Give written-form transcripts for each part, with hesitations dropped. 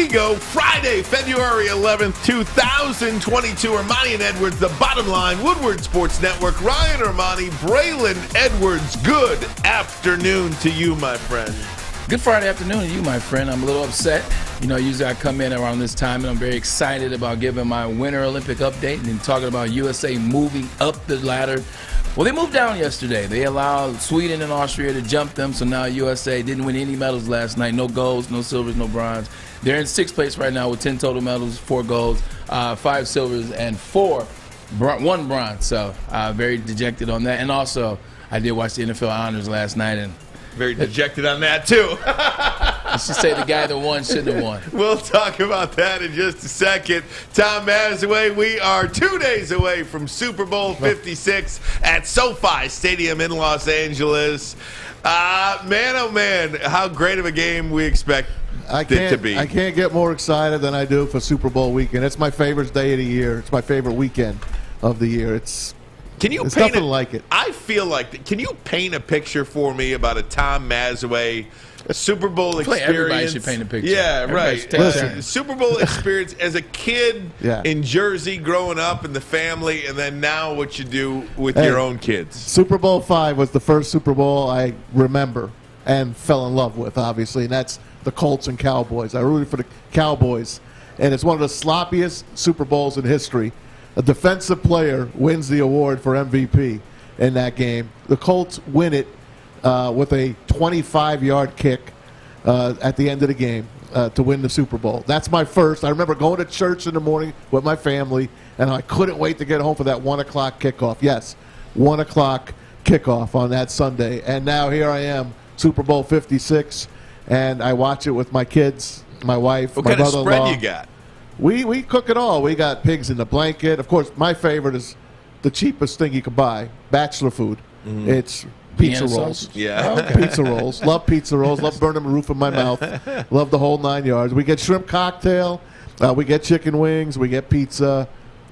go. Friday, February 11th, 2022. Ermanni and Edwards, the bottom line. Woodward Sports Network. Ryan Ermanni, Braylon Edwards. Good afternoon to you, my friend. Good Friday afternoon to you, my friend. I'm a little upset. Usually I come in around this time, and I'm very excited about giving my Winter Olympic update and talking about USA moving up the ladder. Well, they moved down yesterday. They allowed Sweden and Austria to jump them, so now USA didn't win any medals last night. No golds, no silvers, no bronze. They're in sixth place right now with 10 total medals, 4 golds, 5 silvers, and 1 bronze. So very dejected on that. And also, I did watch the NFL Honors last night, and very dejected on that, too. Let's just say the guy that won shouldn't have won. We'll talk about that in just a second. Tom Mazawey, we are 2 days away from Super Bowl 56 at SoFi Stadium in Los Angeles. Man, oh man, how great of a game we expect it to be. I can't get more excited than I do for Super Bowl weekend. It's my favorite day of the year. It's my favorite weekend of the year. It's nothing like it. I feel like, can you paint a picture for me about a Tom Mazawey Super Bowl experience? Everybody should paint a picture. Yeah, Everybody right. Listen. Super Bowl experience as a kid in Jersey growing up in the family, and then now what you do with your own kids. Super Bowl V was the first Super Bowl I remember and fell in love with, obviously, and that's the Colts and Cowboys. I rooted for the Cowboys, and it's one of the sloppiest Super Bowls in history. A defensive player wins the award for MVP in that game. The Colts win it with a 25-yard kick at the end of the game to win the Super Bowl. That's my first. I remember going to church in the morning with my family, and I couldn't wait to get home for that 1 o'clock kickoff. Yes, 1 o'clock kickoff on that Sunday. And now here I am, Super Bowl 56, and I watch it with my kids, my wife, my brother-in-law. What kind of spread you got? We cook it all. We got pigs in the blanket. Of course, my favorite is the cheapest thing you can buy, bachelor food. Mm-hmm. It's pizza rolls. Yeah. Okay. Pizza rolls. Love pizza rolls. Love burning the roof of my mouth. Love the whole 9 yards. We get shrimp cocktail. We get chicken wings. We get pizza.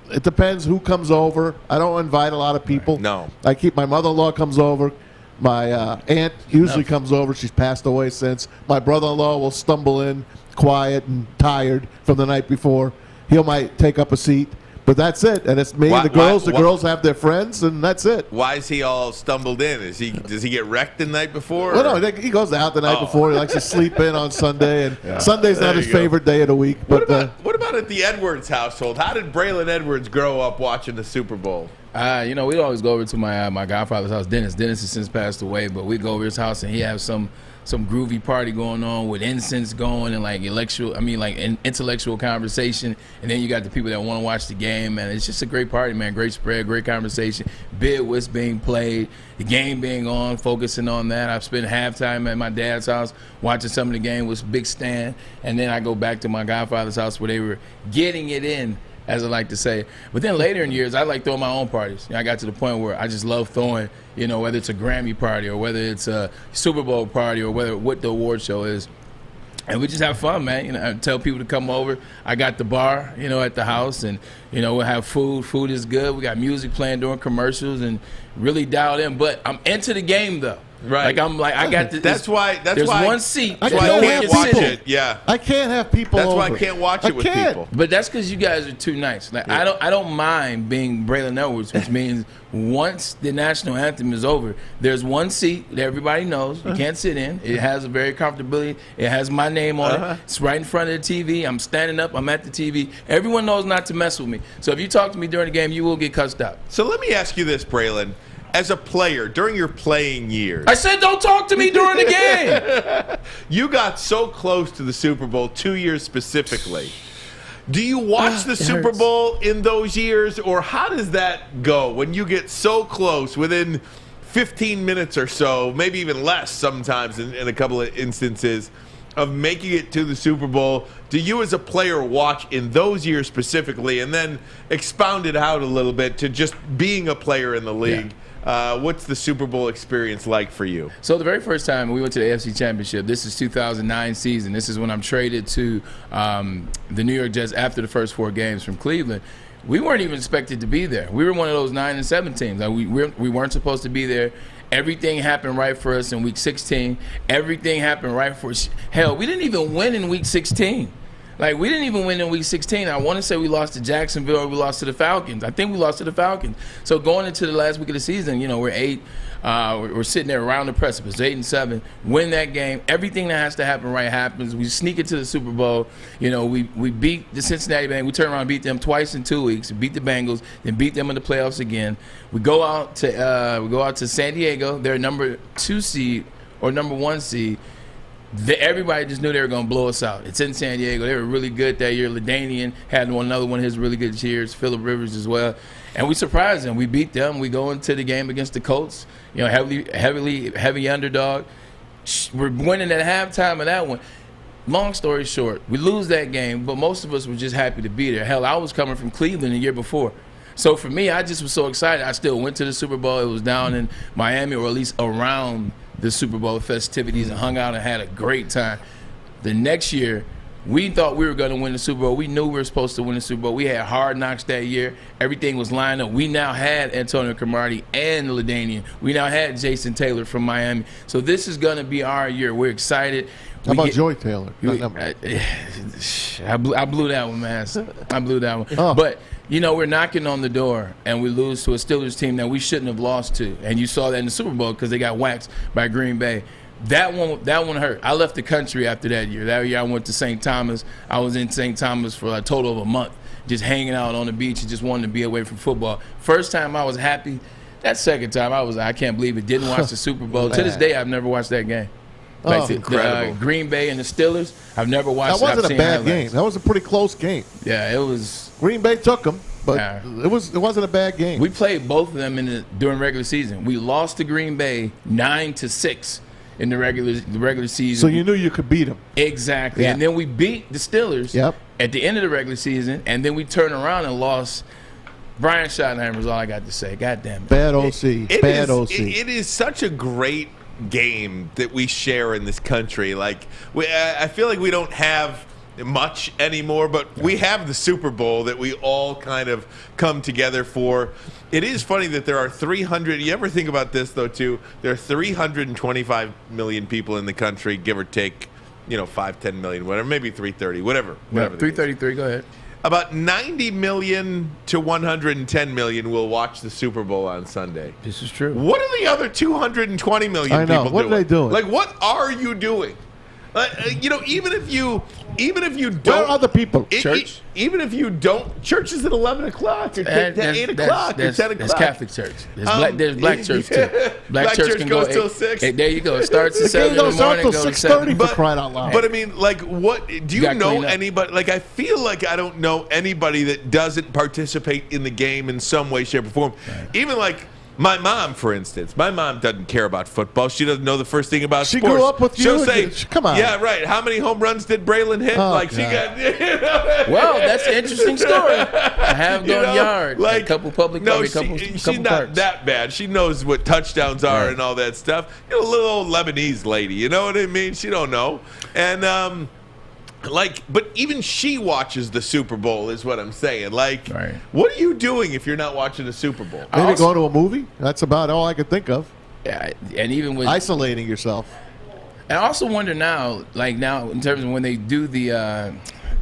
It depends who comes over. I don't invite a lot of people. Right. No. I keep my mother-in-law comes over. My aunt usually comes over. She's passed away since. My brother-in-law will stumble in quiet and tired from the night before. He might take up a seat, but that's it. And it's me and the girls. The girls have their friends, and that's it. Why is he all stumbled in? Does he get wrecked the night before? Well, no, he goes out the night before. He likes to sleep in on Sunday, and Sunday's not his favorite day of the week. But what about at the Edwards household? How did Braylon Edwards grow up watching the Super Bowl? We'd always go over to my godfather's house, Dennis. Dennis has since passed away, but we'd go over to his house, and he has some groovy party going on with incense going and intellectual conversation. And then you got the people that want to watch the game, man. It's just a great party, man. Great spread, great conversation. Bid what's being played, the game being on, focusing on that. I've spent halftime at my dad's house watching some of the game with big stand. And then I go back to my godfather's house where they were getting it in, as I like to say. But then later in years, I like throwing my own parties. I got to the point where I just love throwing, whether it's a Grammy party or whether it's a Super Bowl party or what the award show is. And we just have fun, man. I tell people to come over. I got the bar, at the house, and, we'll have food. Food is good. We got music playing during commercials and really dialed in. But I'm into the game, though. Right. I got the. There's one seat. That's why I can't watch it. Yeah. I can't have people That's over. why I can't watch it with people. But that's because you guys are too nice. I don't mind being Braylon Edwards, which means once the national anthem is over, there's one seat that everybody knows you can't sit in. It has a very comfortability. It has my name on it. It's right in front of the TV. I'm standing up. I'm at the TV. Everyone knows not to mess with me. So if you talk to me during the game, you will get cussed out. So let me ask you this, Braylon. As a player, during your playing years, I said don't talk to me during the game. You got so close to the Super Bowl 2 years specifically. Do you watch the Super Bowl in those years, or how does that go when you get so close within 15 minutes or so, maybe even less sometimes in a couple of instances, of making it to the Super Bowl? Do you as a player watch in those years specifically and then expound it out a little bit to just being a player in the league? What's the Super Bowl experience like for you? So the very first time we went to the AFC Championship, this is 2009 season. This is when I'm traded to the New York Jets after the first 4 games from Cleveland. We weren't even expected to be there. We were one of those 9-7 teams. We weren't supposed to be there. Everything happened right for us in Week 16. Everything happened right for us. Hell, we didn't even win in Week 16. Like, we didn't even win in Week 16. I want to say we lost to Jacksonville or we lost to the Falcons. I think we lost to the Falcons. So going into the last week of the season, we're 8. We're sitting there around the precipice, 8-7. Win that game. Everything that has to happen right happens. We sneak into the Super Bowl. We beat the Cincinnati Bengals. We turn around and beat them twice in 2 weeks. We beat the Bengals, then beat them in the playoffs again. We go out to San Diego. They're number 2 seed or number 1 seed. Everybody just knew they were going to blow us out. It's in San Diego. They were really good that year. LaDainian had another one of his really good years. Phillip Rivers as well. And we surprised them. We beat them. We go into the game against the Colts, heavy underdog. We're winning at halftime of that one. Long story short, we lose that game, but most of us were just happy to be there. Hell, I was coming from Cleveland the year before. So for me, I just was so excited. I still went to the Super Bowl. It was down in Miami, or at least around the Super Bowl festivities, and hung out and had a great time. The next year, we thought we were going to win the Super Bowl. We knew we were supposed to win the Super Bowl. We had hard knocks that year. Everything was lined up. We now had Antonio Cromartie and LaDainian. We now had Jason Taylor from Miami. So this is going to be our year. We're excited. How about Joy Taylor? I blew that one, man. I blew that one. Oh. But, we're knocking on the door, and we lose to a Steelers team that we shouldn't have lost to. And you saw that in the Super Bowl because they got waxed by Green Bay. That one hurt. I left the country after that year. That year I went to St. Thomas. I was in St. Thomas for a total of a month, just hanging out on the beach and just wanting to be away from football. First time I was happy. That second time I can't believe it. Didn't watch the Super Bowl. To this day, I've never watched that game. That's incredible. Green Bay and the Steelers, I've never watched. That wasn't a bad game. That was a pretty close game. Yeah, it was. Green Bay took them, but it wasn't a bad game. We played both of them during regular season. We lost to Green Bay 9-6 in the regular season. So you knew you could beat them. Exactly. Yeah. And then we beat the Steelers at the end of the regular season, and then we turned around and lost. Brian Schottenheimer is all I got to say. God damn it. Bad OC. It is such a great game that we share in this country. Like, I feel like we don't have much anymore, but we have the Super Bowl that we all kind of come together for. It is funny that there are 300. You ever think about this, though, too? There are 325 million people in the country, give or take, 5-10 million, whatever, maybe 330, whatever. 333, go ahead. About 90 million to 110 million will watch the Super Bowl on Sunday. This is true. What are the other 220 million people doing? What are they doing? Like, what are you doing? Even if you don't. Where are other people? Church? Even if you don't. Church is at 11 o'clock or 8 o'clock or 10 o'clock. That's Catholic church. There's black church, too. Black church can goes go till 6. There you go. It starts at 7 in the morning, goes to 7. For crying out loud. But, I mean, like, what? Do you know anybody? Like, I feel like I don't know anybody that doesn't participate in the game in some way, shape, or form. Right. Even, like, my mom, for instance. My mom doesn't care about football. She doesn't know the first thing about sports. She grew up with you. She'll say, come on. Yeah, right. How many home runs did Braylon hit? She got. Well, that's an interesting story. I have gone yard. Like, a couple public. She's not that bad. She knows what touchdowns are and all that stuff. A little old Lebanese lady. You know what I mean? She don't know. And but even she watches the Super Bowl, is what I'm saying. Like, what are you doing if you're not watching the Super Bowl? Maybe going to a movie. That's about all I could think of. Yeah, and even with isolating yourself. And I also wonder now in terms of when they do the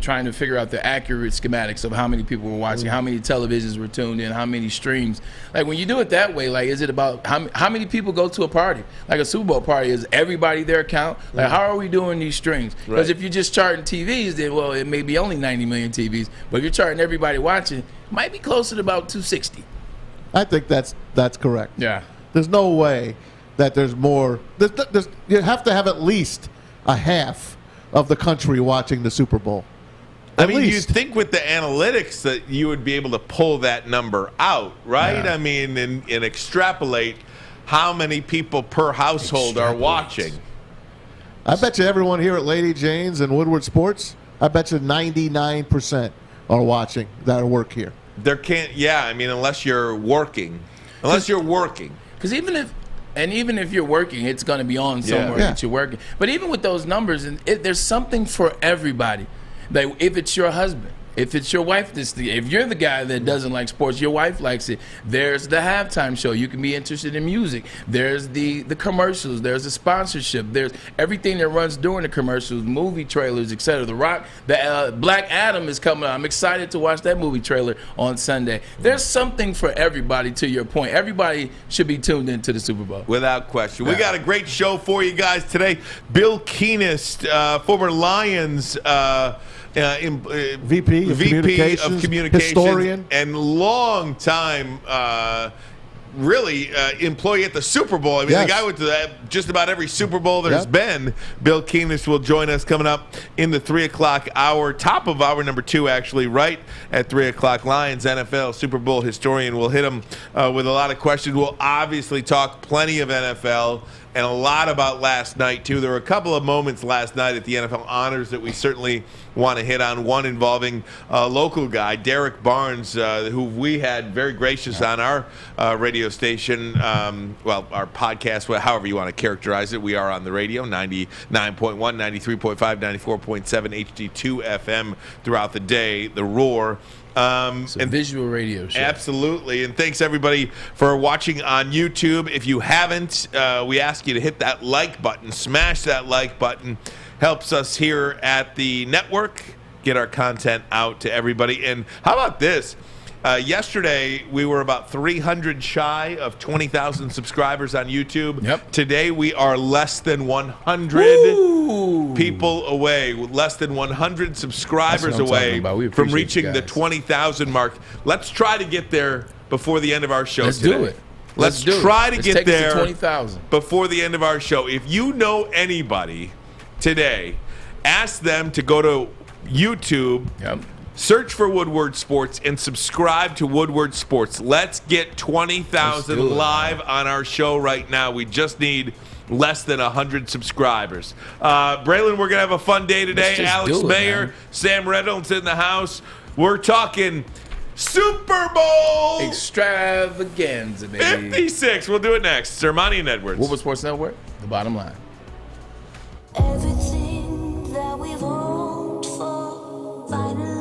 trying to figure out the accurate schematics of how many people were watching, how many televisions were tuned in, how many streams. Like, when you do it that way, like, is it about how many people go to a party? Like a Super Bowl party, is everybody there count? Like, how are we doing these streams? Because if you're just charting TVs, then, well, it may be only 90 million TVs. But if you're charting everybody watching, it might be closer to about 260. I think that's correct. Yeah. There's no way that there's more. You have to have at least a half of the country watching the Super Bowl. I mean, you'd think with the analytics that you would be able to pull that number out, right? Yeah. I mean, and extrapolate how many people per household are watching. I bet you everyone here at Lady Jane's and Woodward Sports, I bet you 99% are watching that work here. There can't, I mean, unless you're working. Because even if you're working, it's going to be on somewhere that you're working. But even with those numbers, there's something for everybody. Like, if it's your husband, If it's your wife, if you're the guy that doesn't like sports, your wife likes it. There's the halftime show. You can be interested in music. There's the commercials. There's the sponsorship. There's everything that runs during the commercials, movie trailers, etc. The Rock, the Black Adam is coming out. I'm excited to watch that movie trailer on Sunday. There's something for everybody. To your point, everybody should be tuned into the Super Bowl. Without question. We got a great show for you guys today. Bill Keenist, former Lions VP of Communications, historian, and long time employee at the Super Bowl. I mean, the guy went to just about every Super Bowl there's been. Bill Keenist will join us coming up in the 3 o'clock hour, top of hour number 2, actually, right at 3 o'clock. Lions, NFL, Super Bowl historian. We'll hit him with a lot of questions. We'll obviously talk plenty of NFL and a lot about last night, too. There were a couple of moments last night at the NFL Honors that we certainly want to hit on. One involving a local guy, Derek Barnes, who we had very gracious on our radio station, our podcast, however you want to characterize it. We are on the radio, 99.1, 93.5, 94.7 HD2 FM throughout the day, The Roar. It's a visual radio show. Absolutely. And thanks, everybody, for watching on YouTube. If you haven't, we ask you to hit that like button. Smash that like button. Helps us here at the network get our content out to everybody. And how about this? Yesterday, we were about 300 shy of 20,000 subscribers on YouTube. Yep. Today, we are less than 100 people away, less than 100 subscribers away from reaching the 20,000 mark. Let's try to get there before the end of our show today. Do it. Let's try to get there 20,000 before the end of our show. If you know anybody today, ask them to go to YouTube. Yep. Search for Woodward Sports and subscribe to Woodward Sports. Let's get 20,000 live on our show right now. We just need less than 100 subscribers. Braylon, we're going to have a fun day today. Alex Mayer, Sam Reynolds in the house. We're talking Super Bowl Extravaganza, baby. 56. We'll do it next. Ermanni and Edwards. Woodward Sports Network, the bottom line. Everything that we've hoped for finally.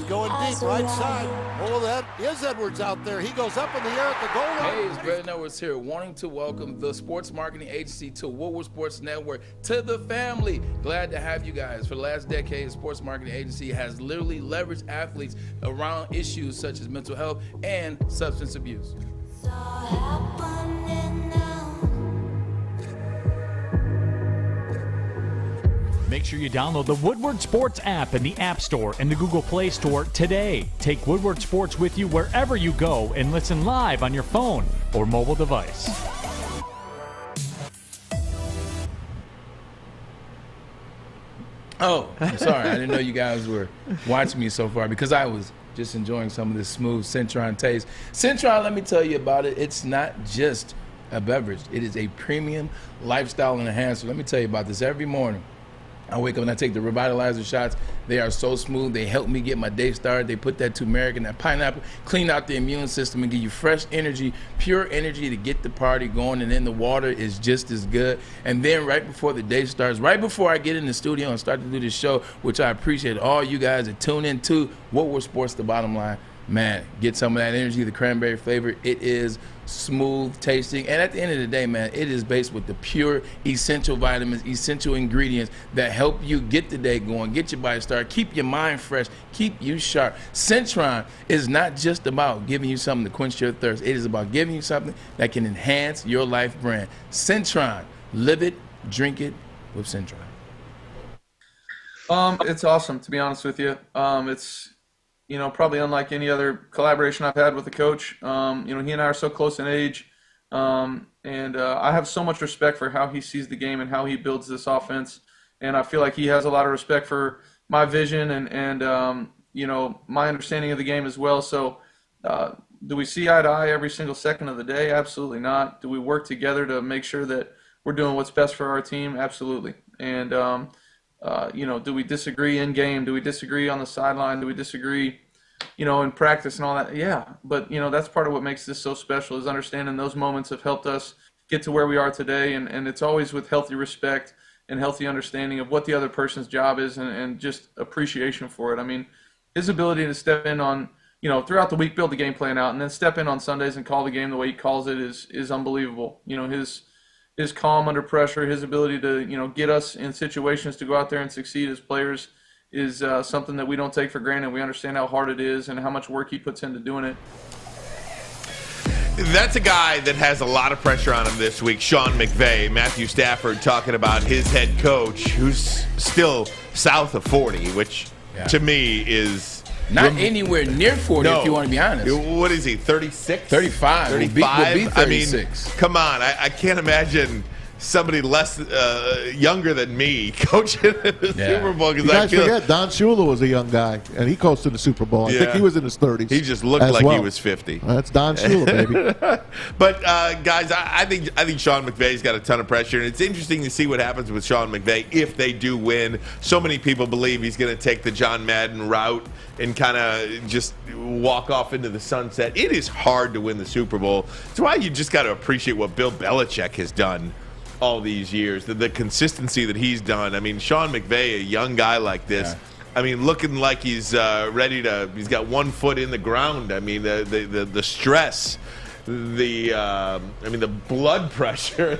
Going deep, right side. Oh, that is Edwards out there. He goes up in the air at the goal line. Hey, it's Braylon Edwards here, wanting to welcome the sports marketing agency to Woodward Sports Network, to the family. Glad to have you guys. For the last decade, the sports marketing agency has literally leveraged athletes around issues such as mental health and substance abuse. It's all happening now. Make sure you download the Woodward Sports app in the App Store and the Google Play Store today. Take Woodward Sports with you wherever you go and listen live on your phone or mobile device. Oh, I'm sorry. I didn't know you guys were watching me so far because I was just enjoying some of this smooth Centron taste. Centron, let me tell you about it. It's not just a beverage. It is a premium lifestyle enhancer. Let me tell you about this every morning. I wake up and I take the revitalizer shots. They are so smooth. They help me get my day started. They put that turmeric and that pineapple, clean out the immune system and give you fresh energy, pure energy to get the party going. And then the water is just as good. And then right before the day starts, right before I get in the studio and start to do this show, which I appreciate all you guys that tune in to Woodward Sports, the bottom line. Man, get some of that energy, the cranberry flavor. It is smooth tasting. And at the end of the day, man, it is based with the pure essential vitamins, essential ingredients that help you get the day going, get your body started, keep your mind fresh, keep you sharp. Centron is not just about giving you something to quench your thirst. It is about giving you something that can enhance your life brand. Centron. Live it, drink it with Centron. It's awesome, to be honest with you. It's probably unlike any other collaboration I've had with a coach. He and I are so close in age, and I have so much respect for how he sees the game and how he builds this offense. And I feel like he has a lot of respect for my vision and my understanding of the game as well. So do we see eye to eye every single second of the day? Absolutely not. Do we work together to make sure that we're doing what's best for our team? Absolutely. And, do we disagree in game? Do we disagree on the sideline? Do we disagree, in practice and all that? Yeah. But, that's part of what makes this so special is understanding those moments have helped us get to where we are today. And it's always with healthy respect and healthy understanding of what the other person's job is and just appreciation for it. I mean, his ability to step in on, throughout the week, build the game plan out, and then step in on Sundays and call the game the way he calls it is unbelievable. His calm under pressure, his ability to, get us in situations to go out there and succeed as players is something that we don't take for granted. We understand how hard it is and how much work he puts into doing it. That's a guy that has a lot of pressure on him this week, Sean McVay. Matthew Stafford talking about his head coach, who's still south of 40, which to me is not anywhere near 40, no. if you want to be honest. What is he, 36? 35. 35? Will be 36. I mean, come on. I can't imagine somebody less younger than me coaching in the Super Bowl. You guys forget, Don Shula was a young guy, and he coached in the Super Bowl. I think he was in his 30s. He just looked like he was 50. That's Don Shula, baby. But, guys, I think Sean McVay's got a ton of pressure, and it's interesting to see what happens with Sean McVay if they do win. So many people believe he's going to take the John Madden route and kind of just walk off into the sunset. It is hard to win the Super Bowl. That's why you just got to appreciate what Bill Belichick has done all these years, the consistency that he's done. I mean, Sean McVay, a young guy like this, I mean, looking like he's ready to. He's got one foot in the ground. I mean, the stress, the blood pressure.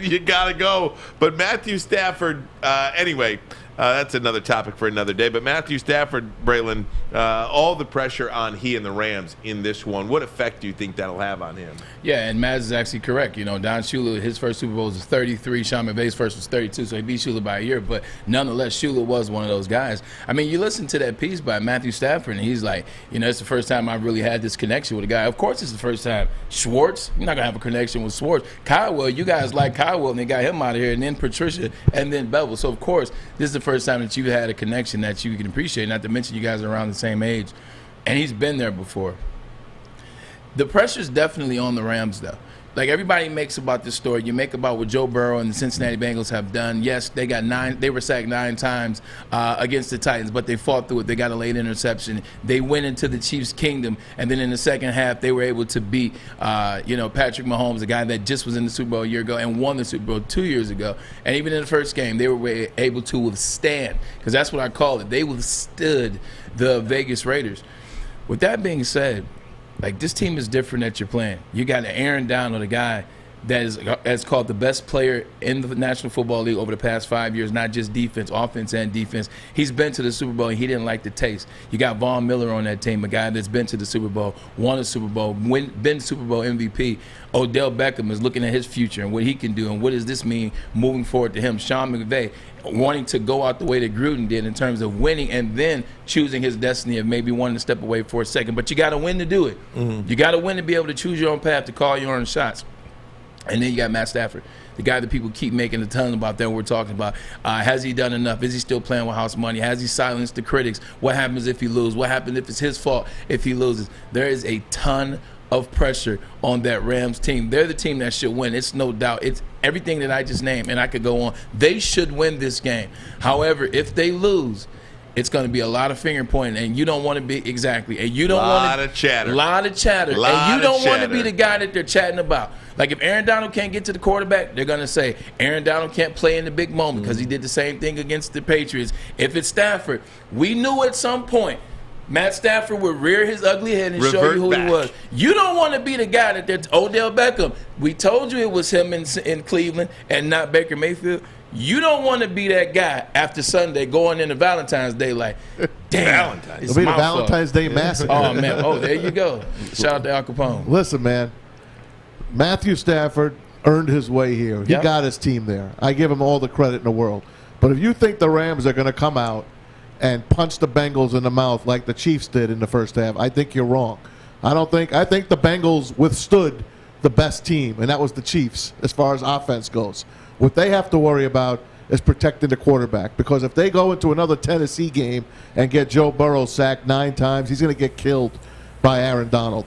You gotta go. But Matthew Stafford, anyway. That's another topic for another day. But Matthew Stafford, Braylon, all the pressure on he and the Rams in this one. What effect do you think that'll have on him? Yeah, and Maz is actually correct. Don Shula, his first Super Bowl was 33. Sean McVay's first was 32, so he beat Shula by a year. But nonetheless, Shula was one of those guys. I mean, you listen to that piece by Matthew Stafford, and he's like, it's the first time I've really had this connection with a guy. Of course, it's the first time. Schwartz, you're not going to have a connection with Schwartz. Caldwell, you guys like Caldwell, and they got him out of here, and then Patricia, and then Bevel. So, of course, this is the first time that you had a connection that you can appreciate, not to mention you guys are around the same age, and he's been there before. The pressure's definitely on the Rams, though. Like everybody makes about this story, you make about what Joe Burrow and the Cincinnati Bengals have done. Yes, they were sacked 9 times against the Titans, but they fought through it. They got a late interception. They went into the Chiefs' kingdom, and then in the second half, they were able to beat, Patrick Mahomes, a guy that just was in the Super Bowl a year ago and won the Super Bowl 2 years ago. And even in the first game, they were able to withstand, because that's what I call it. They withstood the Vegas Raiders. With that being said, like, this team is different that you're playing. You got Aaron Donald, a guy that is called the best player in the National Football League over the past 5 years, not just defense, offense and defense. He's been to the Super Bowl, and he didn't like the taste. You got Von Miller on that team, a guy that's been to the Super Bowl, won a Super Bowl, been Super Bowl MVP. Odell Beckham is looking at his future and what he can do, and what does this mean moving forward to him. Sean McVay wanting to go out the way that Gruden did in terms of winning and then choosing his destiny of maybe wanting to step away for a second. But you got to win to do it. You got to win to be able to choose your own path, to call your own shots. And then you got Matt Stafford, the guy that people keep making a ton about that we're talking about. Has he done enough? Is he still playing with house money? Has he silenced the critics? What happens if he loses? What happens if it's his fault if he loses? There is a ton of pressure on that Rams team. They're the team that should win. It's no doubt. It's everything that I just named, and I could go on. They should win this game. However, if they lose, it's going to be a lot of finger pointing, and you don't want to be and you don't want a lot of chatter, and you don't want to be the guy that they're chatting about. Like, if Aaron Donald can't get to the quarterback, they're going to say Aaron Donald can't play in the big moment because he did the same thing against the Patriots. If it's Stafford, we knew at some point Matt Stafford would rear his ugly head and show you who he was. You don't want to be the guy that they're Odell Beckham. We told you it was him in Cleveland and not Baker Mayfield. You don't want to be that guy after Sunday going into Valentine's Day like, damn, it'll be the Valentine's Day massacre. Oh, man. Oh, there you go. Shout out to Al Capone. Listen, man, Matthew Stafford earned his way here. He got his team there. I give him all the credit in the world. But if you think the Rams are going to come out and punch the Bengals in the mouth like the Chiefs did in the first half, I think you're wrong. I think the Bengals withstood the best team, and that was the Chiefs as far as offense goes. What they have to worry about is protecting the quarterback, because if they go into another Tennessee game and get Joe Burrow sacked 9 times, he's going to get killed by Aaron Donald.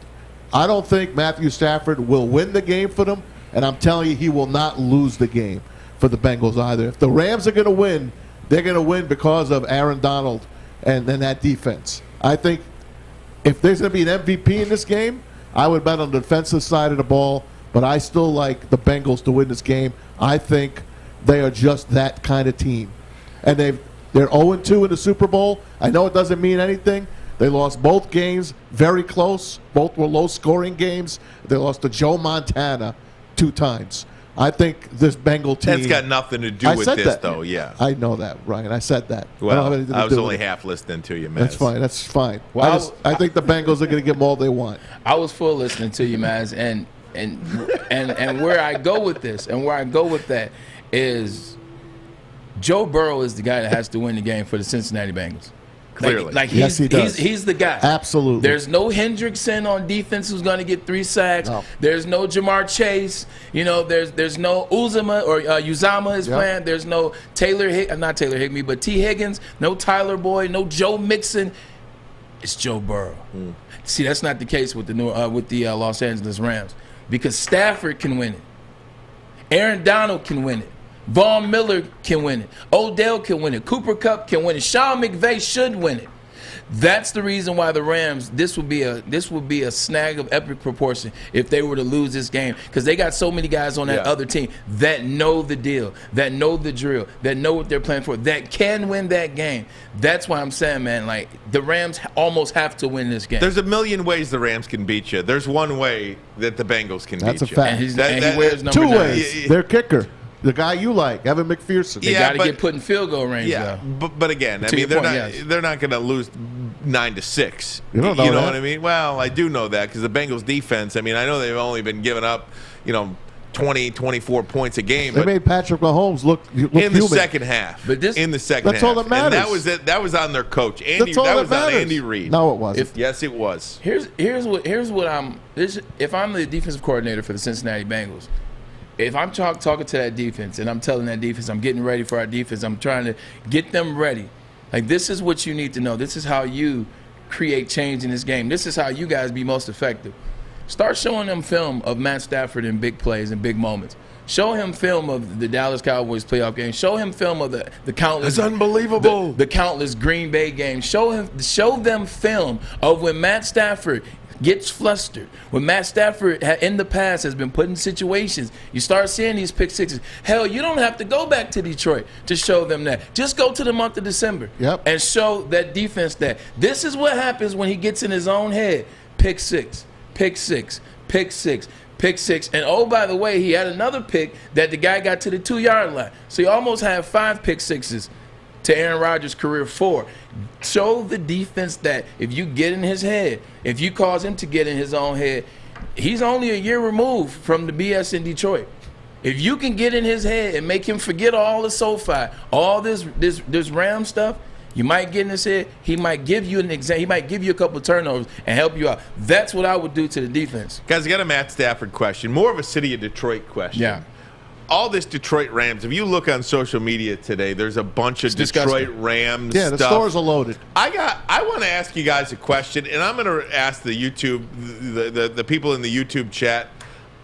I don't think Matthew Stafford will win the game for them, and I'm telling you, he will not lose the game for the Bengals either. If the Rams are going to win, they're going to win because of Aaron Donald and that defense. I think if there's going to be an MVP in this game, I would bet on the defensive side of the ball, but I still like the Bengals to win this game. I think they are just that kind of team. And They're 0-2 in the Super Bowl. I know it doesn't mean anything. They lost both games very close. Both were low-scoring games. They lost to Joe Montana 2 times. I think this Bengal team... That's got nothing to do with this, though, yeah. I know that, Ryan. I said that. Well, I was only half listening to you, man. That's fine. Well, I think the Bengals are going to get them all they want. I was full listening to you, Maz, and where I go with this and where I go with that is Joe Burrow is the guy that has to win the game for the Cincinnati Bengals. Clearly. Yes, he does. He's the guy. Absolutely. There's no Hendrickson on defense who's going to get 3 sacks. No. There's no Jamar Chase. You know, there's no Uzama or Uzama is playing. There's no not Taylor Higbee, but T. Higgins. No Tyler Boyd. No Joe Mixon. It's Joe Burrow. See, that's not the case with the Los Angeles Rams because Stafford can win it. Aaron Donald can win it. Von Miller can win it. Odell can win it. Cooper Kupp can win it. Sean McVay should win it. That's the reason why the Rams, this would be a snag of epic proportion if they were to lose this game because they got so many guys on that other team that know the deal, that know the drill, that know what they're playing for, that can win that game. That's why I'm saying, man, like the Rams almost have to win this game. There's a million ways the Rams can beat you. There's one way that the Bengals can That's beat a you. fact. And he wears number 2 9. ways. Their kicker. The guy you like, Evan McPherson. They got to get put in field goal range, though. But again, I mean, they're not going to lose 9-6. You don't know that. What I mean? Well, I do know that because the Bengals defense, I mean, I know they've only been giving up, 20, 24 points a game. They made Patrick Mahomes look in the human. second half. In the second half. That's all that matters. And that was it. That was on their coach. That's all that that was matters. on Andy Reid. No, it wasn't. Yes, it was. Here's what I'm. If I'm the defensive coordinator for the Cincinnati Bengals, if I'm talking to that defense and I'm telling that defense I'm getting ready for our defense, I'm trying to get them ready. Like this is what you need to know. This is how you create change in this game. This is how you guys be most effective. Start showing them film of Matt Stafford in big plays and big moments. Show him film of the Dallas Cowboys playoff game. Show him film of the countless. It's unbelievable. The countless Green Bay games. Show them film of when Matt Stafford gets flustered. When Matt Stafford in the past has been put in situations, you start seeing these pick sixes. Hell, you don't have to go back to Detroit to show them that. Just go to the month of December and show that defense that this is what happens when he gets in his own head. Pick six, pick six, pick six, pick six. And oh, by the way, he had another pick that the guy got to the 2-yard line. So he almost had 5 pick sixes to Aaron Rodgers' career 4. Show the defense that if you get in his head, if you cause him to get in his own head, he's only a year removed from the BS in Detroit. If you can get in his head and make him forget all the SoFi, all this Ram stuff, you might get in his head. He might give you an exam. He might give you a couple of turnovers and help you out. That's what I would do to the defense. Guys, I got a Matt Stafford question, more of a city of Detroit question. Yeah. All this Detroit Rams, if you look on social media today, there's a bunch of Detroit disgusting. Rams Yeah, the stuff. stores are loaded. I want to ask you guys a question, and I'm going to ask the YouTube, the people in the YouTube chat.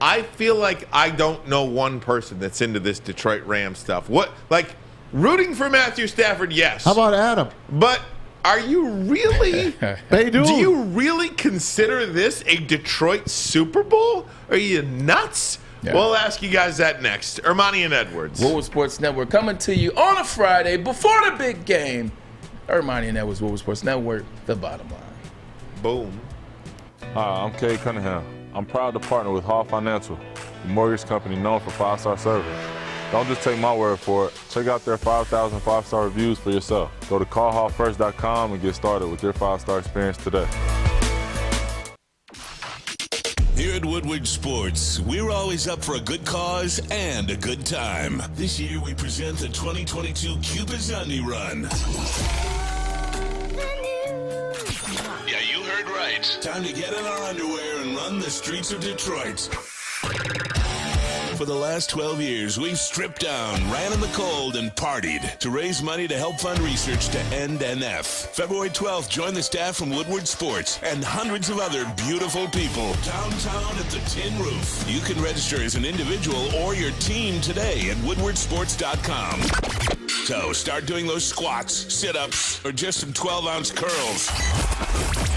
I feel like I don't know one person that's into this Detroit Rams stuff. Rooting for Matthew Stafford, yes. How about Adam? But are you really? They do. Do you really consider this a Detroit Super Bowl? Are you nuts? Yeah. We'll ask you guys that next. Ermanni and Edwards. Woodward Sports Network coming to you on a Friday before the big game. Ermanni and Edwards, Woodward Sports Network, the bottom line. Boom. Hi, I'm Kay Cunningham. I'm proud to partner with Hall Financial, the mortgage company known for 5-star service. Don't just take my word for it. Check out their 5,000 5-star reviews for yourself. Go to callhallfirst.com and get started with your 5-star experience today. Here at Woodward Sports, we're always up for a good cause and a good time. This year we present the 2022 Cupizandi Run. Yeah, you heard right. Time to get in our underwear and run the streets of Detroit. For the last 12 years, we've stripped down, ran in the cold, and partied to raise money to help fund research to end NF. February 12th, join the staff from Woodward Sports and hundreds of other beautiful people downtown at the Tin Roof. You can register as an individual or your team today at woodwardsports.com. So start doing those squats, sit-ups, or just some 12-ounce curls.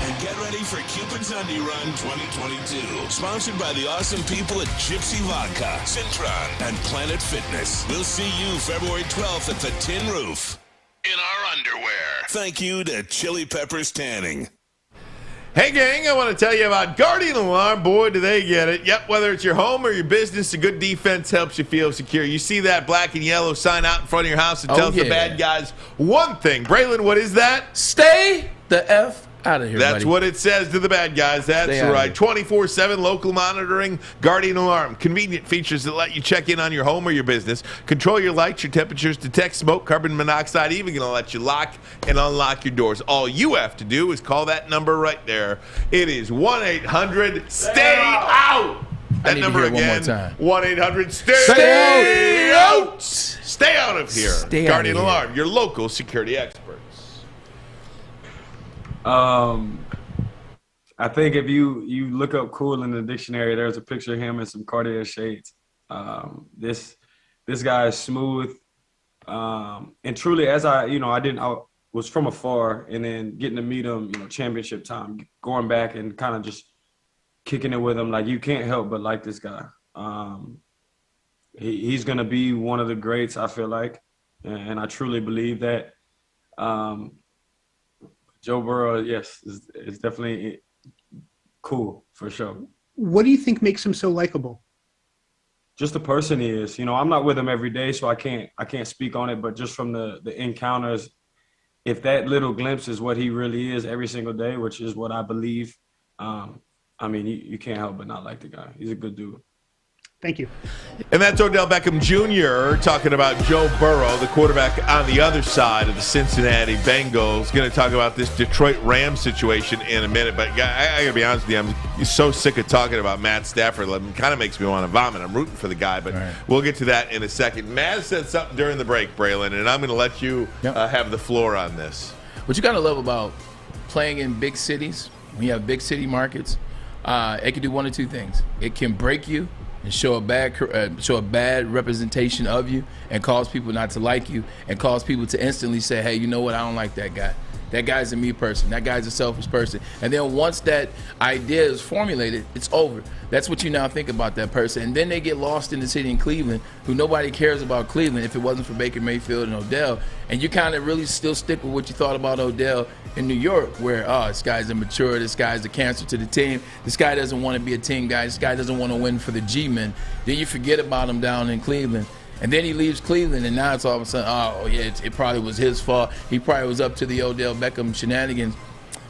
And get ready for Cupid's Undie Run 2022. Sponsored by the awesome people at Gypsy Vodka, Cintron, and Planet Fitness. We'll see you February 12th at the Tin Roof. in our underwear. Thank you to Chili Peppers Tanning. Hey, gang, I want to tell you about Guardian Alarm. Boy, do they get it. Yep, whether it's your home or your business, a good defense helps you feel secure. You see that black and yellow sign out in front of your house that tells the bad guys one thing. Braylon, what is that? Stay the F out of here, That's buddy. what it says to the bad guys. That's right. 24/7 local monitoring. Guardian Alarm. Convenient features that let you check in on your home or your business. Control your lights, your temperatures, detect smoke, carbon monoxide. Even going to let you lock and unlock your doors. All you have to do is call that number right there. It is 1-800-STAY-OUT. That number again. 1-800-STAY-OUT. Stay out of here. Guardian Alarm, your local security experts. I think if you look up cool in the dictionary, there's a picture of him in some Cartier shades. This guy is smooth, and truly, as I was from afar, and then getting to meet him, championship time, going back and kind of just kicking it with him, like you can't help but like this guy. He's gonna be one of the greats, I feel like, and I truly believe that. Joe Burrow, yes, is definitely cool for sure. What do you think makes him so likable? Just the person he is. I'm not with him every day, so I can't speak on it. But just from the encounters, if that little glimpse is what he really is every single day, which is what I believe, you can't help but not like the guy. He's a good dude. Thank you. And that's Odell Beckham Jr. talking about Joe Burrow, the quarterback on the other side of the Cincinnati Bengals. Going to talk about this Detroit Rams situation in a minute. But I got to be honest with you, I'm so sick of talking about Matt Stafford. It kind of makes me want to vomit. I'm rooting for the guy, but we'll get to that in a second. Maz said something during the break, Braylon, and I'm going to let you have the floor on this. What you got to love about playing in big cities, when you have big city markets, it can do one of two things. It can break you and show a bad representation of you and cause people not to like you and cause people to instantly say, hey, you know what, I don't like that guy. That guy's a me person. That guy's a selfish person. And then once that idea is formulated, it's over. That's what you now think about that person. And then they get lost in the city in Cleveland, who nobody cares about Cleveland if it wasn't for Baker Mayfield and Odell. And you kind of really still stick with what you thought about Odell in New York, where, this guy's immature, this guy's a cancer to the team, this guy doesn't want to be a team guy, this guy doesn't want to win for the G-men. Then you forget about him down in Cleveland. And then he leaves Cleveland, and now it's all of a sudden, it probably was his fault. He probably was up to the Odell Beckham shenanigans.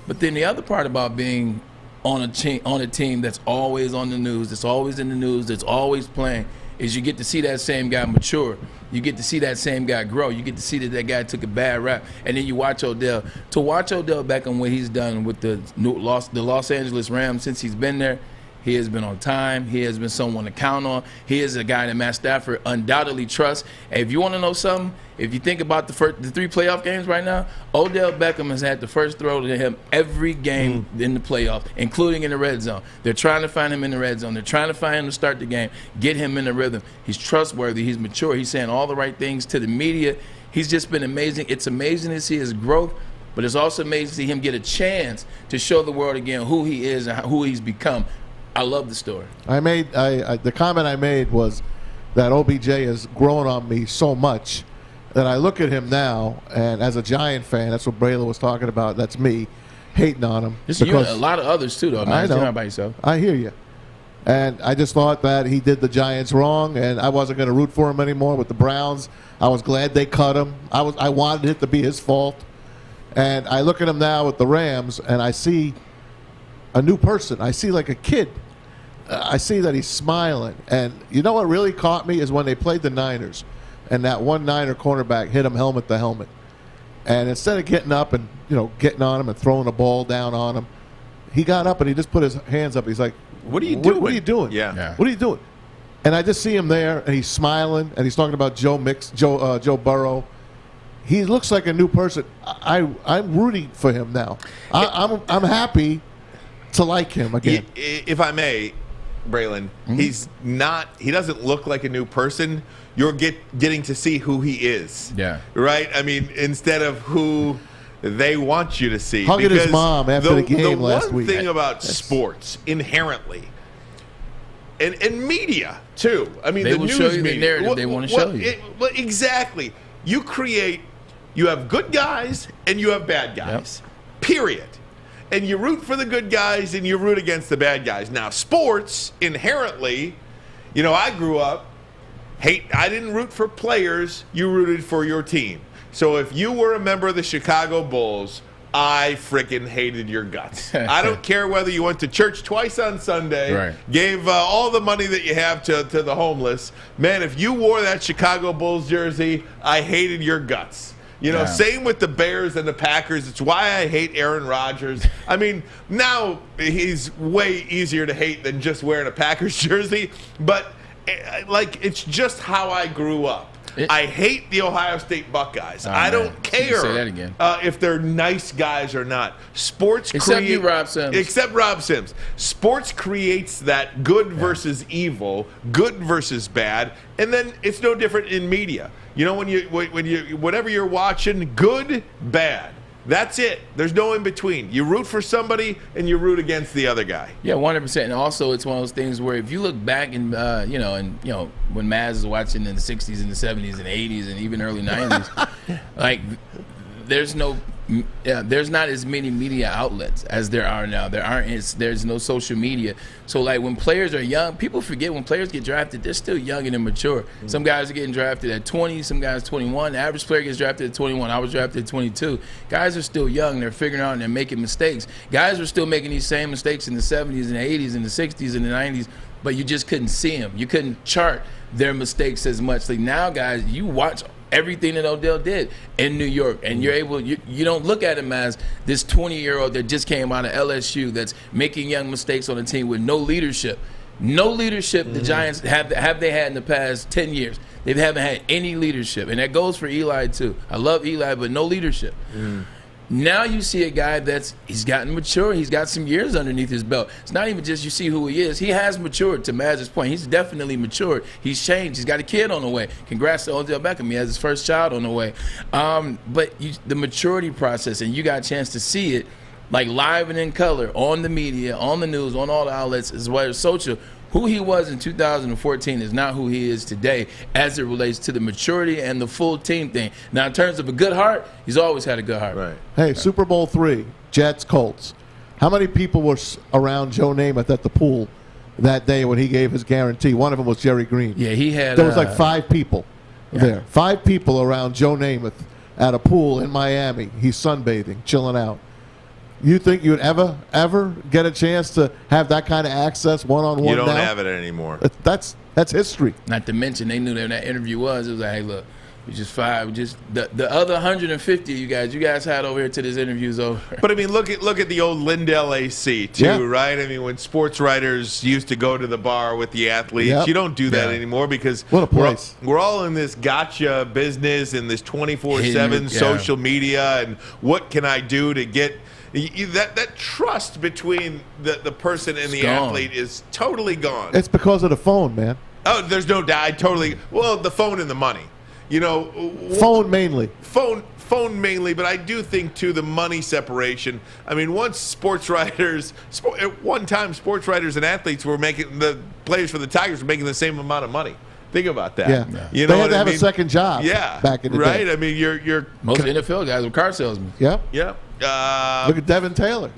But then the other part about being on a team that's always on the news, that's always in the news, that's always playing, is you get to see that same guy mature. You get to see that same guy grow. You get to see that guy took a bad rap, and then you watch Odell. To watch Odell Beckham, what he's done with the Los Angeles Rams since he's been there, he has been on time. He has been someone to count on. He is a guy that Matt Stafford undoubtedly trusts. And if you want to know something, if you think about the 3 playoff games right now, Odell Beckham has had the first throw to him every game in the playoffs, including in the red zone. They're trying to find him in the red zone. They're trying to find him to start the game, get him in the rhythm. He's trustworthy. He's mature. He's saying all the right things to the media. He's just been amazing. It's amazing to see his growth, but it's also amazing to see him get a chance to show the world again who he is and who he's become. I love the story. The comment I made was that OBJ has grown on me so much that I look at him now, and as a Giant fan, that's what Braylon was talking about. That's me hating on him. This you and a lot of others too, though. I know. You're not by yourself. I hear you. And I just thought that he did the Giants wrong, and I wasn't going to root for him anymore with the Browns. I was glad they cut him. I wanted it to be his fault. And I look at him now with the Rams, and I see a new person. I see like a kid. I see that he's smiling. And you know what really caught me is when they played the Niners, and that one Niner cornerback hit him helmet to helmet. And instead of getting up and getting on him and throwing the ball down on him, he got up and he just put his hands up. He's like, "What are you doing? What are you doing? Yeah. What are you doing?" And I just see him there, and he's smiling, and he's talking about Joe Burrow. He looks like a new person. I'm rooting for him now. I'm happy to like him again. If I may, Braylon, he doesn't look like a new person. You're getting to see who he is. Yeah. Right? I mean, instead of who they want you to see. Hugging his mom after the game last week. The one thing about sports inherently, and media too. I mean, they the will news show you media, the narrative they want to show you. Exactly. You create You have good guys and you have bad guys. Period. And you root for the good guys and you root against the bad guys. Now, sports inherently, I grew up, I didn't root for players, you rooted for your team. So if you were a member of the Chicago Bulls, I freaking hated your guts. I don't care whether you went to church twice on Sunday, gave all the money that you have to the homeless. Man, if you wore that Chicago Bulls jersey, I hated your guts. Same with the Bears and the Packers. It's why I hate Aaron Rodgers. I mean, now he's way easier to hate than just wearing a Packers jersey. But, it's just how I grew up. I hate the Ohio State Buckeyes. I don't care say that again. If they're nice guys or not. Except Rob Sims. Except Rob Sims. Sports creates that good versus evil, good versus bad, and then it's no different in media. When you whatever you're watching, good, bad. That's it. There's no in between. You root for somebody and you root against the other guy. Yeah, 100%. And also, it's one of those things where if you look back and when Maz is watching in the 60s and the 70s and 80s and even early 90s, there's not as many media outlets as there are now. There's no social media. So when players are young, people forget when players get drafted, they're still young and immature. Some guys are getting drafted at 20, some guys 21. The average player gets drafted at 21. I was drafted at 22. Guys are still young. They're figuring out and they're making mistakes. Guys were still making these same mistakes in the 70s and the 80s and the 60s and the 90s, but you just couldn't see them. You couldn't chart their mistakes as much. Now, guys, you watch everything that Odell did in New York, and you don't look at him as this 20-year-old that just came out of LSU that's making young mistakes on a team with no leadership. No leadership the Giants have they had in the past 10 years. They haven't had any leadership, and that goes for Eli too. I love Eli, but no leadership. Now you see a guy he's gotten mature. He's got some years underneath his belt. It's not even just you see who he is. He has matured, to Maz's point. He's definitely matured. He's changed. He's got a kid on the way. Congrats to Odell Beckham. He has his first child on the way. But the maturity process, and you got a chance to see it live and in color on the media, on the news, on all the outlets, as well as social. Who he was in 2014 is not who he is today as it relates to the maturity and the full team thing. Now, in terms of a good heart, he's always had a good heart. Right. Hey, Super Bowl III, Jets, Colts. How many people were around Joe Namath at the pool that day when he gave his guarantee? One of them was Jerry Green. Yeah, he had. There was 5 people there. 5 people around Joe Namath at a pool in Miami. He's sunbathing, chilling out. You think you'd ever get a chance to have that kind of access one-on-one now? You don't have it anymore. That's history. Not to mention, they knew that interview was. It was like, hey, look, we just 5. Just the other 150 you guys had over here to this interview's over. But I mean, look at the old Lindell AC too, right? I mean, when sports writers used to go to the bar with the athletes, you don't do that anymore because what a place. We're all in this gotcha business and this 24/7 social media and what can I do to get. That trust between the person and the athlete is totally gone. It's because of the phone, man. Oh, there's no doubt. The phone and the money. Phone mainly. Phone mainly, but I do think, too, the money separation. I mean, once sports writers, at one time, sports writers and athletes were making, the players for the Tigers were making the same amount of money. Think about that. Yeah. They had to have a second job. Yeah. Back in the day. Right? I mean, you're most NFL guys were car salesmen. Yep. Yep. Look at Devin Taylor.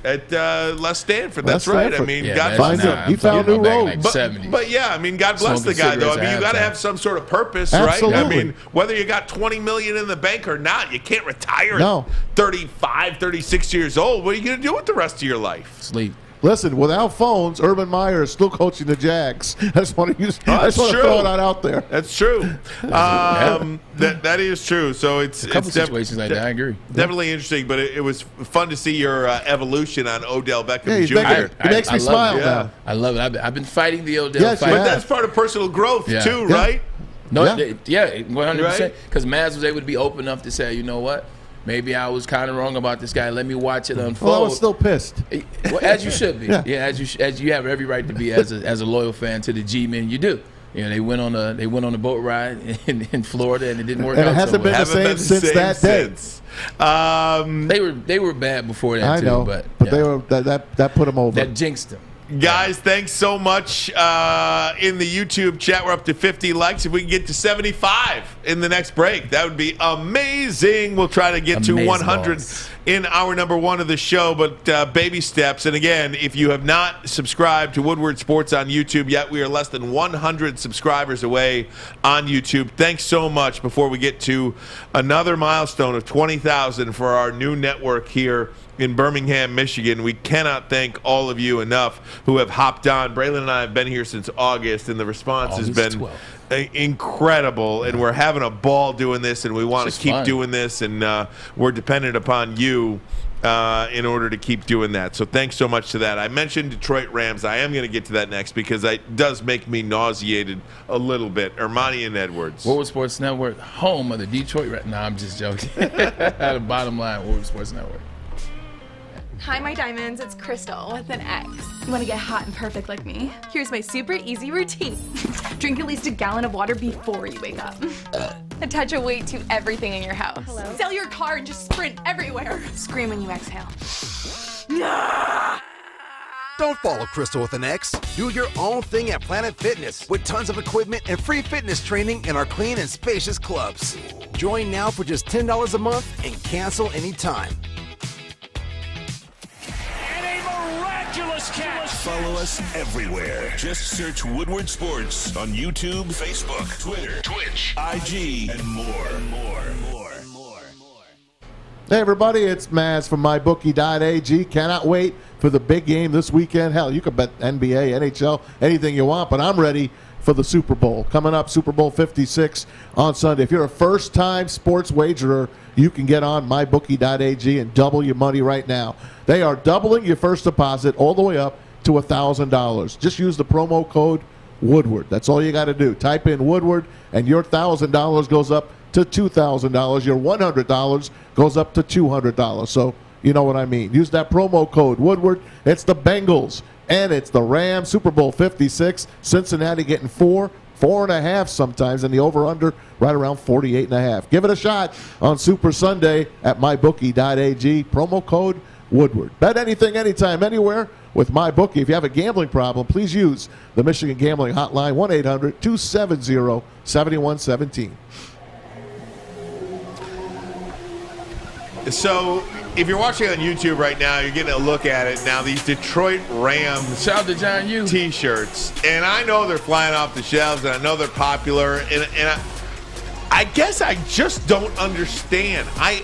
At Les Stanford. That's right. I mean, God bless him. He found new road. But yeah, I mean, God bless the guy, though. I mean, you got to have some sort of purpose, right? I mean, whether you got $20 million in the bank or not, you can't retire at 35, 36 years old. What are you going to do with the rest of your life? Sleep. Listen, without phones, Urban Meyer is still coaching the Jags. I just want to throw that out there. That's true. That is true. So it's a couple situations like that. I agree. Definitely interesting, but it was fun to see your evolution on Odell Beckham Jr. He makes me smile now. I love it. I've been fighting the Odell fight. But that's part of personal growth too, right? No, 100%. Because Maz was able to be open enough to say, you know what? Maybe I was kind of wrong about this guy. Let me watch it unfold. Well, I was still pissed. Well, as you should be. As you have every right to be as a loyal fan to the G-men. You do. They went on a boat ride in Florida and it didn't work out. And it hasn't been the same since that day. They were bad before that I know, but they were that put them over. That jinxed them. Guys, thanks so much. In the YouTube chat, we're up to 50 likes. If we can get to 75 in the next break, that would be amazing. We'll try to get to 100 in hour number 1 of the show, but baby steps. And again, if you have not subscribed to Woodward Sports on YouTube yet, we are less than 100 subscribers away on YouTube. Thanks so much before we get to another milestone of 20,000 for our new network here in Birmingham, Michigan. We cannot thank all of you enough who have hopped on. Braylon and I have been here since August, and the response has been incredible, and we're having a ball doing this, and we want to keep doing this, and we're dependent upon you in order to keep doing that. So thanks so much to that. I mentioned Detroit Rams. I am going to get to that next because it does make me nauseated a little bit. Ermanni and Edwards. Woodward Sports Network, home of the Detroit Rams. No, I'm just joking. The bottom line, Woodward Sports Network. Hi, my diamonds. It's Crystal with an X. You want to get hot and perfect like me? Here's my super easy routine. Drink at least a gallon of water before you wake up. Attach a weight to everything in your house. Hello? Sell your car and just sprint everywhere. Scream when you exhale. Don't follow Crystal with an X. Do your own thing at Planet Fitness with tons of equipment and free fitness training in our clean and spacious clubs. Join now for just $10 a month and cancel anytime. Follow us everywhere. Just search Woodward Sports on YouTube, Facebook, Twitter, Twitch, IG, and more. Hey, everybody, it's Maz from MyBookie.ag. Cannot wait for the big game this weekend. Hell, you can bet NBA, NHL, anything you want, but I'm ready for the Super Bowl. Coming up, Super Bowl 56 on Sunday. If you're a first-time sports wagerer, you can get on MyBookie.ag and double your money right now. They are doubling your first deposit all the way up to $1,000. Just use the promo code Woodward. That's all you got to do. Type in Woodward, and your $1,000 goes up to $2,000. Your $100 goes up to $200. So you know what I mean. Use that promo code Woodward. It's the Bengals, and it's the Rams. Super Bowl 56. Cincinnati getting 4.5 sometimes, and the over-under right around 48.5. Give it a shot on Super Sunday at MyBookie.ag. Promo code Woodward. Bet anything, anytime, anywhere with MyBookie. If you have a gambling problem, please use the Michigan Gambling Hotline, 1-800-270-7117. So if you're watching on YouTube right now, you're getting a look at it now. These Detroit Rams shout out to John Yu T-shirts, and I know they're flying off the shelves, and I know they're popular, and I guess I just don't understand. I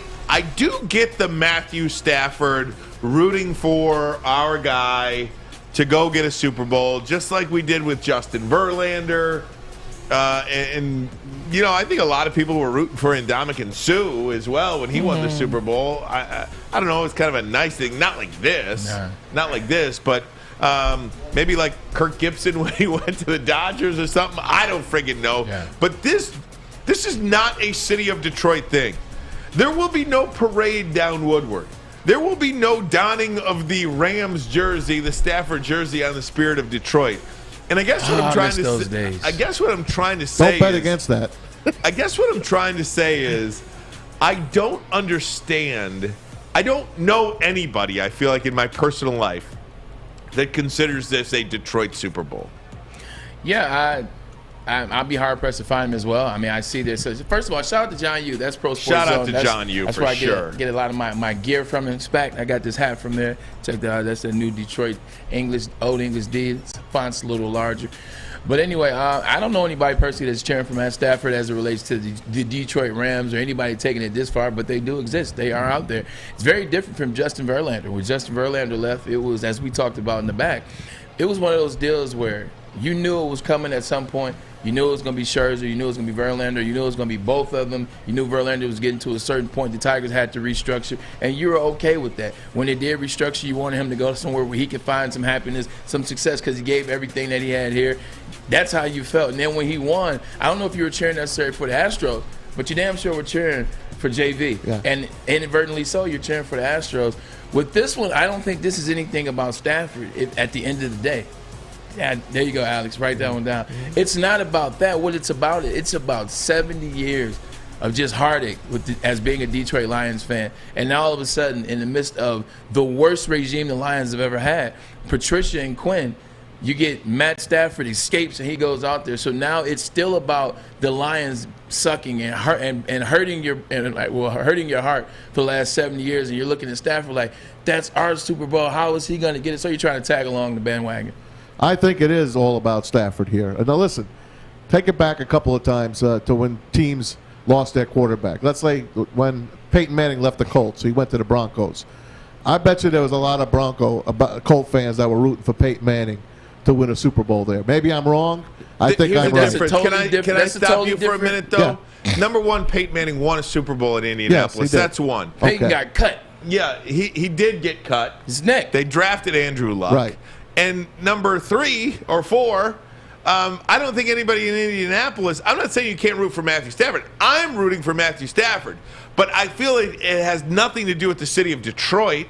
do get the Matthew Stafford rooting for our guy to go get a Super Bowl, just like we did with Justin Verlander. And you know, I think a lot of people were rooting for Ndamukong Suh as well when he won the Super Bowl. I don't know, it's kind of a nice thing. Not like this. Not like this, but maybe like Kirk Gibson when he went to the Dodgers or something. I don't friggin' know. Yeah. But this is not a city of Detroit thing. There will be no parade down Woodward. There will be no donning of the Rams jersey, the Stafford jersey, on the spirit of Detroit. And I guess what I'm trying to say, I guess what I'm trying to say, don't bet against that. I guess what I'm trying to say is, I don't understand. I don't know anybody, I feel like, in my personal life that considers this a Detroit Super Bowl. Yeah, I'd be hard pressed to find him as well. I mean, I see this. First of all, shout out to John Yu. That's Pro Sports Shout out Zone. to John Yu that's for where sure. I get a lot of my gear from. In fact, I got this hat from there. Check that out. That's the new Detroit Old English D. Font's a little larger. But anyway, I don't know anybody personally that's cheering for Matt Stafford as it relates to the Detroit Rams or anybody taking it this far, but they do exist. They are out there. It's very different from Justin Verlander. When Justin Verlander left, it was, as we talked about in the back, it was one of those deals where you knew it was coming at some point. You knew it was going to be Scherzer. You knew it was going to be Verlander. You knew it was going to be both of them. You knew Verlander was getting to a certain point. The Tigers had to restructure, and you were okay with that. When they did restructure, you wanted him to go somewhere where he could find some happiness, some success, because he gave everything that he had here. That's how you felt. And then when he won, I don't know if you were cheering necessarily for the Astros, but you damn sure were cheering for JV. Yeah. And inadvertently so, you're cheering for the Astros. With this one, I don't think this is anything about Stafford at the end of the day. Yeah, there you go, Alex. Write that one down. It's not about that. What it's about 70 years of just heartache as being a Detroit Lions fan. And now all of a sudden, in the midst of the worst regime the Lions have ever had, Patricia and Quinn, you get Matt Stafford escapes and he goes out there. So now it's still about the Lions sucking and hurting your heart for the last 70 years. And you're looking at Stafford like, that's our Super Bowl. How is he going to get it? So you're trying to tag along the bandwagon. I think it is all about Stafford here. Now listen, take it back a couple of times to when teams lost their quarterback. Let's say when Peyton Manning left the Colts, he went to the Broncos. I bet you there was a lot of Colt fans that were rooting for Peyton Manning to win a Super Bowl there. Maybe I'm wrong. I think I'm right. Can I stop you for a minute, though? Yeah. Number one, Peyton Manning won a Super Bowl in Indianapolis. Yes, that's one. Peyton got cut. Yeah, he did get cut. His neck. They drafted Andrew Luck. Right. And number 3 or 4, I don't think anybody in Indianapolis, I'm not saying you can't root for Matthew Stafford. I'm rooting for Matthew Stafford. But I feel it has nothing to do with the city of Detroit.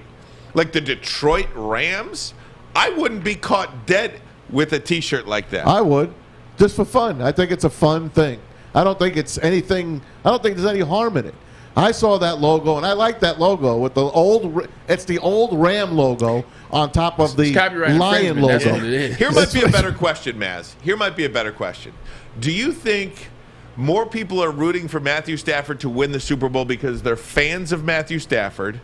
Like the Detroit Rams, I wouldn't be caught dead with a T-shirt like that. I would, just for fun. I think it's a fun thing. I don't think it's anything. I don't think there's any harm in it. I saw that logo, and I like that logo with the old. It's the old Ram logo on top of the Lion logo. That's what it is. Here might be a better question, Maz. Here might be a better question. Do you think more people are rooting for Matthew Stafford to win the Super Bowl because they're fans of Matthew Stafford,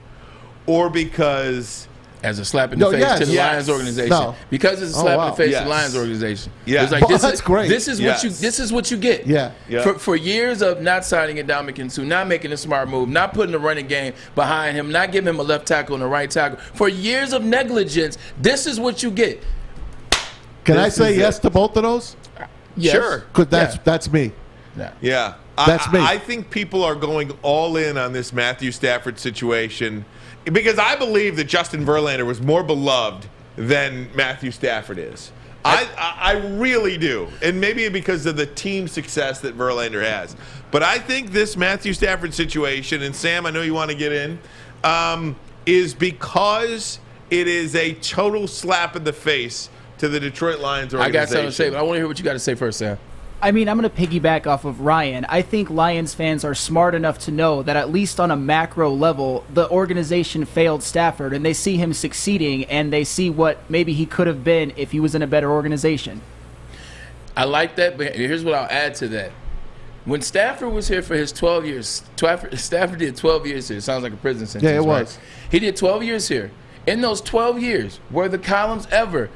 or because as a slap in the face to the Lions organization? No. Because it's a slap in the face to the Lions organization. Yeah. It's like, that's great. This is what you get. Yeah. For years of not signing Ndamukong Suh, not making a smart move, not putting the running game behind him, not giving him a left tackle and a right tackle. For years of negligence, this is what you get. Can I say yes to both of those? Yes. Sure. Because that's me. Yeah. That's me. I think people are going all in on this Matthew Stafford situation because I believe that Justin Verlander was more beloved than Matthew Stafford is. I really do. And maybe because of the team success that Verlander has. But I think this Matthew Stafford situation, and Sam, I know you want to get in, is because it is a total slap in the face to the Detroit Lions organization. I got something to say, but I want to hear what you got to say first, Sam. I mean, I'm going to piggyback off of Ryan. I think Lions fans are smart enough to know that at least on a macro level, the organization failed Stafford, and they see him succeeding, and they see what maybe he could have been if he was in a better organization. I like that, but here's what I'll add to that. When Stafford was here for his 12 years, Stafford did 12 years here. It sounds like a prison sentence. Yeah, it was. Right? He did 12 years here. In those 12 years, were the columns ever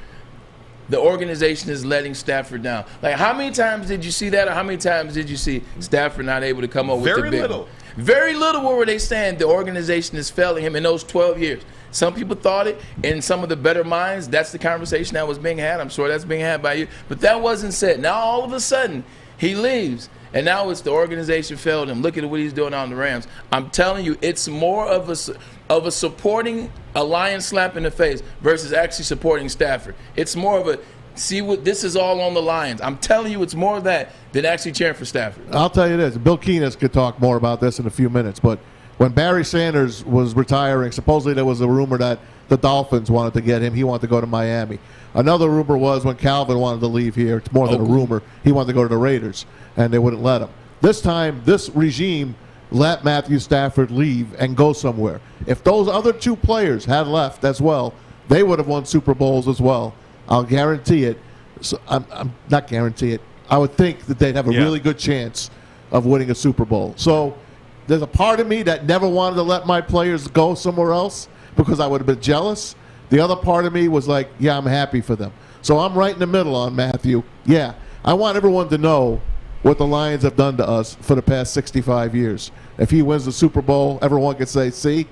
the organization is letting Stafford down? Like, how many times did you see that, or how many times did you see Stafford not able to come up with the big Very little. one? Very little. What were they saying? The organization is failing him in those 12 years. Some people thought it. In some of the better minds, that's the conversation that was being had. I'm sure that's being had by you. But that wasn't said. Now, all of a sudden, he leaves. And now it's the organization failed him. Look at what he's doing on the Rams. I'm telling you, it's more of a supporting a Lion slap in the face versus actually supporting Stafford. It's more of a, see what this is all on the Lions. I'm telling you, it's more of that than actually cheering for Stafford. I'll tell you this. Bill Keenist could talk more about this in a few minutes. But when Barry Sanders was retiring, supposedly there was a rumor that the Dolphins wanted to get him. He wanted to go to Miami. Another rumor was when Calvin wanted to leave here, it's more than a rumor, he wanted to go to the Raiders, and they wouldn't let him. This time, this regime let Matthew Stafford leave and go somewhere. If those other two players had left as well, they would have won Super Bowls as well. I'll guarantee it. So I'm not guarantee it. I would think that they'd have a really good chance of winning a Super Bowl. So there's a part of me that never wanted to let my players go somewhere else because I would have been jealous. The other part of me was like, yeah, I'm happy for them. So I'm right in the middle on Matthew. Yeah, I want everyone to know what the Lions have done to us for the past 65 years. If he wins the Super Bowl, everyone can say, see,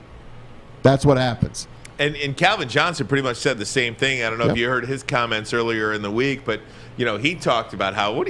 that's what happens. And Calvin Johnson pretty much said the same thing. I don't know if you heard his comments earlier in the week, but he talked about how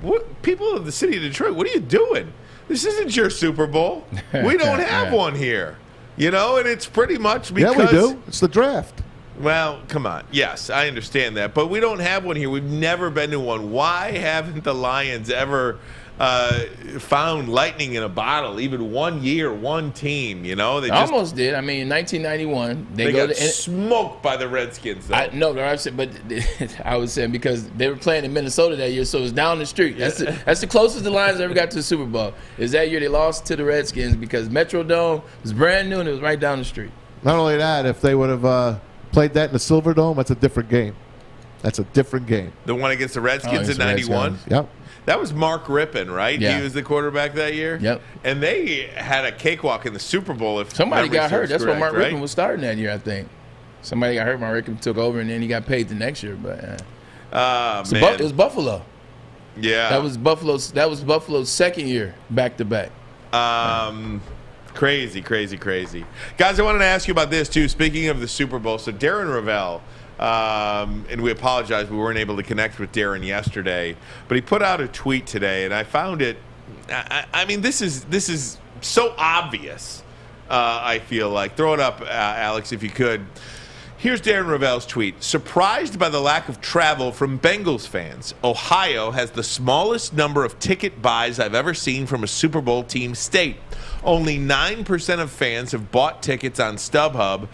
what people of the city of Detroit, what are you doing? This isn't your Super Bowl. We don't have one here. And it's pretty much because... Yeah, we do. It's the draft. Well, come on. Yes, I understand that. But we don't have one here. We've never been to one. Why haven't the Lions ever found lightning in a bottle. Even 1 year, one team. You know, they almost did. I mean, in 1991, they got smoked by the Redskins. Though. I was saying because they were playing in Minnesota that year, so it was down the street. That's the closest the Lions ever got to the Super Bowl. Is that year they lost to the Redskins because Metrodome was brand new and it was right down the street. Not only that, if they would have played that in the Silverdome, that's a different game. That's a different game. The one against the Redskins in 91? Yep. That was Mark Rippon, right? Yeah. He was the quarterback that year? Yep. And they had a cakewalk in the Super Bowl. If somebody got hurt. That's correct, when Mark right? Rippon was starting that year, I think. Somebody got hurt. Mark Rippon took over, and then he got paid the next year. But man. It was Buffalo. Yeah. That was Buffalo's second year back to back. Crazy. Guys, I wanted to ask you about this, too. Speaking of the Super Bowl, so Darren Ravel, and we apologize, we weren't able to connect with Darren yesterday, but he put out a tweet today, and I found it, I mean, this is so obvious, I feel like. Throw it up, Alex, if you could. Here's Darren Ravel's tweet. Surprised by the lack of travel from Bengals fans. Ohio has the smallest number of ticket buys I've ever seen from a Super Bowl team state. Only 9% of fans have bought tickets on StubHub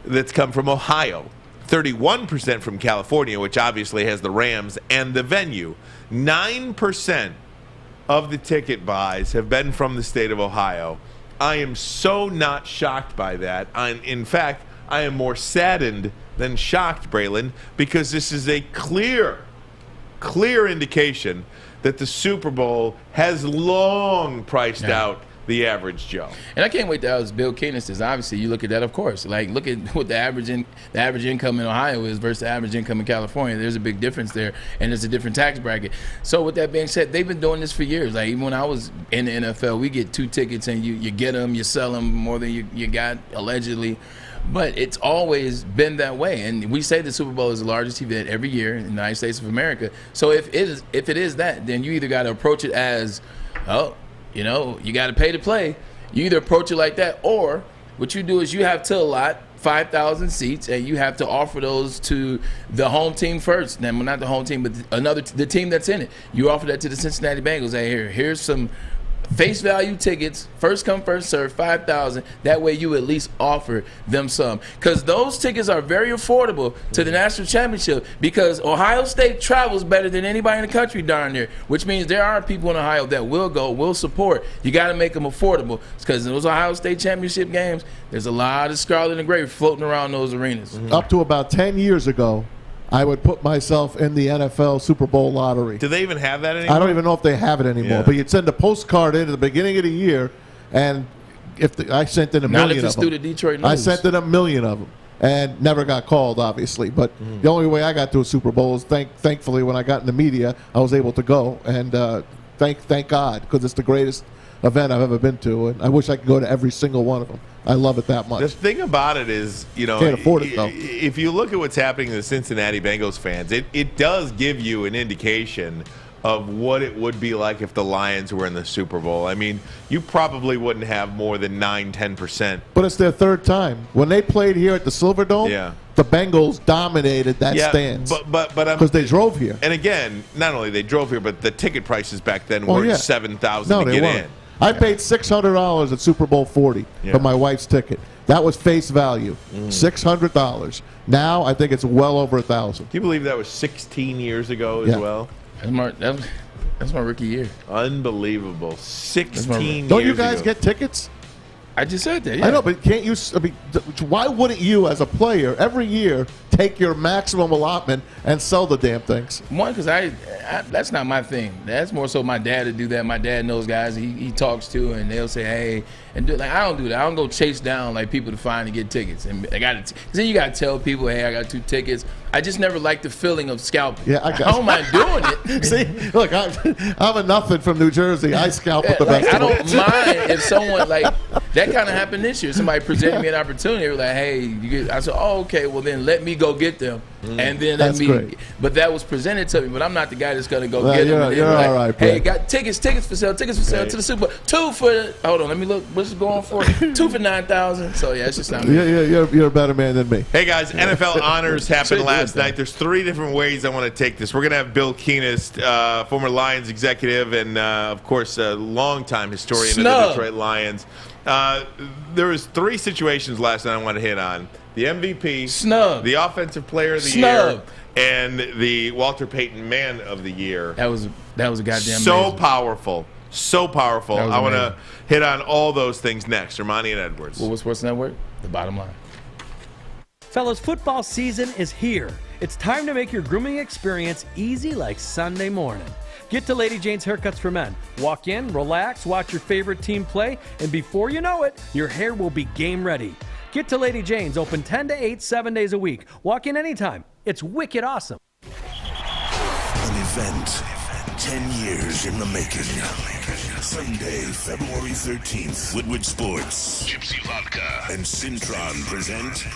that's come from Ohio. 31% from California, which obviously has the Rams and the venue. 9% of the ticket buys have been from the state of Ohio. I am so not shocked by that. In fact, I am more saddened than shocked, Braylon, because this is a clear indication that the Super Bowl has long priced out the average Joe. And I can't wait to ask Bill Keenist is. Obviously, you look at that, of course. Like, look at what the average income in Ohio is versus the average income in California. There's a big difference there, and there's a different tax bracket. So with that being said, they've been doing this for years. Like, even when I was in the NFL, we get 2 tickets, and you get them, you sell them more than you got, allegedly. But it's always been that way. And we say the Super Bowl is the largest event every year in the United States of America. So if it is that, then you either got to approach it as, you got to pay to play. You either approach it like that, or what you do is you have to allot 5,000 seats, and you have to offer those to the home team first. Now, not the home team, but the team that's in it. You offer that to the Cincinnati Bengals. Hey, here's some face value tickets, first come, first serve, 5,000. That way you at least offer them some. Because those tickets are very affordable to the national championship, because Ohio State travels better than anybody in the country darn near, which means there are people in Ohio that will go, will support. You got to make them affordable, because in those Ohio State championship games, there's a lot of scarlet and gray floating around those arenas. Up to about 10 years ago, I would put myself in the NFL Super Bowl lottery. Do they even have that anymore? I don't even know if they have it anymore. Yeah. But you'd send a postcard in at the beginning of the year, and I sent in a million of them. Not if it's through the Detroit News. I sent in a million of them and never got called, obviously. But the only way I got to a Super Bowl is thankfully when I got in the media, I was able to go. And thank God, because it's the greatest event I've ever been to. And I wish I could go to every single one of them. I love it that much. The thing about it is, can't afford it, though. If you look at what's happening to the Cincinnati Bengals fans, it does give you an indication of what it would be like if the Lions were in the Super Bowl. I mean, you probably wouldn't have more than 10%. But it's their third time. When they played here at the Silverdome, the Bengals dominated that stands. But because they drove here. And again, not only they drove here, but the ticket prices back then were $7,000 to get in. I paid $600 at Super Bowl 40 for my wife's ticket. That was face value, $600. Now I think it's well over $1,000. Can you believe that was 16 years ago as well? That's my rookie year. Unbelievable. 16 years Don't you guys ago. get tickets? I just said that, yeah. I know, but can't you? I mean, why wouldn't you, as a player, every year take your maximum allotment and sell the damn things? One, because I that's not my thing. That's more so my dad to do that. My dad knows guys he talks to, and they'll say, hey, and do, like, I don't do that. I don't go chase down like people to find and get tickets. And I got to, because then you got to tell people, hey, I got 2 tickets. I just never liked the feeling of scalping. Yeah, I don't mind doing it. See, look, I'm a nothing from New Jersey. I scalp with the best. I don't mind if someone like That kind of happened this year. Somebody presented me an opportunity. They were like, hey, I said, oh, okay, well, then let me go get them. And then let me. Great. But that was presented to me. But I'm not the guy that's going to go get them. You're all right, hey, got tickets for sale to the Super Bowl. 2 for, hold on, let me look. What's it going for? 2 for 9,000. So, yeah, it's just not me. You're a better man than me. Hey, guys, NFL honors happened last night. There's 3 different ways I want to take this. We're going to have Bill Keenist, former Lions executive and, of course, a longtime historian of the Detroit Lions. There was 3 situations last night I want to hit on. The MVP, snub, the Offensive Player of the Year, and the Walter Payton Man of the Year. That was a goddamn amazing. So powerful. I want to hit on all those things next. Ermanni and Edwards. Woodward Sports Network, the bottom line. Fellas, football season is here. It's time to make your grooming experience easy like Sunday morning. Get to Lady Jane's Haircuts for Men. Walk in, relax, watch your favorite team play, and before you know it, your hair will be game ready. Get to Lady Jane's, open 10 to 8, 7 days a week. Walk in anytime. It's wicked awesome. An event, 10 years in the making. Sunday, February 13th, Woodward Sports, Gypsy Vodka, and Syntron present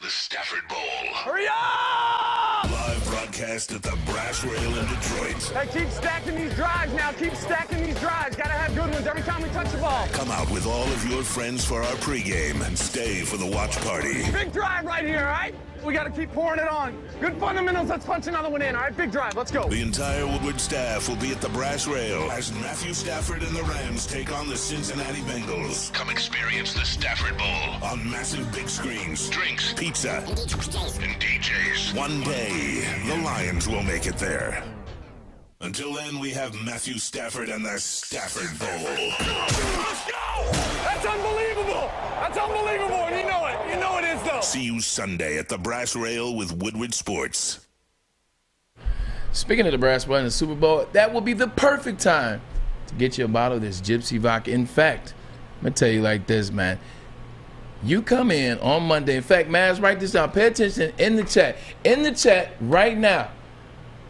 the Stafford Bowl. Hurry up! Live broadcast at the Brass Rail in Detroit. Hey, keep stacking these drives now. Keep stacking these drives. Gotta have good ones every time we touch the ball. Come out with all of your friends for our pregame and stay for the watch party. Big drive right here, all right? We gotta keep pouring it on. Good fundamentals. Let's punch another one in, all right? Big drive. Let's go. The entire Woodward staff will be at the Brass Rail as Matthew Stafford and the Rams take on the Cincinnati Bengals. Come experience the Stafford Bowl on massive big screens, drinks, pizza, and DJs. One day, the Lions will make it there. Until then, we have Matthew Stafford and the Stafford Bowl. Let's go! That's unbelievable! That's unbelievable, and you know it. You know it is, though. See you Sunday at the Brass Rail with Woodward Sports. Speaking of the Brass Rail and the Super Bowl, that will be the perfect time to get you a bottle of this Gypsy Vodka. In fact, I'm going to tell you like this, man. You come in on Monday. In fact, Maz, write this down. Pay attention in the chat. In the chat right now,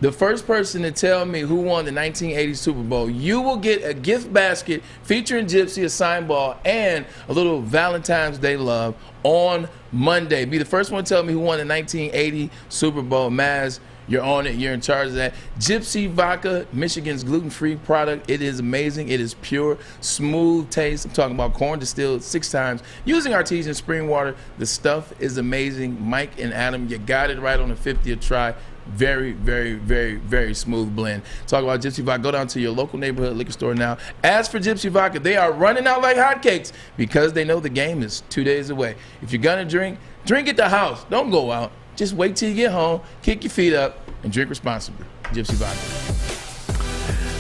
the first person to tell me who won the 1980 Super Bowl, you will get a gift basket featuring Gypsy, a signed ball, and a little Valentine's Day love on Monday. Be the first one to tell me who won the 1980 Super Bowl. Maz, you're on it. You're in charge of that. Gypsy Vodka, Michigan's gluten-free product. It is amazing. It is pure, smooth taste. I'm talking about corn distilled 6 times using artesian spring water. The stuff is amazing. Mike and Adam, you got it right on the 50th try. Very, very, very, very smooth blend. Talk about Gypsy Vodka. Go down to your local neighborhood liquor store now. As for Gypsy Vodka, they are running out like hotcakes because they know the game is 2 days away. If you're going to drink at the house. Don't go out. Just wait till you get home, kick your feet up, and drink responsibly. Gypsy Vodka.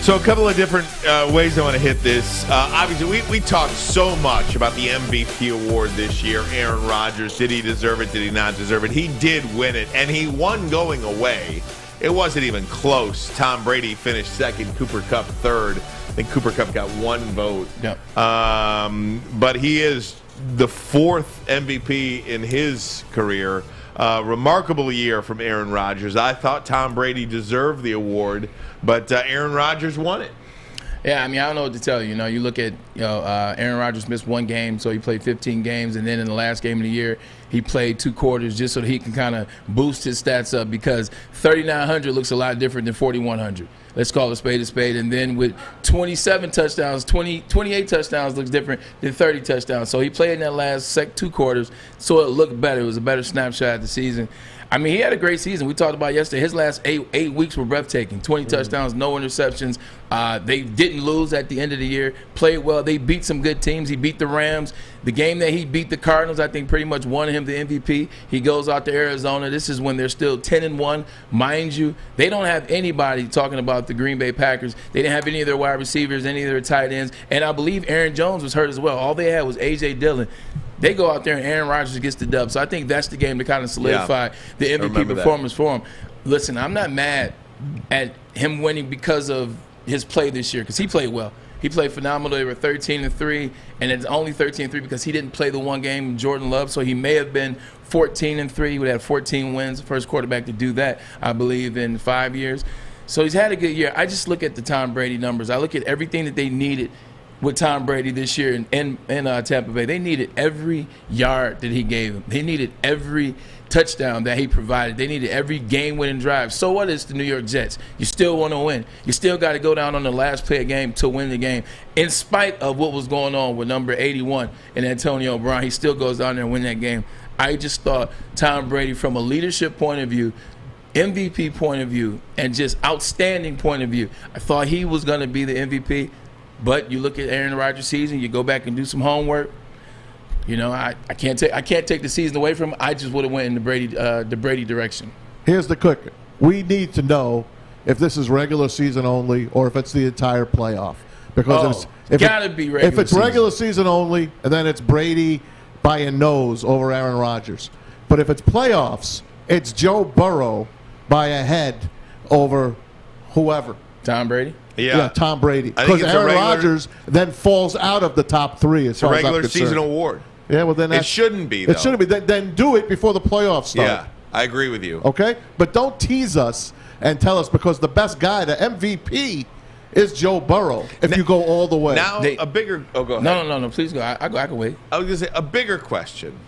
So a couple of different ways I want to hit this. Obviously, we talked so much about the MVP award this year. Aaron Rodgers, did he deserve it? Did he not deserve it? He did win it, and he won going away. It wasn't even close. Tom Brady finished second, Cooper Kupp third. I think Cooper Kupp got 1 vote. Yep. But he is the 4th MVP in his career. Remarkable year from Aaron Rodgers. I thought Tom Brady deserved the award, but Aaron Rodgers won it. Yeah, I mean, I don't know what to tell you. You know, you look at, Aaron Rodgers missed 1 game, so he played 15 games, and then in the last game of the year, he played 2 quarters just so that he can kind of boost his stats up because 3,900 looks a lot different than 4,100. Let's call a spade, and then with 27 touchdowns, 28 touchdowns looks different than 30 touchdowns. So he played in that last 2 quarters, so it looked better. It was a better snapshot of the season. I mean, he had a great season. We talked about yesterday. His last eight weeks were breathtaking. 20 touchdowns, no interceptions. They didn't lose at the end of the year. Played well. They beat some good teams. He beat the Rams. The game that he beat the Cardinals, I think, pretty much won him the MVP. He goes out to Arizona. This is when they're still 10-1. Mind you, they don't have anybody talking about the Green Bay Packers. They didn't have any of their wide receivers, any of their tight ends. And I believe Aaron Jones was hurt as well. All they had was A.J. Dillon. They go out there and Aaron Rodgers gets the dub. So I think that's the game to kind of solidify the MVP performance for him. Listen, I'm not mad at him winning because of his play this year because he played well. He played phenomenal. They were 13-3, and it's only 13-3 because he didn't play the 1 game with Jordan Love. So he may have been 14-3. He would have 14 wins, the first quarterback to do that, I believe, in 5 years. So he's had a good year. I just look at the Tom Brady numbers. I look at everything that they needed with Tom Brady this year in Tampa Bay. They needed every yard that he gave them. They needed every touchdown that he provided. They needed every game-winning drive. So what is the New York Jets? You still want to win. You still got to go down on the last play of the game to win the game. In spite of what was going on with number 81 and Antonio Brown, he still goes down there and win that game. I just thought Tom Brady, from a leadership point of view, MVP point of view, and just outstanding point of view, I thought he was going to be the MVP. But you look at Aaron Rodgers' season, you go back and do some homework. You know, I can't take the season away from him. I just would have went in the Brady direction. Here's the kicker: we need to know if this is regular season only or if it's the entire playoff. Because if it's regular season only, and then it's Brady by a nose over Aaron Rodgers. But if it's playoffs, it's Joe Burrow by a head over whoever. Tom Brady? Yeah, Tom Brady. Because Aaron Rodgers then falls out of the top three. It's a regular season award. Yeah, well then it shouldn't be. Though. It shouldn't be. Then do it before the playoffs start. Yeah, I agree with you. Okay, but don't tease us and tell us because the best guy, the MVP, is Joe Burrow. If you go all the way. Now a bigger. Oh, go ahead. No. Please go. I can wait. I was gonna say a bigger question.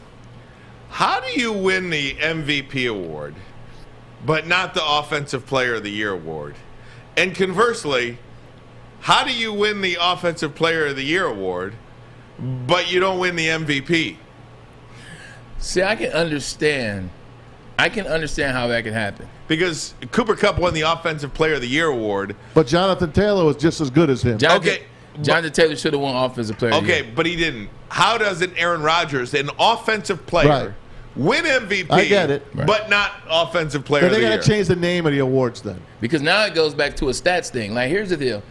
How do you win the MVP award, but not the Offensive Player of the Year award? And conversely, how do you win the Offensive Player of the Year award, but you don't win the MVP? See, I can understand how that can happen. Because Cooper Kupp won the Offensive Player of the Year award. But Jonathan Taylor was just as good as him. Jonathan Taylor should have won Offensive Player of the Year. Okay, but he didn't. How does an Aaron Rodgers, an offensive player, win MVP, I get it. But not Offensive Player of the Year? They got to change the name of the awards then. Because now it goes back to a stats thing. Like, here's the deal.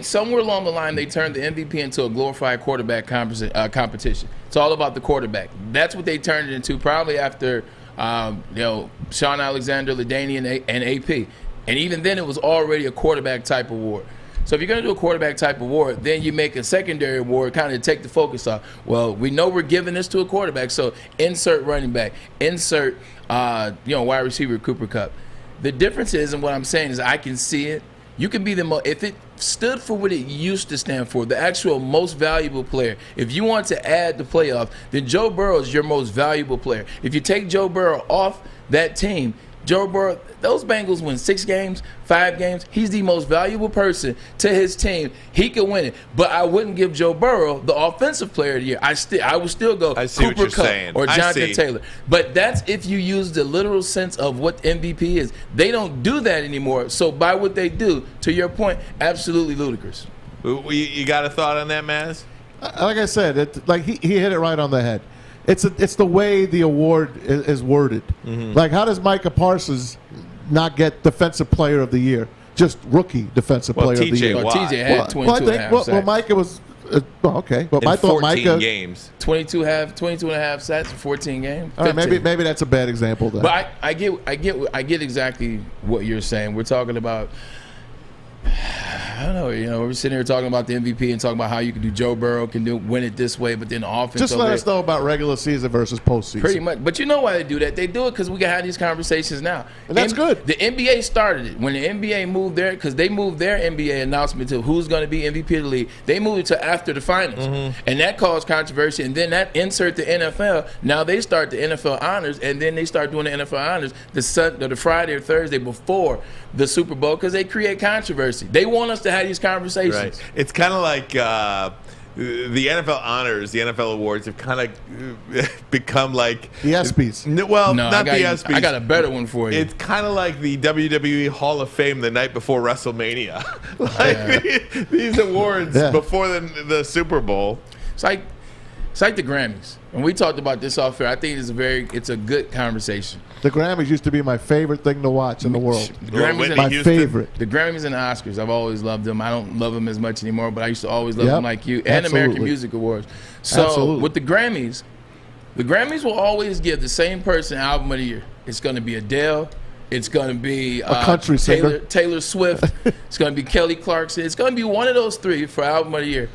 Somewhere along the line, they turned the MVP into a glorified quarterback competition. It's all about the quarterback. That's what they turned it into probably after Sean Alexander, LaDainian, and AP. And even then, it was already a quarterback type award. So if you're going to do a quarterback type award, then you make a secondary award kind of take the focus off. Well, we know we're giving this to a quarterback, so insert running back, insert wide receiver Cooper Kupp. The difference is, and what I'm saying is I can see it. You can be if it stood for what it used to stand for, the actual most valuable player. If you want to add the playoff, then Joe Burrow is your most valuable player. If you take Joe Burrow off that team, Joe Burrow, those Bengals win 6 games, 5 games. He's the most valuable person to his team. He could win it. But I wouldn't give Joe Burrow the Offensive Player of the Year. I would still go Cooper Kupp or Jonathan Taylor. But that's if you use the literal sense of what MVP is. They don't do that anymore. So by what they do, to your point, absolutely ludicrous. You got a thought on that, Maz? Like I said, he hit it right on the head. It's the way the award is worded. Mm-hmm. Like, how does Micah Parsons not get Defensive Player of the Year? Just rookie Defensive Player of the Year. TJ had 22 and a half sacks. Micah was okay, but I thought 14 games, 22 and a half sacks in 14 games. All right, maybe that's a bad example then. But I get exactly what you're saying. We're talking about. I don't know. We're sitting here talking about the MVP and talking about how you can do Joe Burrow can win it this way, but then the offense. Just let us know about regular season versus postseason. Pretty much, but you know why they do that? They do it because we can have these conversations now, and that's good. The NBA started it when the NBA moved there because they moved their NBA announcement to who's going to be MVP of the league. They moved it to after the finals, and that caused controversy. And then that insert the NFL. Now they start the NFL honors, and then they start doing the NFL honors the Friday or Thursday before the Super Bowl because they create controversy. They want us to have these conversations. Right. It's kind of like the NFL honors, the NFL awards have kind of become like the ESPYs. Well, not the ESPYs. I got a better one for you. It's kind of like the WWE Hall of Fame the night before WrestleMania. These awards before the Super Bowl. It's like the Grammys. And we talked about this off air. I think it's a good conversation. The Grammys used to be my favorite thing to watch in the world. The Grammys my favorite. The Grammys and the Oscars. I've always loved them. I don't love them as much anymore, but I used to always love them like you. And American Music Awards. So with the Grammys will always give the same person album of the year. It's going to be Adele. It's going to be a country singer. Taylor Swift. It's going to be Kelly Clarkson. It's going to be one of those three for album of the year.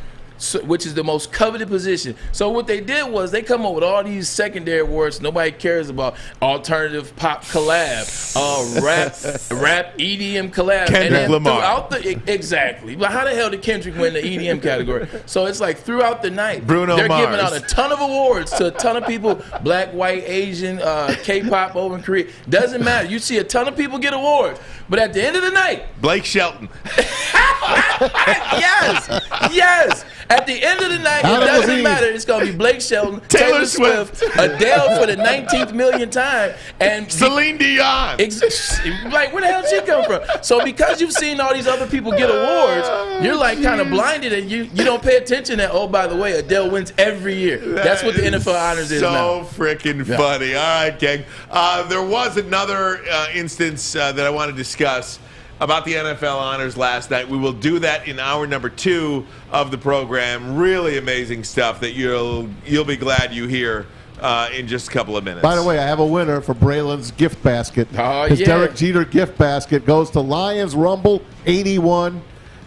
which is the most coveted position. So what they did was they come up with all these secondary awards nobody cares about. Alternative pop collab, rap EDM collab. Kendrick Lamar. Exactly. But how the hell did Kendrick win the EDM category? So it's like throughout the night, Bruno they're Mars. giving out a ton of awards to a ton of people, black, white, Asian, K-pop over in Korea. Doesn't matter. You see a ton of people get awards. But at the end of the night, Blake Shelton. Yes. At the end of the night, it doesn't matter. It's going to be Blake Shelton, Taylor Swift, Adele for the 19th millionth time, and Celine Dion. Like, where the hell did she come from? So because you've seen all these other people get awards, you're like kind of blinded, and you don't pay attention that, oh, by the way, Adele wins every year. That's what the NFL honors is now. So freaking funny. All right, gang. There was another instance that I want to discuss about the NFL honors last night. We will do that in hour number 2 of the program. Really amazing stuff that you'll be glad you hear in just a couple of minutes. By the way, I have a winner for Braylon's gift basket. Oh, His yeah. Derek Jeter gift basket goes to Lions Rumble 81,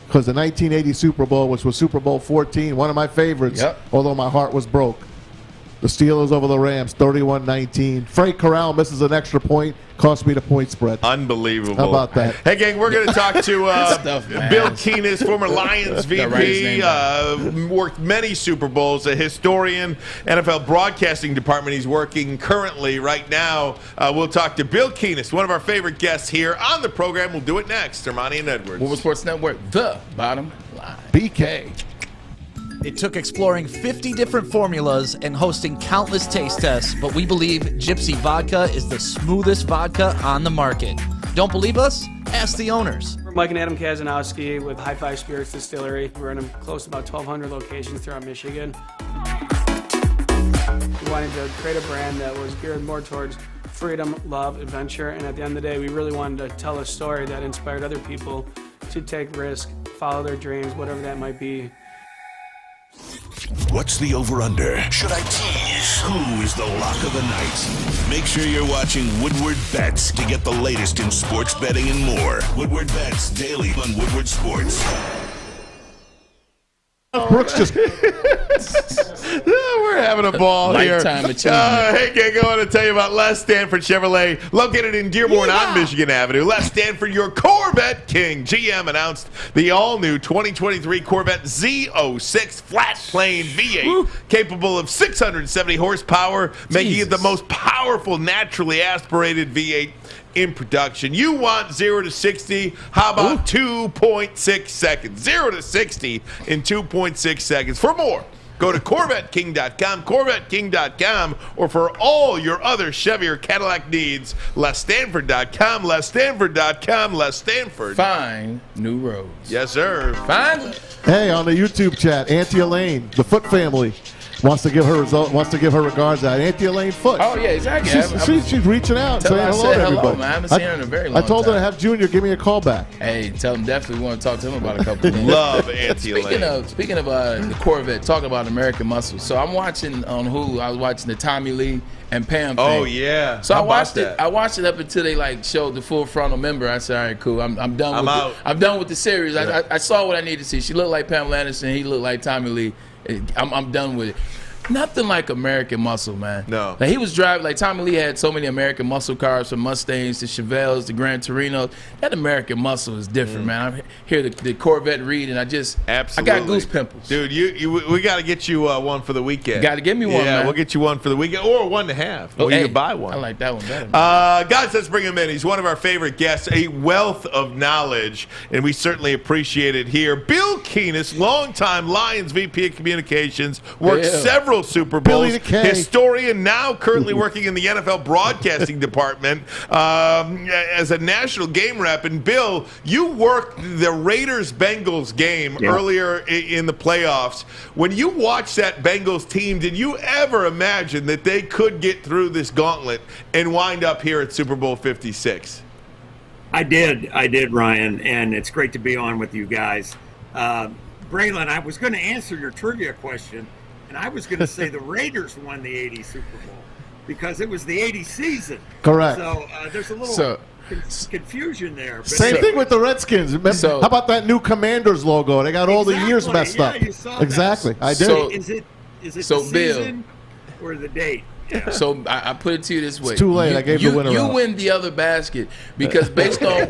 because the 1980 Super Bowl, which was Super Bowl 14, one of my favorites, although my heart was broke. The Steelers over the Rams, 31-19. Frank Corral misses an extra point, cost me the point spread. Unbelievable. How about that? Hey, gang, we're going to talk to Bill Keenist, former Lions VP, worked many Super Bowls, a historian, NFL broadcasting department. He's working currently right now. We'll talk to Bill Keenist, one of our favorite guests here on the program. We'll do it next. Ermanni and Edwards. Woodward Sports Network, the bottom line. BK. It took exploring 50 different formulas and hosting countless taste tests, but we believe Gypsy Vodka is the smoothest vodka on the market. Don't believe us? Ask the owners. We're Mike and Adam Kazanowski with High Five Spirits Distillery. We're in close to about 1,200 locations throughout Michigan. We wanted to create a brand that was geared more towards freedom, love, adventure, and at the end of the day, we really wanted to tell a story that inspired other people to take risks, follow their dreams, whatever that might be. What's the over-under? Should I tease? Who is the lock of the night? Make sure you're watching Woodward Bets to get the latest in sports betting and more. Woodward Bets daily on Woodward Sports. Brooks just... We're having a ball Lifetime here. achievement. Hey, gang, I want to tell you about Les Stanford Chevrolet, located in Dearborn on Michigan Avenue. Les Stanford, your Corvette king. GM announced the all-new 2023 Corvette Z06 flat-plane V8, capable of 670 horsepower, making it the most powerful naturally aspirated V8 in production. You want 0 to 60? How about 2.6 seconds? 0 to 60 in 2.6 seconds. For more, go to CorvetteKing.com, CorvetteKing.com, or for all your other Chevy or Cadillac needs, LesStanford.com, LesStanford.com, Les Stanford. Find new roads. Yes, sir. Find. Hey, on the YouTube chat, Auntie Elaine, the Foot family, wants to give her regards out. Auntie Elaine Foot. Oh, yeah, exactly. She's reaching out, Tell saying her I hello said to hello, everybody. man. I haven't seen her in a very long I told her to time. have Junior give me a call back. Hey, tell him definitely want to talk to him about a couple of things. Love Auntie Elaine. Speaking of the Corvette, talking about American Muscle. So I'm watching on Hulu. I was watching the Tommy Lee and Pam thing. Oh, yeah. So How I watched about it. that? I watched it up until they showed the full frontal member. I said, all right, cool. I'm done. I'm out. I'm done with the series. Yeah. I saw what I needed to see. She looked like Pam Anderson. He looked like Tommy Lee. I'm done with it. Nothing like American Muscle, man. No. Like he was driving, like Tommy Lee had so many American Muscle cars, from Mustangs to Chevelles to Gran Torinos. That American Muscle is different, man. I hear the Corvette read, and I Absolutely. got goose pimples. Dude, we got to get you one for the weekend. Got to get me one, yeah, man. we'll get you one for the weekend, or one to have. Or you can buy one. I like that one better. Guys, let's bring him in. He's one of our favorite guests, a wealth of knowledge, and we certainly appreciate it here. Bill Keenist, longtime Lions VP of Communications, worked several Super Bowls, historian, now currently working in the NFL broadcasting department as a national game rep. And Bill, you worked the Raiders-Bengals game earlier in the playoffs. When you watched that Bengals team, did you ever imagine that they could get through this gauntlet and wind up here at Super Bowl 56? I did, Ryan, and it's great to be on with you guys. Braylon, I was going to answer your trivia question, and I was going to say the Raiders won the 80 Super Bowl because it was the 80 season. Correct. So there's a little. So confusion there. But Same thing with the Redskins. Remember, how about that new Commanders logo? They got all the years messed up. You saw exactly. That. I did. So, is it the season or the date? Yeah. So I put it to you this way. It's too late. I gave the winner You out. win the other basket because based on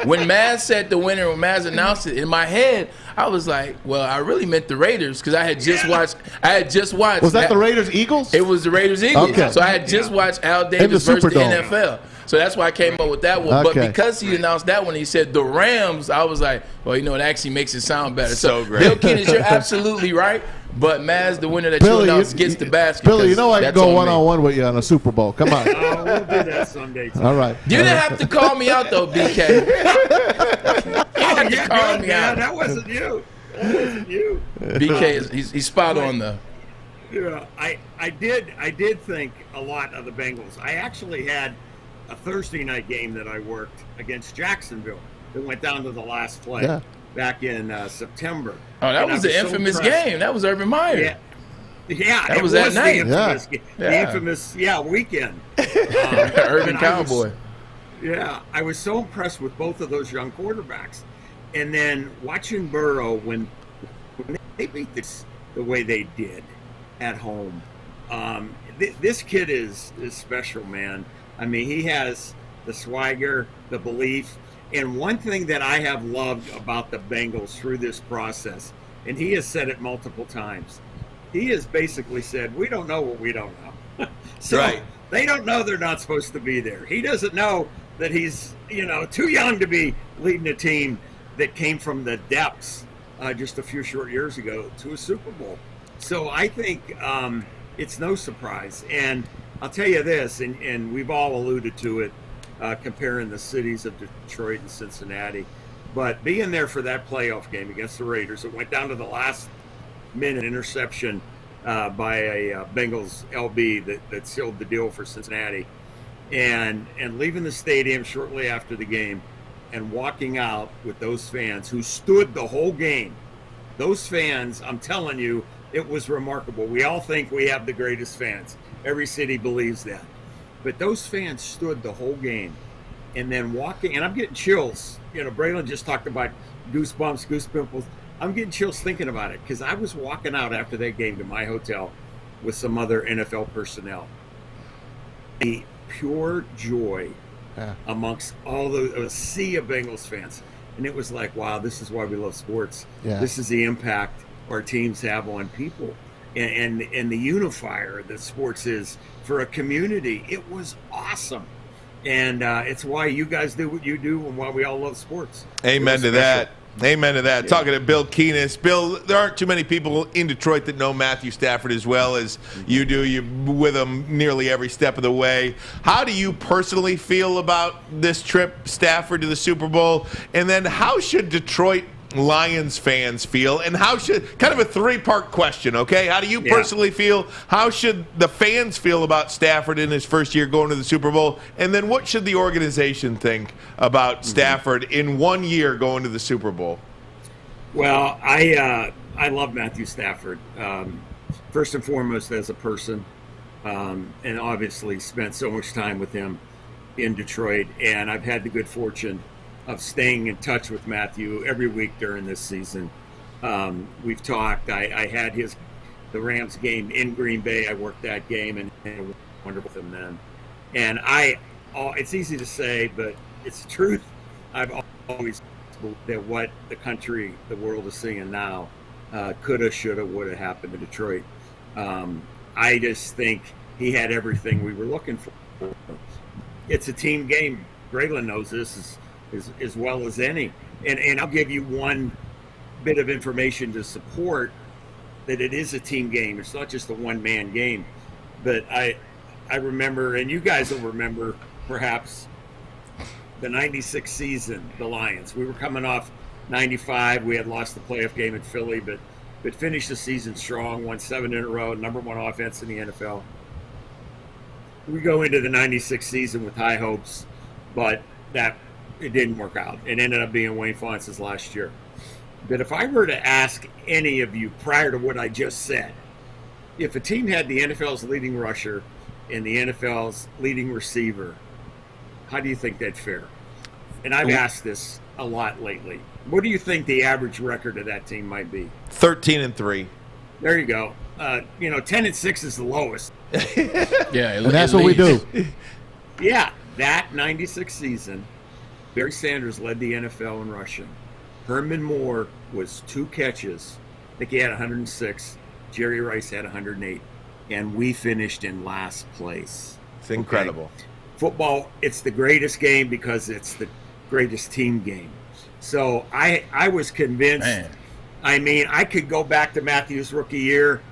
when Maz said the winner, when Maz announced it, in my head, I was like, well, I really meant the Raiders because I had just watched. Was that the Raiders Eagles? It was the Raiders Eagles. Okay. So I had just watched Al Davis versus the NFL. So that's why I came up with that one. Okay. But because he announced that one, he said the Rams, I was like, well, it actually makes it sound better. So great. Bill Keenist, you're absolutely right. But Maz, the winner that Billy, you announced, gets the basket. Billy, I can go one one-on-one with you on a Super Bowl. Come on. We'll do that someday. All right. You didn't have to call me out, though, BK. You didn't have to call me out. That wasn't you. That wasn't you. BK, he's spot on, though. Yeah, I did think a lot of the Bengals. I actually had a Thursday night game that I worked against Jacksonville that went down to the last play back in September. Oh, that was the infamous game. That was Urban Meyer. Yeah, that was that night. The infamous weekend. Urban Cowboy. I was so impressed with both of those young quarterbacks. And then watching Burrow when they beat this the way they did at home. This kid is special, man. I mean, he has the swagger, the belief. And one thing that I have loved about the Bengals through this process, and he has said it multiple times, he has basically said, we don't know what we don't know. So they don't know they're not supposed to be there. He doesn't know that he's, too young to be leading a team that came from the depths just a few short years ago to a Super Bowl. So I think it's no surprise. And I'll tell you this, and we've all alluded to it, comparing the cities of Detroit and Cincinnati, but being there for that playoff game against the Raiders, it went down to the last minute interception by a Bengals LB that sealed the deal for Cincinnati, and leaving the stadium shortly after the game and walking out with those fans who stood the whole game. Those fans, I'm telling you, it was remarkable. We all think we have the greatest fans. Every city believes that. But those fans stood the whole game and then walking, and I'm getting chills. Braylon just talked about goosebumps, goose pimples. I'm getting chills thinking about it because I was walking out after that game to my hotel with some other NFL personnel. The pure joy amongst all a sea of Bengals fans. And it was like, wow, this is why we love sports. Yeah. This is the impact our teams have on people. And the unifier that sports is for a community. It was awesome. And it's why you guys do what you do and why we all love sports. Amen to that. Amen to that. Yeah. Talking to Bill Keenist. Bill, there aren't too many people in Detroit that know Matthew Stafford as well as you do. You're with him nearly every step of the way. How do you personally feel about this trip, Stafford, to the Super Bowl? And then how should Detroit Lions fans feel, and how should, kind of a three-part question, okay? How do you personally feel? How should the fans feel about Stafford in his first year going to the Super Bowl? And then what should the organization think about Stafford in 1 year going to the Super Bowl? Well, I love Matthew Stafford, first and foremost as a person, and obviously spent so much time with him in Detroit, and I've had the good fortune of staying in touch with Matthew every week during this season. We've talked. I had the Rams game in Green Bay. I worked that game and wondered with him then. And it's easy to say, but it's the truth. I've always believed that what the country, the world is seeing now, coulda, shoulda, woulda happened to Detroit. I just think he had everything we were looking for. It's a team game. Braylon knows this as well as any. And I'll give you one bit of information to support that it is a team game. It's not just a one-man game. But I remember, and you guys will remember perhaps, the 96 season, the Lions. We were coming off 95. We had lost the playoff game in Philly, but finished the season strong, won 7 in a row, number one offense in the NFL. We go into the 96 season with high hopes, but it didn't work out. It ended up being Wayne Fontes' last year. But if I were to ask any of you prior to what I just said, if a team had the NFL's leading rusher and the NFL's leading receiver, how do you think they'd fare? and I've asked this a lot lately, what do you think the average record of that team might be? 13-3. There you go. 10-6 is the lowest. Yeah, And that's what we do. Yeah, that 96 season, Barry Sanders led the NFL in rushing. Herman Moore was 2 catches. I think he had 106. Jerry Rice had 108. And we finished in last place. It's incredible. Okay. Football, it's the greatest game because it's the greatest team game. So I was convinced. Man. I mean, I could go back to Matthew's rookie year,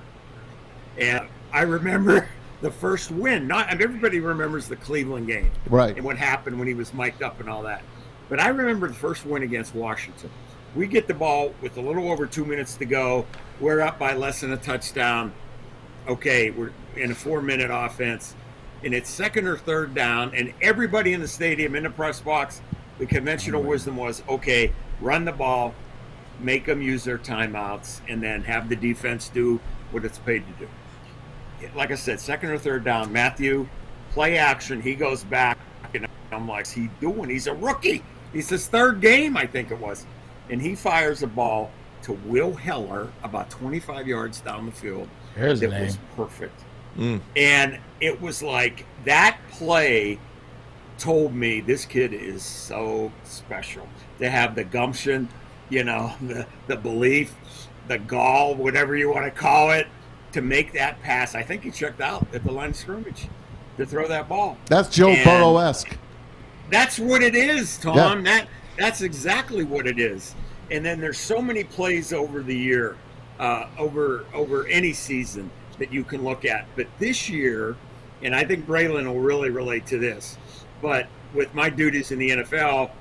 and I remember the first win. Everybody remembers the Cleveland game, Right. and what happened when he was mic'd up and all that. But I remember the first win against Washington. We get the ball with a little over 2 minutes to go. We're up by less than a touchdown. Okay, we're in a 4-minute offense, and it's second or third down, and everybody in the stadium, in the press box, the conventional wisdom was, okay, run the ball, make them use their timeouts, and then have the defense do what it's paid to do. Like I said, second or third down, Matthew, play action, he goes back, and I'm like, what's he doing? He's a rookie. He's his third game, I think it was. And he fires a ball to Will Heller about 25 yards down the field. There's It the name. was perfect. And it was like that play told me this kid is so special. To have the gumption, the belief, the gall, whatever you want to call it, to make that pass. I think he checked out at the line of scrimmage to throw that ball. That's Joe And Burrow-esque. That's what it is, Tom. Yeah. That's exactly what it is. And then there's so many plays over the year, over any season that you can look at. But this year, and I think Braylon will really relate to this, but with my duties in the NFL,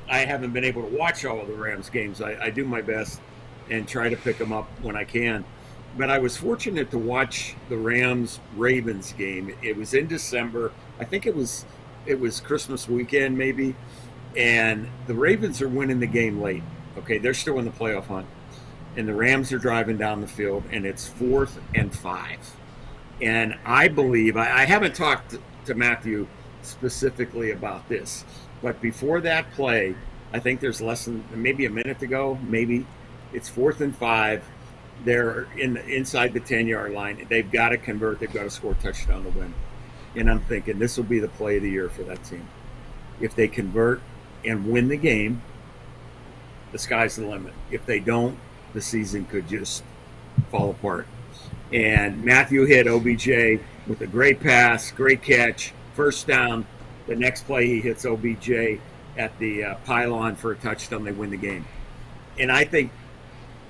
I haven't been able to watch all of the Rams games. I do my best and try to pick them up when I can. But I was fortunate to watch the Rams-Ravens game. It was in December. I think it was Christmas weekend maybe. And the Ravens are winning the game late. Okay, they're still in the playoff hunt. And the Rams are driving down the field, and it's 4th and 5. And I believe, I haven't talked to Matthew specifically about this, but before that play, I think there's less than maybe a minute to go, maybe. It's 4th and 5. They're inside the 10-yard line. They've got to convert. They've got to score a touchdown to win. And I'm thinking this will be the play of the year for that team. If they convert and win the game, the sky's the limit. If they don't, the season could just fall apart. And Matthew hit OBJ with a great pass, great catch, first down. The next play he hits OBJ at the pylon for a touchdown. They win the game. And I think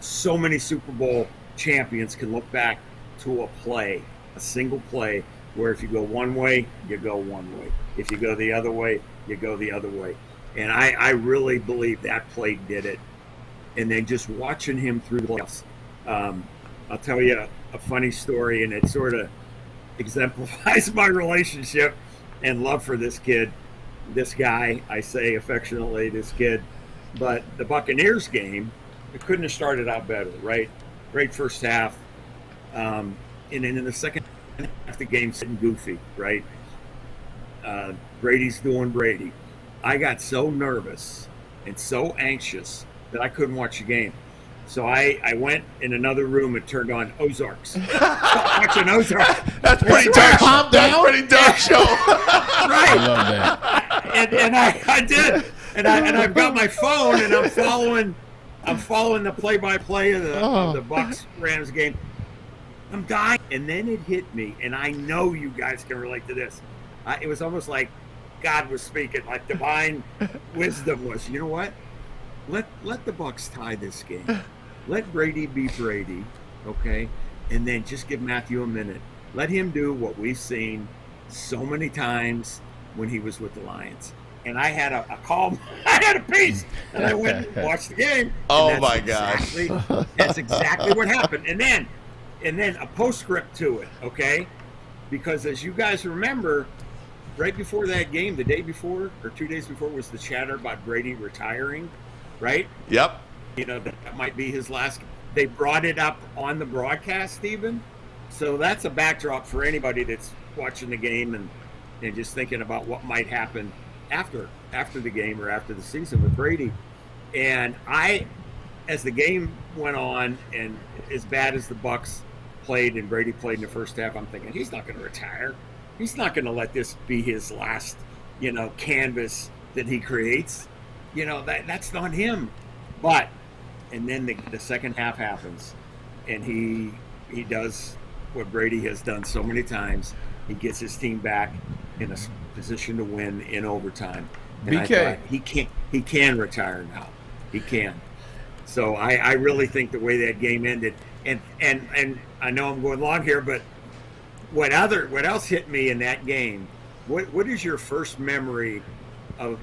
so many Super Bowl champions can look back to a play, a single play, where if you go one way, you go one way. If you go the other way, you go the other way. And I really believe that play did it. And then just watching him through the playoffs. I'll tell you a funny story, and it sort of exemplifies my relationship and love for this kid, this guy. I say affectionately, this kid. But the Buccaneers game, it couldn't have started out better, right? Great first half. And then in the second half, the game's getting goofy, right? Brady's doing Brady. I got so nervous and so anxious that I couldn't watch the game. So I went in another room and turned on Ozarks. Watching Ozarks. That's pretty dark. That's pretty dark show. Right. I love that. And I did. And I've got my phone and I'm following the play-by-play of the Bucs Rams game. I'm dying. And then it hit me, and I know you guys can relate to this. It was almost like God was speaking, like divine wisdom was. You know what? Let the Bucs tie this game. Let Brady be Brady, okay? And then just give Matthew a minute. Let him do what we've seen so many times when he was with the Lions. And I had a calm, I had a peace, and I went and watched the game. Oh my gosh! That's exactly what happened. And then a postscript to it, okay? Because as you guys remember, right before that game, the day before or 2 days before, was the chatter about Brady retiring, right? Yep. You know, that might be his last. They brought it up on the broadcast even. So that's a backdrop for anybody that's watching the game and just thinking about what might happen after the game or after the season with Brady. And as the game went on, and as bad as the Bucs played and Brady played in the first half, I'm thinking he's not going to retire. He's not going to let this be his last, canvas that he creates. That's not him. But and then the second half happens, and he does what Brady has done so many times. He gets his team back in a position to win in overtime. And BK, I thought he can retire now. He can. So I really think the way that game ended, and I know I'm going long here, but what else hit me in that game? What is your first memory of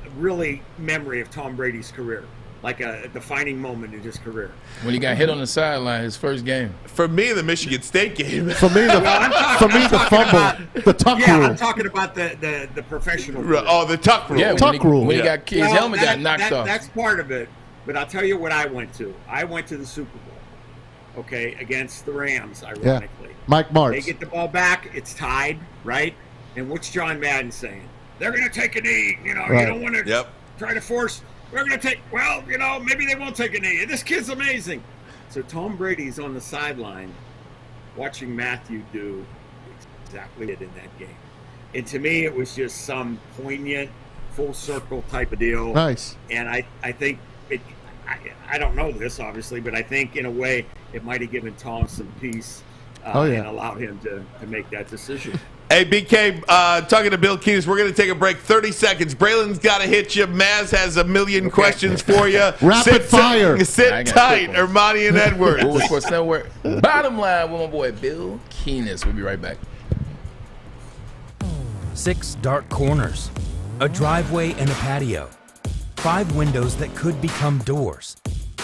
Tom Brady's career? Like a defining moment in his career. When he got hit on the sideline, his first game. For me, the Michigan State game. For me, the fumble, the tuck rule. I'm talking about the professional rule. Oh, the tuck rule. Yeah, tuck rule. When his helmet got knocked off. That's part of it. But I'll tell you what I went to. I went to the Super Bowl, okay, against the Rams, ironically. Yeah. Mike Martz. They get the ball back. It's tied, right? And what's John Madden saying? They're going to take a knee. You don't want to try to force. We're going to take, maybe they won't take a knee. This kid's amazing. So Tom Brady's on the sideline watching Matthew do exactly it in that game. And to me, it was just some poignant, full circle type of deal. Nice. And I think I don't know this, obviously, but I think in a way it might have given Tom some peace and allowed him to make that decision. Hey, BK, talking to Bill Keenist, we're going to take a break. 30 seconds. Braylon's got to hit you. Maz has a million questions for you. Rapid fire. Sit tight, Ermanni and Edwards. Woodward Sports Network. Bottom line with my boy Bill Keenist. We'll be right back. 6 dark corners, a driveway and a patio, 5 windows that could become doors.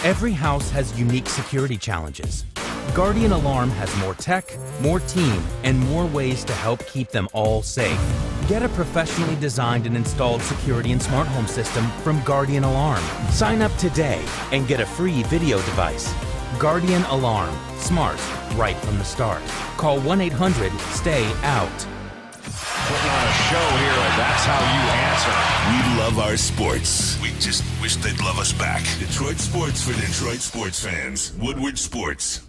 Every house has unique security challenges. Guardian Alarm has more tech, more team, and more ways to help keep them all safe. Get a professionally designed and installed security and smart home system from Guardian Alarm. Sign up today and get a free video device. Guardian Alarm. Smart, right from the start. Call 1-800-STAY-OUT. Putting on a show here, and that's how you answer. We love our sports. We just wish they'd love us back. Detroit sports for Detroit sports fans. Woodward Sports.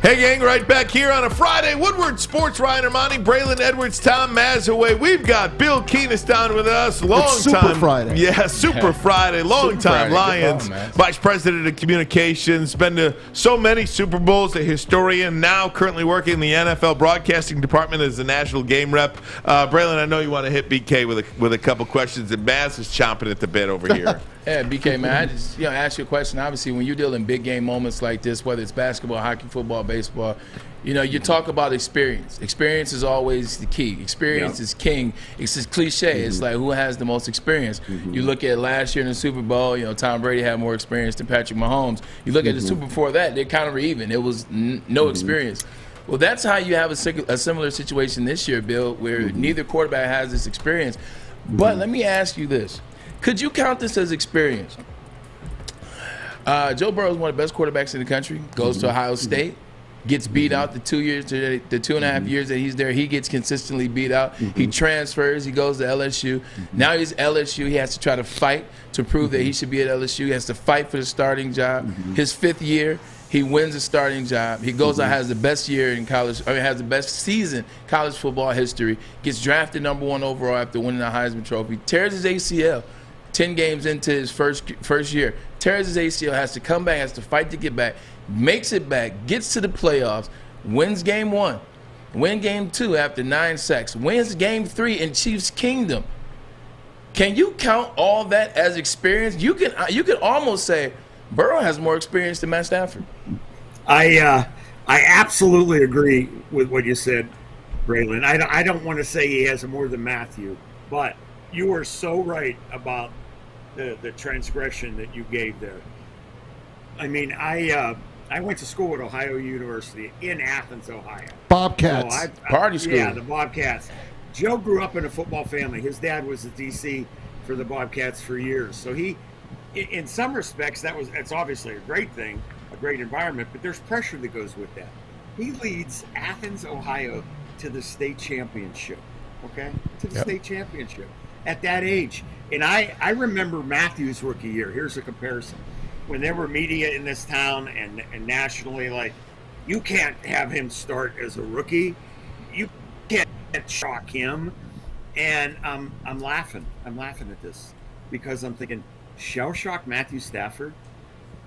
Hey, gang, right back here on a Friday. Woodward Sports, Ryan Ermanni, Braylon Edwards, Tom Mazawey. We've got Bill Keenist down with us. Super Friday. Yeah, Super Friday. Long-time Lions Vice President of Communications. Been to so many Super Bowls, a historian, now currently working in the NFL Broadcasting Department as the National Game Rep. Braylon, I know you want to hit BK with a couple questions, and Maz is chomping at the bit over here. Yeah, BK, man, I just ask you a question. Obviously, when you're dealing big game moments like this, whether it's basketball, hockey, football, baseball, you talk about experience. Experience is always the key. Experience is king. It's just cliche. It's like who has the most experience. You look at last year in the Super Bowl, Tom Brady had more experience than Patrick Mahomes. You look at the Super before that, they kind of were even. It was no experience. Well, that's how you have a similar situation this year, Bill, where neither quarterback has this experience. But let me ask you this. Could you count this as experience? Joe Burrow is one of the best quarterbacks in the country. Goes to Ohio State, gets beat out the 2.5 years that he's there. He gets consistently beat out. He transfers. He goes to LSU. Now he's LSU. He has to try to fight to prove that he should be at LSU. He has to fight for the starting job. His 5th year, he wins the starting job. He goes out, has the best year in college, has the best season college football history. Gets drafted #1 overall after winning the Heisman Trophy. Tears his ACL 10 games into his first year. Tears his ACL, has to come back, has to fight to get back, makes it back, gets to the playoffs, wins game 1, win game 2 after 9 sacks, wins game 3 in Chiefs Kingdom. Can you count all that as experience? You can almost say Burrow has more experience than Matt Stafford. I absolutely agree with what you said, Braylon. I don't want to say he has more than Matthew, but you are so right about the transgression that you gave there. I mean, I went to school at Ohio University in Athens, Ohio. Bobcats. So Party school. Yeah, the Bobcats. Joe grew up in a football family. His dad was the DC for the Bobcats for years. So he, in some respects, that's obviously a great thing, a great environment, but there's pressure that goes with that. He leads Athens, Ohio to the state championship. okay, to the state championship at that age. And I remember Matthew's rookie year. Here's a comparison. When there were media in this town and nationally, like, you can't have him start as a rookie. You can't shock him. And I'm laughing. I'm laughing at this because I'm thinking, shell shock Matthew Stafford,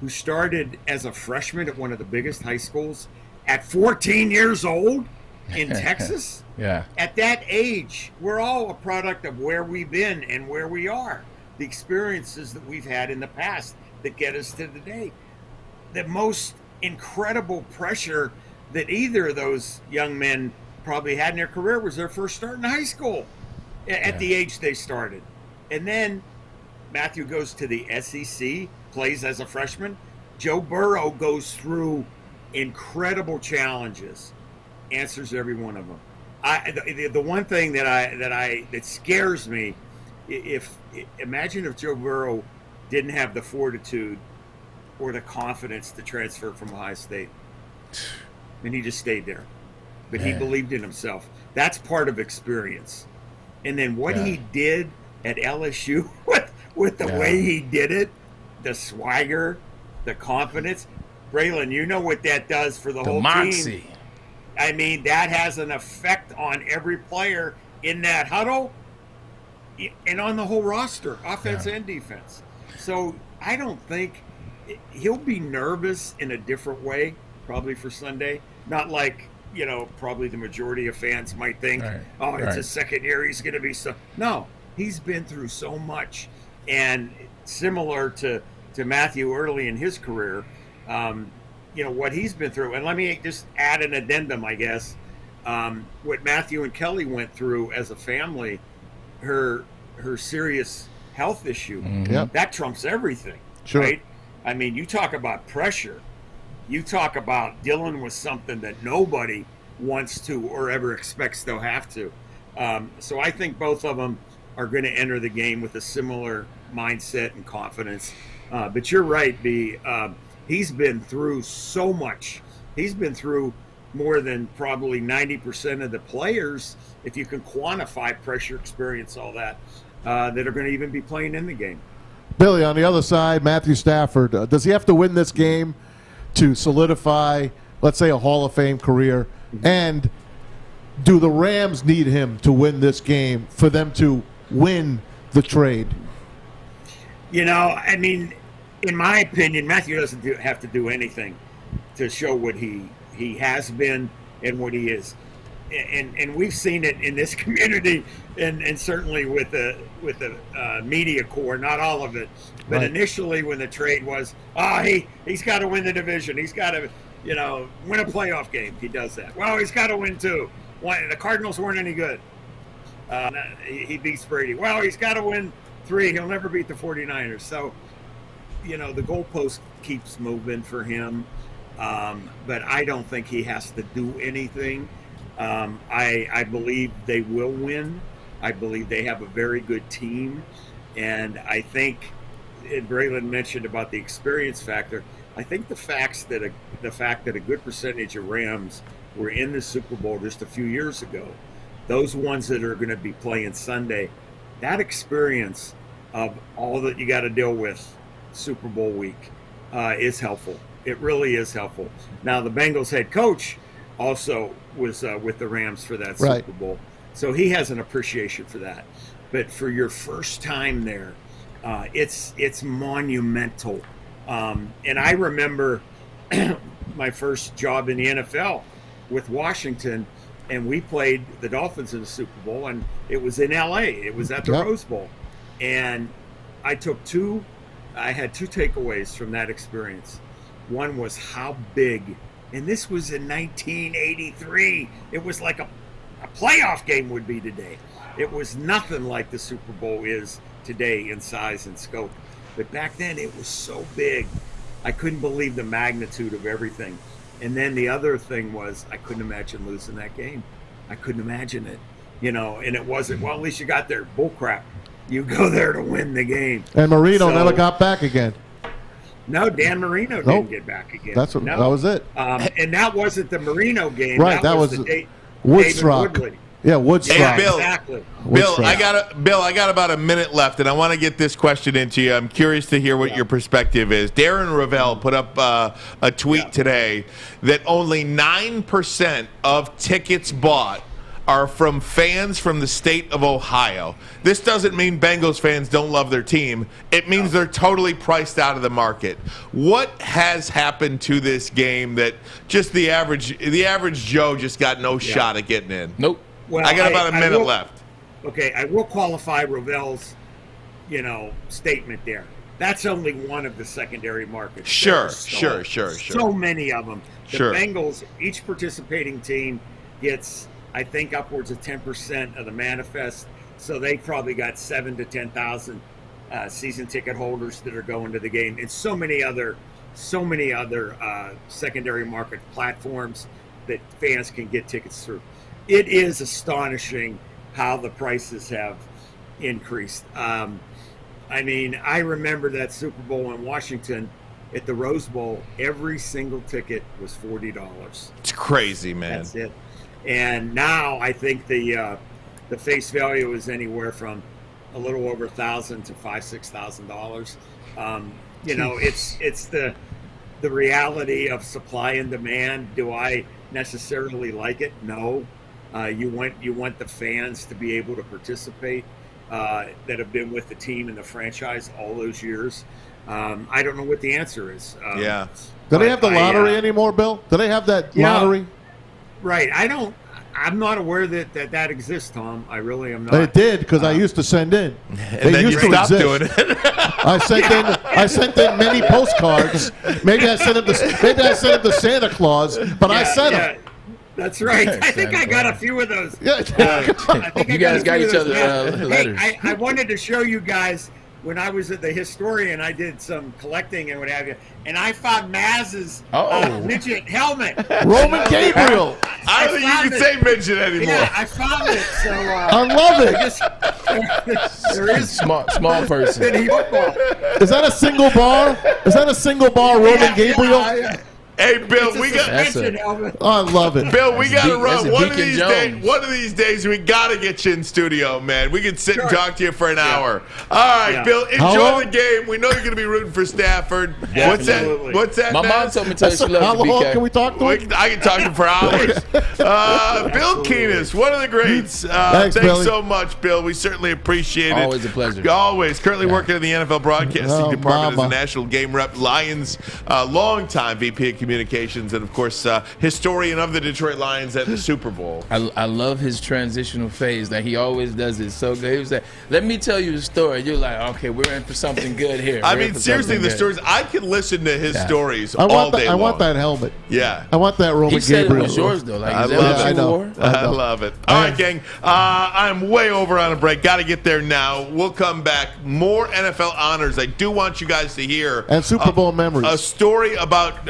who started as a freshman at one of the biggest high schools at 14 years old in Texas. Yeah. At that age, we're all a product of where we've been and where we are, the experiences that we've had in the past that get us to today. The most incredible pressure that either of those young men probably had in their career was their first start in high school at the age they started. And then Matthew goes to the SEC, plays as a freshman. Joe Burrow goes through incredible challenges, answers every one of them. The one thing that scares me, imagine if Joe Burrow didn't have the fortitude or the confidence to transfer from Ohio State, and he just stayed there. But he believed in himself. That's part of experience. And then what he did at LSU with the way he did it, the swagger, the confidence. Braylon, you know what that does for the whole team. I mean, that has an effect on every player in that huddle and on the whole roster, offense and defense. So I don't think he'll be nervous in a different way, probably for Sunday. Not like, probably the majority of fans might think, it's his second year, he's going to be so. No, he's been through so much. And similar to Matthew early in his career, what he's been through. And let me just add an addendum, I guess. What Matthew and Kelly went through as a family, her serious health issue, that trumps everything, right? I mean, you talk about pressure. You talk about dealing with something that nobody wants to or ever expects they'll have to. So I think both of them are going to enter the game with a similar mindset and confidence. But you're right, B. He's been through so much. He's been through more than probably 90% of the players, if you can quantify pressure, experience, all that, that are going to even be playing in the game. Billy, on the other side, Matthew Stafford, does he have to win this game to solidify, let's say, a Hall of Fame career? And do the Rams need him to win this game for them to win the trade? I mean, in my opinion, Matthew doesn't have to do anything to show what he has been and what he is. And we've seen it in this community and certainly with the media core, not all of it. But initially when the trade was, he's got to win the division. He's got to, win a playoff game. He does that. Well, he's got to win two. The Cardinals weren't any good. He beats Brady. Well, he's got to win three. He'll never beat the 49ers. So, the goalpost keeps moving for him. But I don't think he has to do anything. I believe they will win. I believe they have a very good team. And I think, and Braylon mentioned about the experience factor, I think the fact that a good percentage of Rams were in the Super Bowl just a few years ago, those ones that are going to be playing Sunday, that experience of all that you got to deal with Super Bowl week is helpful. It really is helpful. Now, the Bengals head coach also was with the Rams for that Super Bowl. So he has an appreciation for that. But for your first time there, it's monumental. And I remember my first job in the NFL with Washington, and we played the Dolphins in the Super Bowl, and it was in LA. It was at the Rose Bowl. And I had two takeaways from that experience. One was how big, and this was in 1983. It was like a playoff game would be today. It was nothing like the Super Bowl is today in size and scope. But back then it was so big. I couldn't believe the magnitude of everything. And then the other thing was I couldn't imagine losing that game. I couldn't imagine it. And it wasn't, well, at least you got there. Bullcrap. You go there to win the game. And Marino never got back again. No, Dan Marino didn't get back again. That was it. And that wasn't the Marino game. Right, that was the Woodstrop. David Woodley. Yeah, Woodstock. Hey, Bill. Exactly. Bill, I got about a minute left, and I want to get this question into you. I'm curious to hear what your perspective is. Darren Ravel put up a tweet today that only 9% of tickets bought are from fans from the state of Ohio. This doesn't mean Bengals fans don't love their team. It means they're totally priced out of the market. What has happened to this game that just the average Joe just got no shot at getting in? Nope. Well, I got about a minute left. Okay, I will qualify Ravel's, statement there. That's only one of the secondary markets. Sure. So many of them. The Sure. Bengals, each participating team gets, I think, upwards of 10% of the manifest. So they probably got 7,000 to 10,000 season ticket holders that are going to the game, and so many other secondary market platforms that fans can get tickets through. It is astonishing how the prices have increased. I remember that Super Bowl in Washington at the Rose Bowl. Every single ticket was $40. It's crazy, man. That's it. And now I think the face value is anywhere from a little over $1,000 to $5,000-$6,000. It's the reality of supply and demand. Do I necessarily like it? No. You want the fans to be able to participate that have been with the team and the franchise all those years. I don't know what the answer is. Do they have the lottery anymore, Bill? Do they have that lottery? Right. I'm not aware that exists, Tom. I really am not. They did, because I used to send in. They used to stopped exist. doing it. I sent in many postcards. Maybe I sent it to Santa Claus, but I sent them. That's right. I think I got a few of those. You guys got each other letters. Hey, I wanted to show you guys when I was at the Historian. I did some collecting and what have you, and I found Maz's midget helmet. Roman Gabriel. I don't think you can say midget anymore. Yeah, I found it. So I love it. There is small person. Is that a single bar? Roman Gabriel? Hey, Bill, we got. I love it. Bill, we got to run that's one Deacon of these Jones. days. One of these days, we got to get you in studio, man. We can sit and talk to you for an hour. All right, Bill, enjoy the game. We know you're going to be rooting for Stafford. What's that? My mom told me to tell you she loves How the long BK. can we talk to him? I can talk to him for hours. Bill Keenist, one of the greats. Thanks Billy. so much, Bill. We certainly appreciate it. Always a pleasure. Always. Currently working in the NFL Broadcasting Department as mama. a national game rep. Lions, longtime VP of Communications, and of course, historian of the Detroit Lions at the Super Bowl. I love his transitional phase. That he always does it so good. He was like, "Let me tell you a story." You're like, "Okay, we're in for something good here." I mean, seriously, the stories. I can listen to his stories all day long. I want that helmet. Yeah. I want that Roman He said Gabriel. it was yours though. Like, I is that love what it. you wore? I love it. All right, gang. I'm way over on a break. Got to get there now. We'll come back. More NFL honors. I do want you guys to hear. And Super Bowl memories. A story about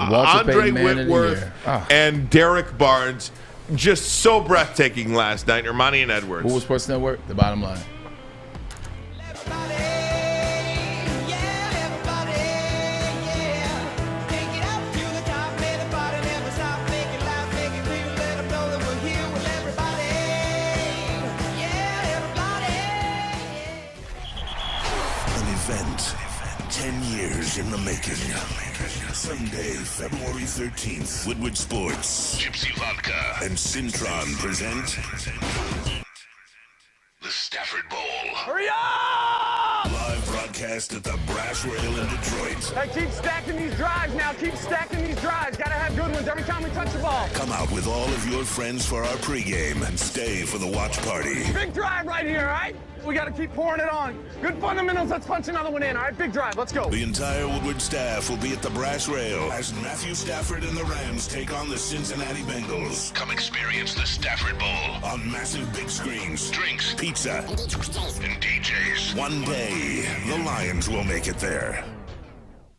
Andre Whitworth and Derek Barnes. Just so breathtaking last night. Ermanni and Edwards. Woodward Sports Network, the bottom line. An event 10 years in the making. Sunday, February 13th, Woodward Sports, Gypsy Vodka, and Syntron present the Stafford Bowl. Hurry up! Live broadcast at the Brass Rail in Detroit. Hey, keep stacking these drives now. Keep stacking these drives. Gotta have good ones every time we touch the ball. Come out with all of your friends for our pregame and stay for the watch party. Big drive right here, all right? We gotta keep pouring it on. Good fundamentals. Let's punch another one in, all right? Big drive. Let's go. The entire Woodward staff will be at the Brass Rail as Matthew Stafford and the Rams take on the Cincinnati Bengals. Come experience the Stafford Bowl on massive big screens, drinks, pizza, and DJs. One day, the Lions will make it there.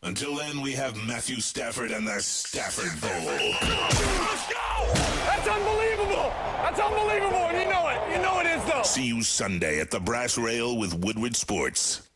Until then, we have Matthew Stafford and the Stafford Bowl. Let's go! That's unbelievable! That's unbelievable, and you know it. You know it is, though. See you Sunday at the Brass Rail with Woodward Sports.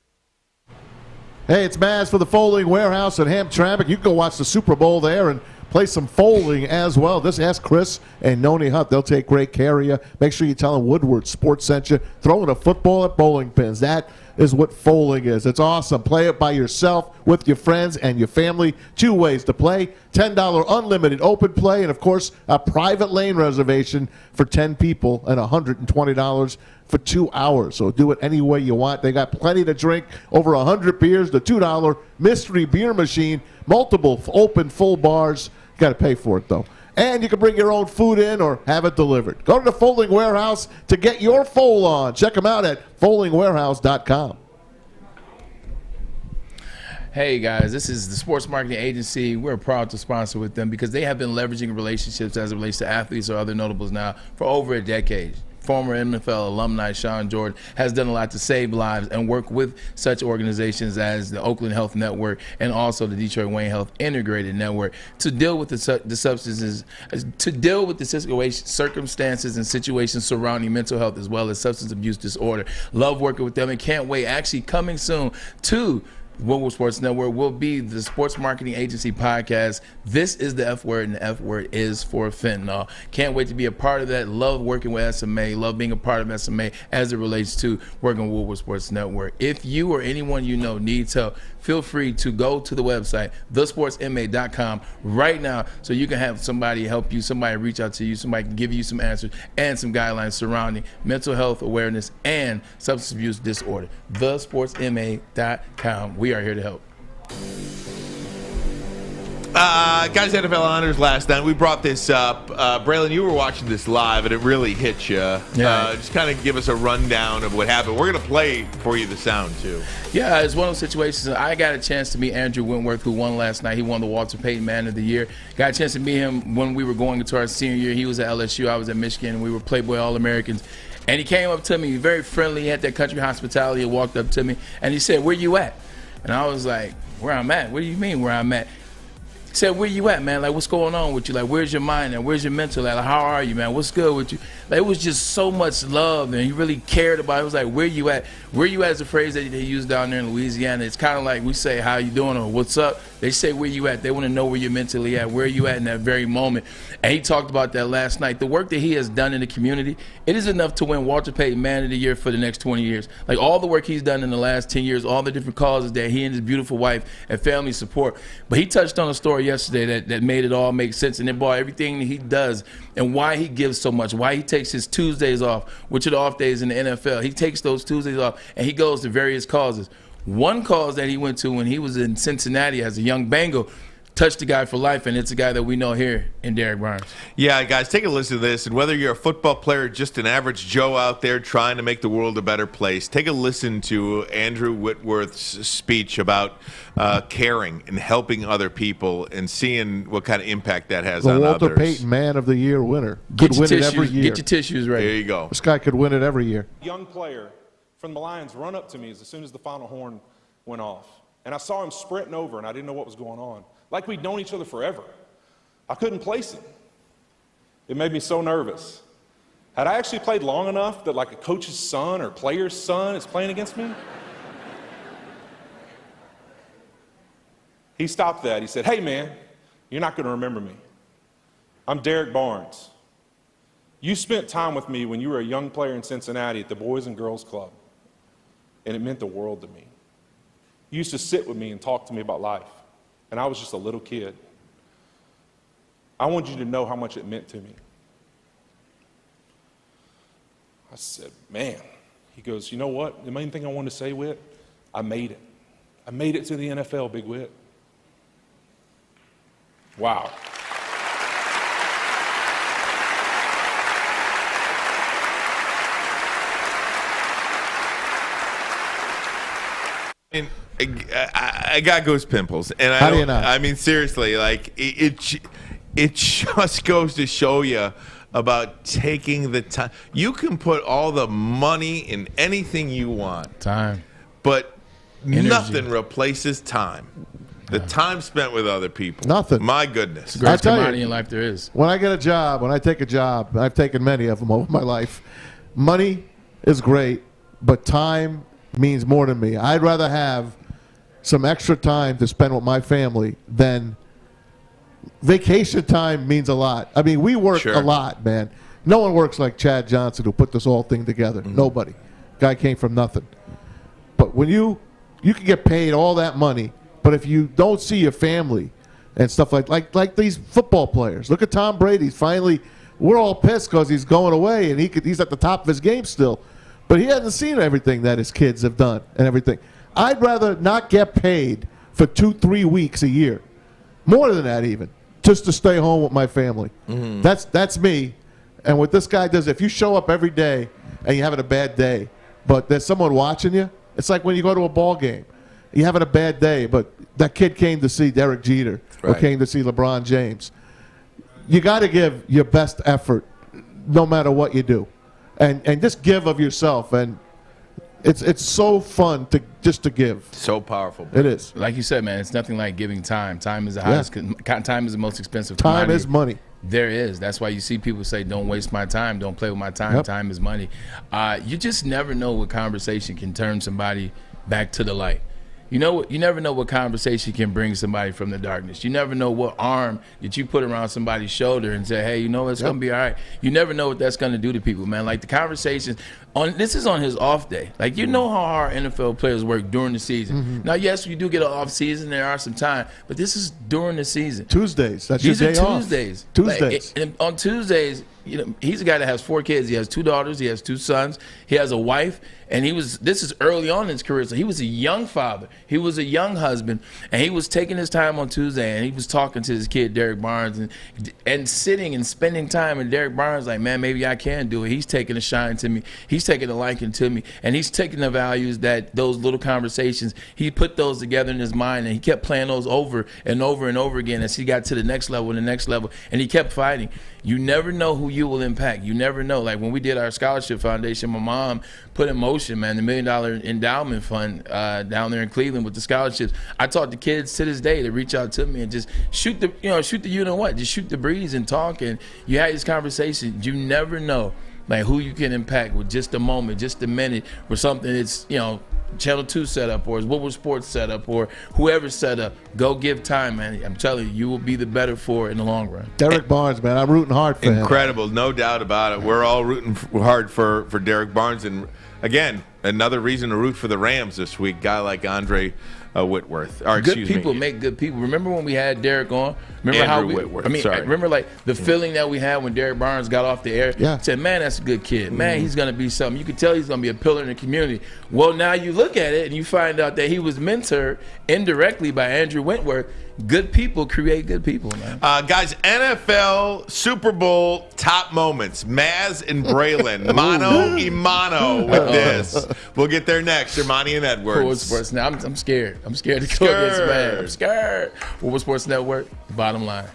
Hey, it's Maz for the Folding Warehouse at Hamtramck. You can go watch the Super Bowl there and play some foaling as well. Just ask Chris and Noni Hunt. They'll take great care of you. Make sure you tell them Woodward Sports sent you. Throwing a football at bowling pins. That is what foaling is. It's awesome. Play it by yourself, with your friends, and your family. 2 ways to play. $10 unlimited open play, and, of course, a private lane reservation for 10 people and $120 for 2 hours. So do it any way you want. They got plenty to drink, over 100 beers, the $2 mystery beer machine, multiple open full bars. You got to pay for it, though. And you can bring your own food in or have it delivered. Go to the Folding Warehouse to get your foal on. Check them out at foldingwarehouse.com. Hey guys, this is the Sports Marketing Agency. We're proud to sponsor with them because they have been leveraging relationships as it relates to athletes or other notables now for over a decade. Former NFL alumni Sean Jordan has done a lot to save lives and work with such organizations as the Oakland Health Network and also the Detroit Wayne Health Integrated Network to deal with the substances, to deal with the circumstances and situations surrounding mental health as well as substance abuse disorder. Love working with them and can't wait. Actually, coming soon to Woodward Sports Network will be the Sports Marketing Agency podcast. This is the F word, and the F word is for fentanyl. Can't wait to be a part of that. Love working with SMA. Love being a part of SMA as it relates to working with Woodward Sports Network. If you or anyone you know needs help, feel free to go to the website, thesportsma.com, right now so you can have somebody help you, somebody reach out to you, somebody can give you some answers and some guidelines surrounding mental health awareness and substance abuse disorder. Thesportsma.com. We are here to help. Guys, NFL honors last night. We brought this up. Braylon, you were watching this live, and it really hit you. Yeah. Just kind of give us a rundown of what happened. We're going to play for you the sound, too. Yeah, it's one of those situations. I got a chance to meet Andrew Whitworth, who won last night. He won the Walter Payton Man of the Year. Got a chance to meet him when we were going into our senior year. He was at LSU. I was at Michigan, and we were Playboy All-Americans. And he came up to me, very friendly. He had that country hospitality and walked up to me. And he said, "Where you at?" And I was like, "Where I'm at? What do you mean where I'm at?" He said, "Where you at, man? Like, what's going on with you? Like, where's your mind and where's your mental? Like, how are you, man? What's good with you?" Like, it was just so much love, and he really cared about it. It was like, "Where you at?" Where you at is a phrase that they use down there in Louisiana. It's kind of like we say, "How you doing?" or "What's up?" They say, "Where you at?" They want to know where you're mentally at. Where are you at in that very moment? And he talked about that last night. The work that he has done in the community, it is enough to win Walter Payton Man of the Year for the next 20 years. Like, all the work he's done in the last 10 years, all the different causes that he and his beautiful wife and family support. But he touched on a story yesterday that made it all make sense, and it brought everything that he does and why he gives so much, why he takes his Tuesdays off, which are the off days in the NFL. He takes those Tuesdays off, and he goes to various causes. One cause that he went to when he was in Cincinnati as a young Bengal touched the guy for life, and it's a guy that we know here in Derek Barnes. Yeah, guys, take a listen to this. And whether you're a football player or just an average Joe out there trying to make the world a better place, take a listen to Andrew Whitworth's speech about caring and helping other people and seeing what kind of impact that has on others. The Walter Payton Man of the Year winner. Could win it every year. Get your tissues ready. There you go. This guy could win it every year. Young player from the Lions run up to me as soon as the final horn went off. And I saw him sprinting over, and I didn't know what was going on. Like we'd known each other forever. I couldn't place him. It made me so nervous. Had I actually played long enough that like a coach's son or player's son is playing against me? He stopped that. He said, "Hey man, you're not gonna remember me. I'm Derek Barnes. You spent time with me when you were a young player in Cincinnati at the Boys and Girls Club, and it meant the world to me. You used to sit with me and talk to me about life. And I was just a little kid. I want you to know how much it meant to me." I said, "Man." He goes, "You know what? The main thing I wanted to say, Whit, I made it. I made it to the NFL, Big Whit." Wow. I got goose pimples, and How do you not? I mean, seriously, like it just goes to show you about taking the time. You can put all the money in anything you want, time, but energy. Nothing replaces time. The time spent with other people. Nothing. My goodness. It's the greatest commodity in life there is. When I get a job, when I take a job, and I've taken many of them over my life, money is great, but time means more to me. I'd rather have some extra time to spend with my family than vacation time means a lot. I mean, we work a lot, man. No one works like Chad Johnson, who put this whole thing together. Nobody. Guy came from nothing. But when you can get paid all that money, but if you don't see your family and stuff like these football players. Look at Tom Brady. Finally, we're all pissed because he's going away and he's at the top of his game still. But he hasn't seen everything that his kids have done and everything. I'd rather not get paid for 2-3 weeks a year. More than that even. Just to stay home with my family. That's me. And what this guy does, if you show up every day and you're having a bad day, but there's someone watching you, it's like when you go to a ball game. You're having a bad day, but that kid came to see Derek Jeter or came to see LeBron James. You got to give your best effort no matter what you do. And just give of yourself. And it's so fun to give. So powerful. Bro. It is. Like you said, man, it's nothing like giving time. Time is the highest. Time is the most expensive commodity. Time is money. There is. That's why you see people say, don't waste my time. Don't play with my time. Time is money. You just never know what conversation can turn somebody back to the light. You never know what conversation can bring somebody from the darkness. You never know what arm that you put around somebody's shoulder and say, hey, you know what, it's going to be all right. You never know what that's going to do to people, man. Like the conversations, this is on his off day. Like, you know how hard NFL players work during the season. Now, yes, you do get an off season. There are some time. But this is during the season. Tuesdays. That's These your day are Tuesdays. off. Tuesdays. Like, and on Tuesdays, he's a guy that has 4 kids. He has 2 daughters. He has 2 sons. He has a wife. And this is early on in his career. So he was a young father. He was a young husband. And he was taking his time on Tuesday. And he was talking to his kid, Derek Barnes, and sitting and spending time. And Derek Barnes like, man, maybe I can do it. He's taking a shine to me. He's taking a liking to me. And he's taking the values that those little conversations, he put those together in his mind. And he kept playing those over and over and over again as he got to the next level and the next level. And he kept fighting. You never know who you will impact. You never know. Like when we did our scholarship foundation, my mom put in motion, man, the $1 million endowment fund down there in Cleveland with the scholarships. I taught the kids to this day to reach out to me and just shoot the just shoot the breeze and talk. And you had these conversations. You never know, like who you can impact with just a moment, just a minute, or something that's Channel 2 set up, or Woodward Sports set up, or whoever set up. Go give time, man. I'm telling you, you will be the better for it in the long run. Derek Barnes, man, I'm rooting hard for him. Incredible, no doubt about it. We're all rooting hard for Derek Barnes. And again, another reason to root for the Rams this week. Guy like Andre Whitworth. Good people make good people. Remember when we had Derek on? Remember Andrew Whitworth. Remember like the feeling that we had when Derek Barnes got off the air? Yeah. Said, man, that's a good kid. Man, he's going to be something. You could tell he's going to be a pillar in the community. Well, now you look at it and you find out that he was mentored indirectly by Andrew Whitworth. Good people create good people, man. Guys, NFL Super Bowl top moments. Maz and Braylon. Mano y mano with this. We'll get there next. Ermanni and Edwards. Woodward Sports. Now, I'm scared. I'm scared to go against Maz. I'm scared. Woodward Sports Network, bottom line.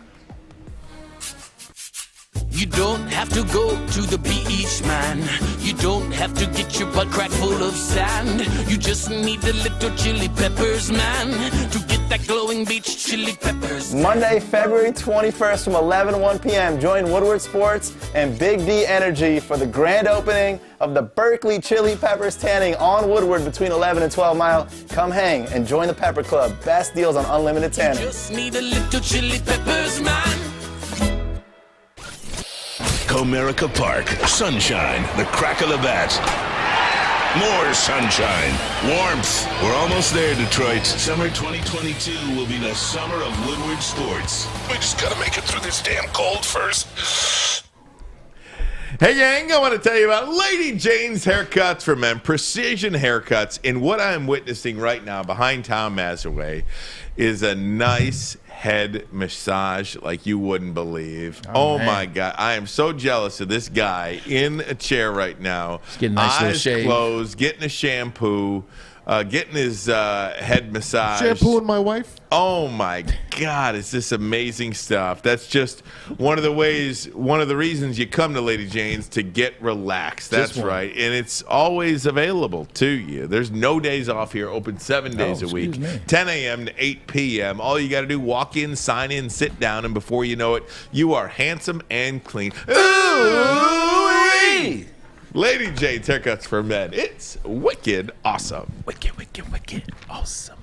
You don't have to go to the beach, man. You don't have to get your butt crack full of sand. You just need a little chili peppers, man, to get that glowing beach chili peppers. Monday, February 21st from 11 to 1 p.m. Join Woodward Sports and Big D Energy for the grand opening of the Berkeley Chili Peppers Tanning on Woodward between 11 and 12 Mile. Come hang and join the Pepper Club. Best deals on unlimited tanning. You just need a little chili peppers, man. Comerica Park, sunshine, the crackle of that. More sunshine, warmth. We're almost there, Detroit. Summer 2022 will be the summer of Woodward Sports. We just gotta make it through this damn cold first. Hey, gang, I want to tell you about Lady Jane's Haircuts for Men. Precision haircuts. And what I'm witnessing right now behind Tom Mazawey is a nice head massage like you wouldn't believe. Oh my God. I am so jealous of this guy in a chair right now. He's getting a nice little eyes shave. closed, getting a shampoo, getting his head massage. Shampooing my wife? Oh my God, it's this amazing stuff. That's just one of the reasons you come to Lady Jane's, to get relaxed. That's right. And it's always available to you. There's no days off here, open 7 days a week, 10 a.m. to 8 p.m. All you got to do, walk in, sign in, sit down, and before you know it, you are handsome and clean. Ooh-wee! Lady Jane's Haircuts for Men. It's wicked awesome. Wicked awesome.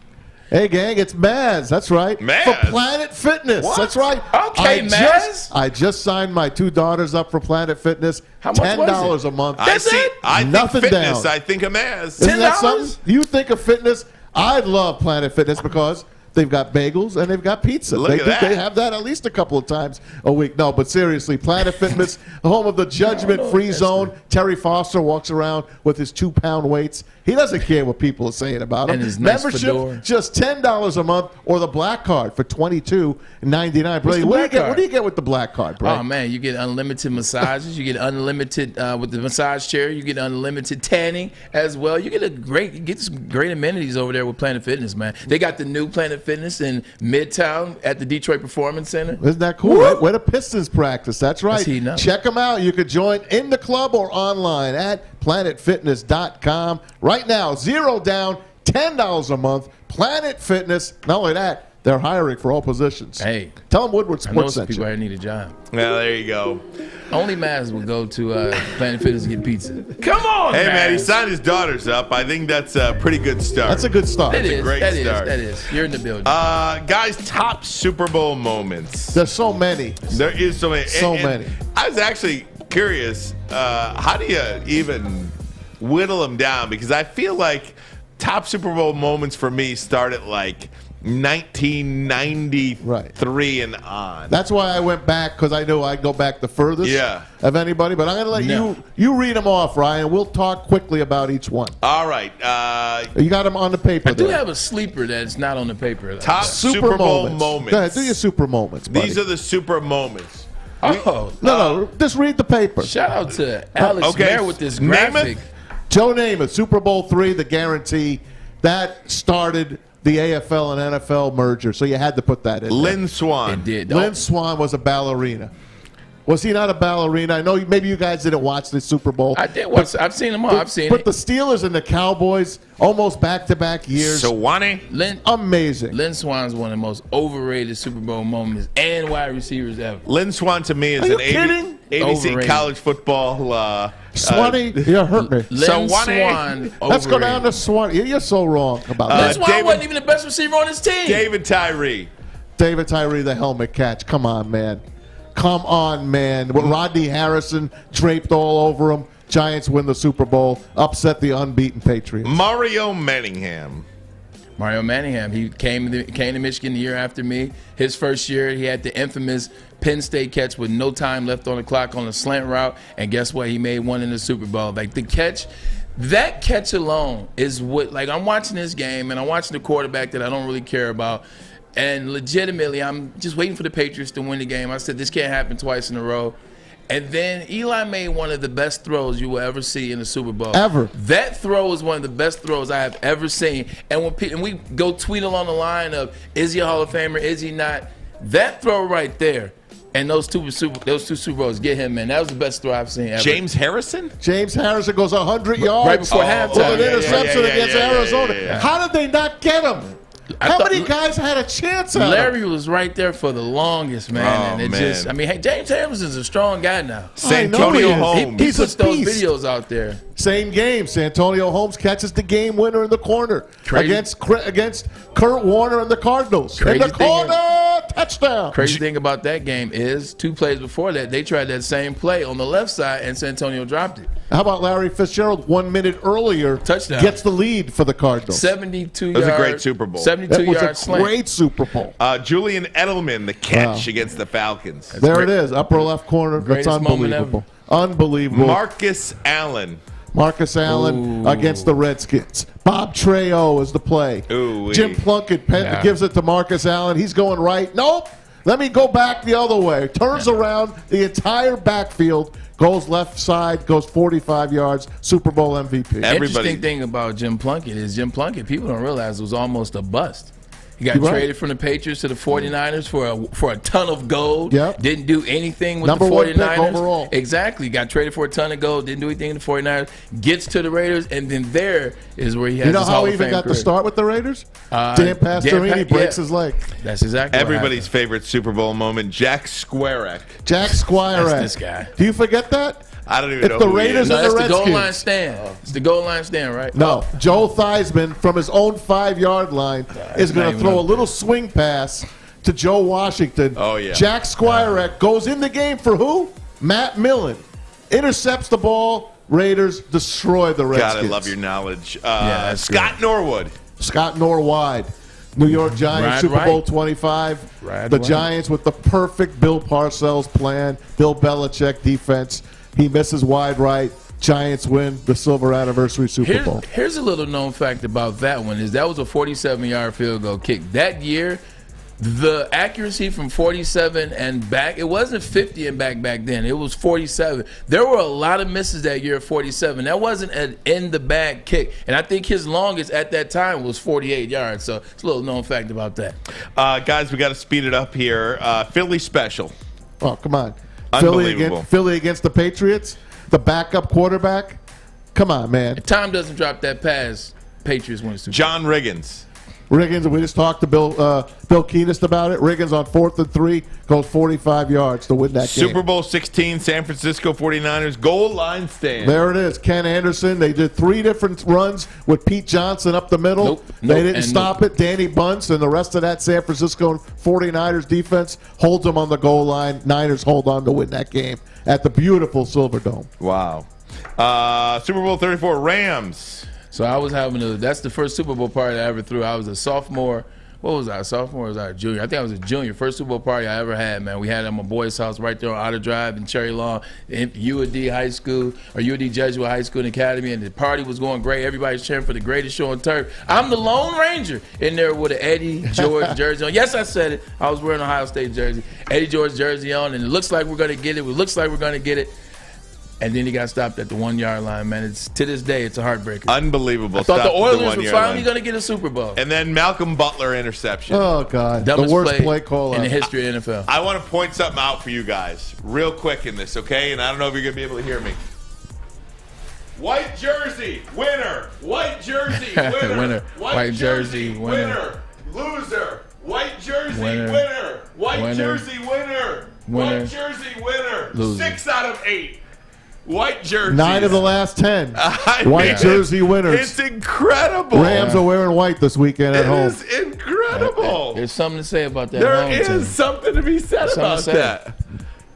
Hey, gang, it's Maz. That's right. Maz? For Planet Fitness. What? That's right. Okay, Maz. I just signed my 2 daughters up for Planet Fitness. How much was $10 a month. I think Nothing fitness. down. I think of Maz. Isn't that something? You think of fitness? I love Planet Fitness because they've got bagels and they've got pizza. Look at that. They have that at least a couple of times a week. No, but seriously, Planet Fitness, home of the judgment-free zone. Terry Foster walks around with his 2-pound weights. He doesn't care what people are saying about him. And his nice Membership, fedora. just $10 a month, or the black card for $22.99. What's the black card? What do you get with the black card, Bray? Oh man, you get unlimited massages. You get unlimited with the massage chair. You get unlimited tanning as well. You get some great amenities over there with Planet Fitness, man. They got the new Planet Fitness in Midtown at the Detroit Performance Center. Isn't that cool? Right? Where the Pistons practice. That's right. heating up. Check them out. You could join in the club or online at planetfitness.com. Right now, 0 down, $10 a month. Planet Fitness. Not only that, they're hiring for all positions. Hey, tell them Woodward I know Sports some sent people you. here need a job. Well, there you go. Only Maz will go to Planet Fitness and get pizza. Come on, Hey, man. He Maz. signed his daughters up. I think that's a pretty good start. That's a good start. That That's is. a great That is. start. That is. You're in the building. Guys, top Super Bowl moments. There's so many. There is so many. So And many. I was actually curious, how do you even whittle them down? Because I feel like top Super Bowl moments for me start at like 1993 and on. That's why I went back, because I knew I'd go back the furthest of anybody. But I'm going to let you read them off, Ryan. We'll talk quickly about each one. All right. You got them on the paper I do there. have a sleeper that's not on the paper. Top Super Bowl moments. Go ahead, do your super moments, buddy. These are the super moments. Oh. No, just read the paper. Shout out to Alex Mayer with this graphic. Joe Namath, Super Bowl III, the guarantee. That started the AFL and NFL merger, so you had to put that in. Lynn Swan. It did. Lynn Swan was a ballerina. Was he not a ballerina? I know maybe you guys didn't watch the Super Bowl. I did watch. I've seen them all. I've seen But it. the Steelers and the Cowboys, almost back-to-back years. Swanee. Amazing. Lynn Swan's one of the most overrated Super Bowl moments and wide receivers ever. Lynn Swan to me is Are you an kidding? ABC Overrated. college football. Swanee, you hurt me. Lynn Swan. Let's go down to Swanee. You're so wrong about Lynn that. Swan wasn't even the best receiver on his team. David Tyree. David Tyree, the helmet catch. Come on, man. Come on, man. With Rodney Harrison draped all over him. Giants win the Super Bowl, upset the unbeaten Patriots. Mario Manningham. Mario Manningham. He came to Michigan the year after me. His first year, he had the infamous Penn State catch with no time left on the clock on a slant route. And guess what? He made one in the Super Bowl. Like the catch, that catch alone is what, like I'm watching this game and I'm watching the quarterback that I don't really care about. And legitimately, I'm just waiting for the Patriots to win the game. I said, this can't happen twice in a row. And then Eli made one of the best throws you will ever see in the Super Bowl. Ever. That throw is one of the best throws I have ever seen. And when and we go tweet along the line of, is he a Hall of Famer, is he not? That throw right there and those two Super Bowls, get him, man. That was the best throw I've seen ever. James Harrison? James Harrison goes 100 yards. Right before halftime. With an interception against Arizona. yeah. How did they not get him? How many guys had a chance at him? Larry was right there for the longest, man. Oh, and it man. just, I mean, hey, James Harrison's a strong guy now. Santonio I know he is. Holmes. He He's a puts those beast. videos out there. Same game. Santonio Holmes catches the game winner in the corner Crazy. against Kurt Warner and the Cardinals. Crazy in the thing corner, touchdown. Crazy thing about that game is 2 plays before that, they tried that same play on the left side, and Santonio dropped it. How about Larry Fitzgerald 1 minute earlier? Touchdown. Gets the lead for the Cardinals. 72 That was a yard, great Super Bowl. 72 That was yard a slant. great Super Bowl. Julian Edelman, the catch against the Falcons. There it is, upper left corner. That's Greatest moment unbelievable. Unbelievable. Marcus Allen. Marcus Allen against the Redskins. Bob Trejo is the play. Ooh-wee. Jim Plunkett gives it to Marcus Allen. He's going right. Nope. Let me go back the other way. Turns around the entire backfield. Goes left side, goes 45 yards, Super Bowl MVP. Interesting thing about Jim Plunkett is people don't realize it was almost a bust. He got You're traded right. from the Patriots to the 49ers for a ton of gold. Yep. Didn't do anything with Number the 49ers. 1 pick overall. Exactly. Got traded for a ton of gold. Didn't do anything in the 49ers. Gets to the Raiders, and then there is where he has You know his how Hall he of even Fame got career. to start with the Raiders? Dan Dan Pastorini breaks his leg. That's exactly Everybody's what favorite Super Bowl moment, Jack Squarek. Jack Squirek. That's this guy. Do you forget that? I don't even It's know the who he Raiders is. and No, the it's the goal line Redskins. stand. It's the goal line stand, right? No, Joel Theismann from his own 5-yard line is going to throw a little swing pass to Joe Washington. Oh, yeah. Jack Squirek goes in the game for who? Matt Millen. Intercepts the ball. Raiders destroy the Redskins. God, I love your knowledge. that's Scott Norwood. Scott Norwide. New York Giants, Ride Super Bowl right. 25. Ride The right. Giants with the perfect Bill Parcells plan. Bill Belichick defense. He misses wide right. Giants win the silver anniversary Super Bowl. Here's a little known fact about that one is that was a 47-yard field goal kick. That year, the accuracy from 47 and back, it wasn't 50 and back then. It was 47. There were a lot of misses that year at 47. That wasn't an in-the-bag kick. And I think his longest at that time was 48 yards. So it's a little known fact about that. Guys, we got to speed it up here. Philly special. Oh, come on. Unbelievable. Philly against the Patriots, the backup quarterback. Come on, man. If Tom doesn't drop that pass, Patriots win the Super Bowl. John Riggins. Riggins, we just talked to Bill Keenist about it. Riggins on 4th and 3 goes 45 yards to win that game. Super Bowl 16, San Francisco 49ers, goal line stand. There it is. Ken Anderson. They did 3 different runs with Pete Johnson up the middle. They didn't stop it. Danny Bunce and the rest of that San Francisco 49ers defense holds them on the goal line. Niners hold on to win that game at the beautiful Silverdome. Wow. Super Bowl 34, Rams. So I was that's the first Super Bowl party I ever threw. I was a sophomore. What was I? A sophomore or was I a junior? I think I was a junior. First Super Bowl party I ever had, man. We had it at my boy's house right there on Outer Drive in Cherry Lawn, in UD High School, or UD Jesuit High School and Academy, and the party was going great. Everybody's cheering for the greatest show on turf. I'm the Lone Ranger in there with an Eddie George jersey on. Yes, I said it. I was wearing an Ohio State jersey. Eddie George jersey on, and it looks like we're going to get it. It looks like we're going to get it. And then he got stopped at the 1-yard line, man. It's to this day, it's a heartbreaker. Unbelievable. I thought the Stopped at Oilers were 1-yard finally line. going to get a Super Bowl. And then Malcolm Butler interception. Oh, God. Dumbest the worst play call in the ever. history of NFL. I want to point something out for you guys real quick in this, okay? And I don't know if you're going to be able to hear me. White jersey, winner. White jersey, winner. Winner. White jersey, winner. Loser. White jersey, winner. White Winner. jersey, winner. Winner. White jersey, winner. Loser. 6 out of 8. White jerseys. 9 of the last 10. I White mean, jersey winners. It's incredible. Rams are wearing white this weekend at home. It is incredible. There's something to say about that. There home is team. something to be said Something to about say. that.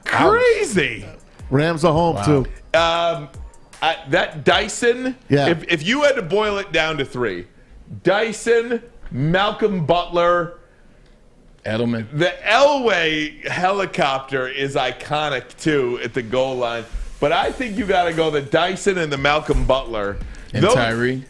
Crazy. Rams are home, too. That Dyson, Yeah. if you had to boil it down to 3, Dyson, Malcolm Butler, Edelman. the Elway helicopter is iconic, too, at the goal line. But I think you got to go the Dyson and the Malcolm Butler. And Tyree.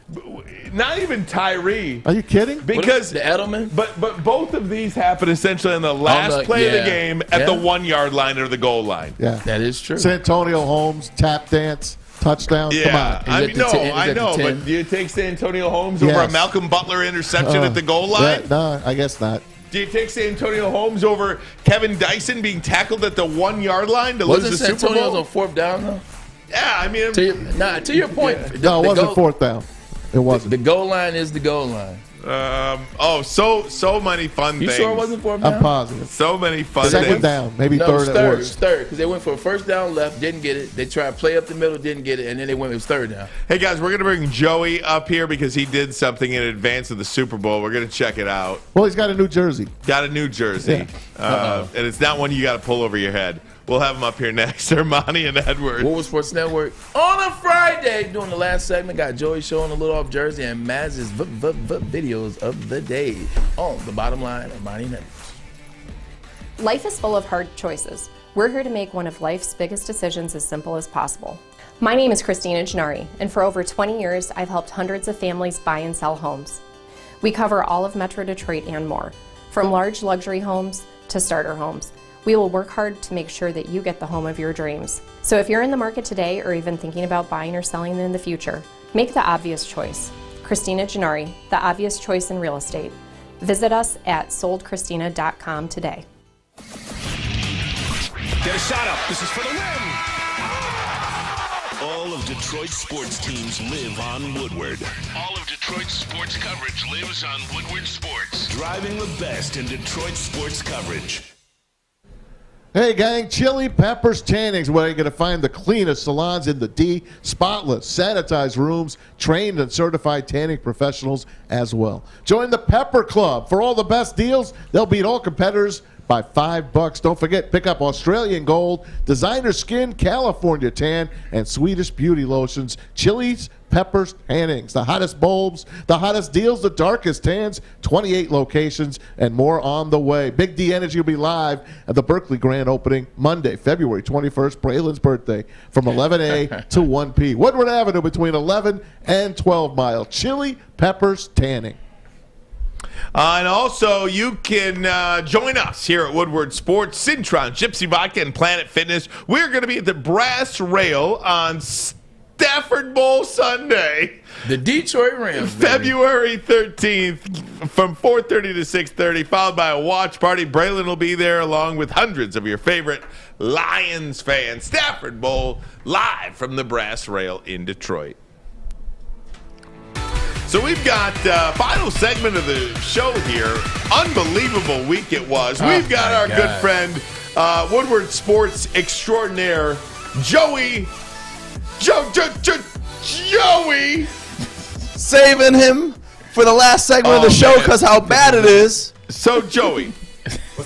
Not even Tyree. Are you kidding? Because the Edelman. But both of these happen essentially in the last play of the game at the 1-yard line or the goal line. Yeah. That is true. Santonio Holmes, tap dance, touchdown. Yeah, Come on. I mean, I know, but do you take Santonio Holmes over a Yes. Malcolm Butler interception at the goal line? No, I guess not. Do you take Santonio Holmes over Kevin Dyson being tackled at the 1-yard line to lose Wasn't the Super Santonio's Bowl? on 4th down, though? Yeah, I mean, To your point. No, it wasn't 4th down. It wasn't. The goal line is the goal line. So many fun You things. sure it wasn't 4th down? I'm positive. So many fun Second things. down, maybe No, third it was at third. It was worst. third because they went for a 1st down left, didn't get it. They tried to play up the middle, didn't get it, and then they went with 3rd down. Hey guys, we're gonna bring Joey up here because he did something in advance of the Super Bowl. We're gonna check it out. Well, he's got a new jersey. Got a new jersey, and it's not one you got to pull over your head. We'll have him up here next. Ermanni and Edwards. Woodward Sports Network on a Friday. Doing the last segment, got Joey showing a little off jersey and Maz's videos of the day on the bottom line. Ermanni and Edwards. Life is full of hard choices. We're here to make one of life's biggest decisions as simple as possible. My name is Christina Gennari, and for over 20 years, I've helped hundreds of families buy and sell homes. We cover all of Metro Detroit and more, from large luxury homes to starter homes. We will work hard to make sure that you get the home of your dreams. So if you're in the market today or even thinking about buying or selling in the future, make the obvious choice. Christina Gennari, the obvious choice in real estate. Visit us at soldchristina.com today. Get a shot up. This is for the win. All of Detroit's sports teams live on Woodward. All of Detroit's sports coverage lives on Woodward Sports. Driving the best in Detroit sports coverage. Hey, gang, Chili Peppers Tannings, where you're going to find the cleanest salons in the D, spotless, sanitized rooms, trained and certified tanning professionals as well. Join the Pepper Club. For all the best deals, they'll beat all competitors by $5. Don't forget, pick up Australian Gold, Designer Skin, California Tan, and Swedish Beauty Lotions. Chili's Peppers Tannings, the hottest bulbs, the hottest deals, the darkest tans, 28 locations, and more on the way. Big D Energy will be live at the Berkeley Grand Opening Monday, February 21st, Braylon's birthday, from 11 a to 1 p. Woodward Avenue between 11 and 12 Mile. Chili Peppers Tanning. And also, you can join us here at Woodward Sports, Cintron, Gypsy Vodka, and Planet Fitness. We're going to be at the Brass Rail on Stafford Bowl Sunday. The Detroit Rams, February 13th from 4:30 to 6:30, followed by a watch party. Braylon will be there along with hundreds of your favorite Lions fans. Stafford Bowl live from the Brass Rail in Detroit. So we've got final segment of the show here. Unbelievable week it was. We've got our good friend, Woodward Sports extraordinaire, Joey. Joey. Saving him for the last segment of the show because how bad it is. So, Joey,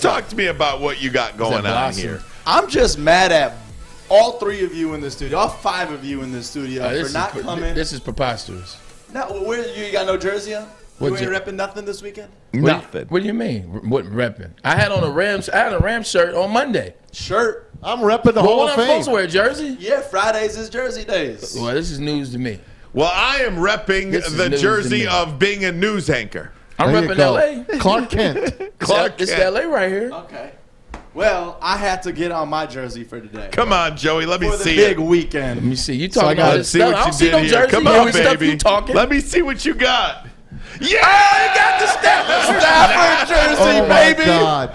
talk to me about what you got going on here. I'm just mad at all three of you in the studio, all five of you in the studio for not coming. This is preposterous. No, you got no jersey on? You ain't repping nothing this weekend? Nothing. What do you mean? What repping? I had a Rams shirt on Monday. Shirt? I'm repping the Hall of Fame. I'm supposed to wear a jersey? Yeah, Fridays is jersey days. Well, this is news to me. Well, I am repping the jersey of being a news anchor. I'm repping L.A. Clark Kent. It's L.A. right here. Okay. Well, I had to get on my jersey for today. Come on, Joey. Let me for the see big it. weekend. Let me see. You talking about this see stuff? what I you don't see did no here. jersey. Come on, Stuff baby. you talking. Let me see what you got. Yeah, you got the Stafford jersey, baby. God.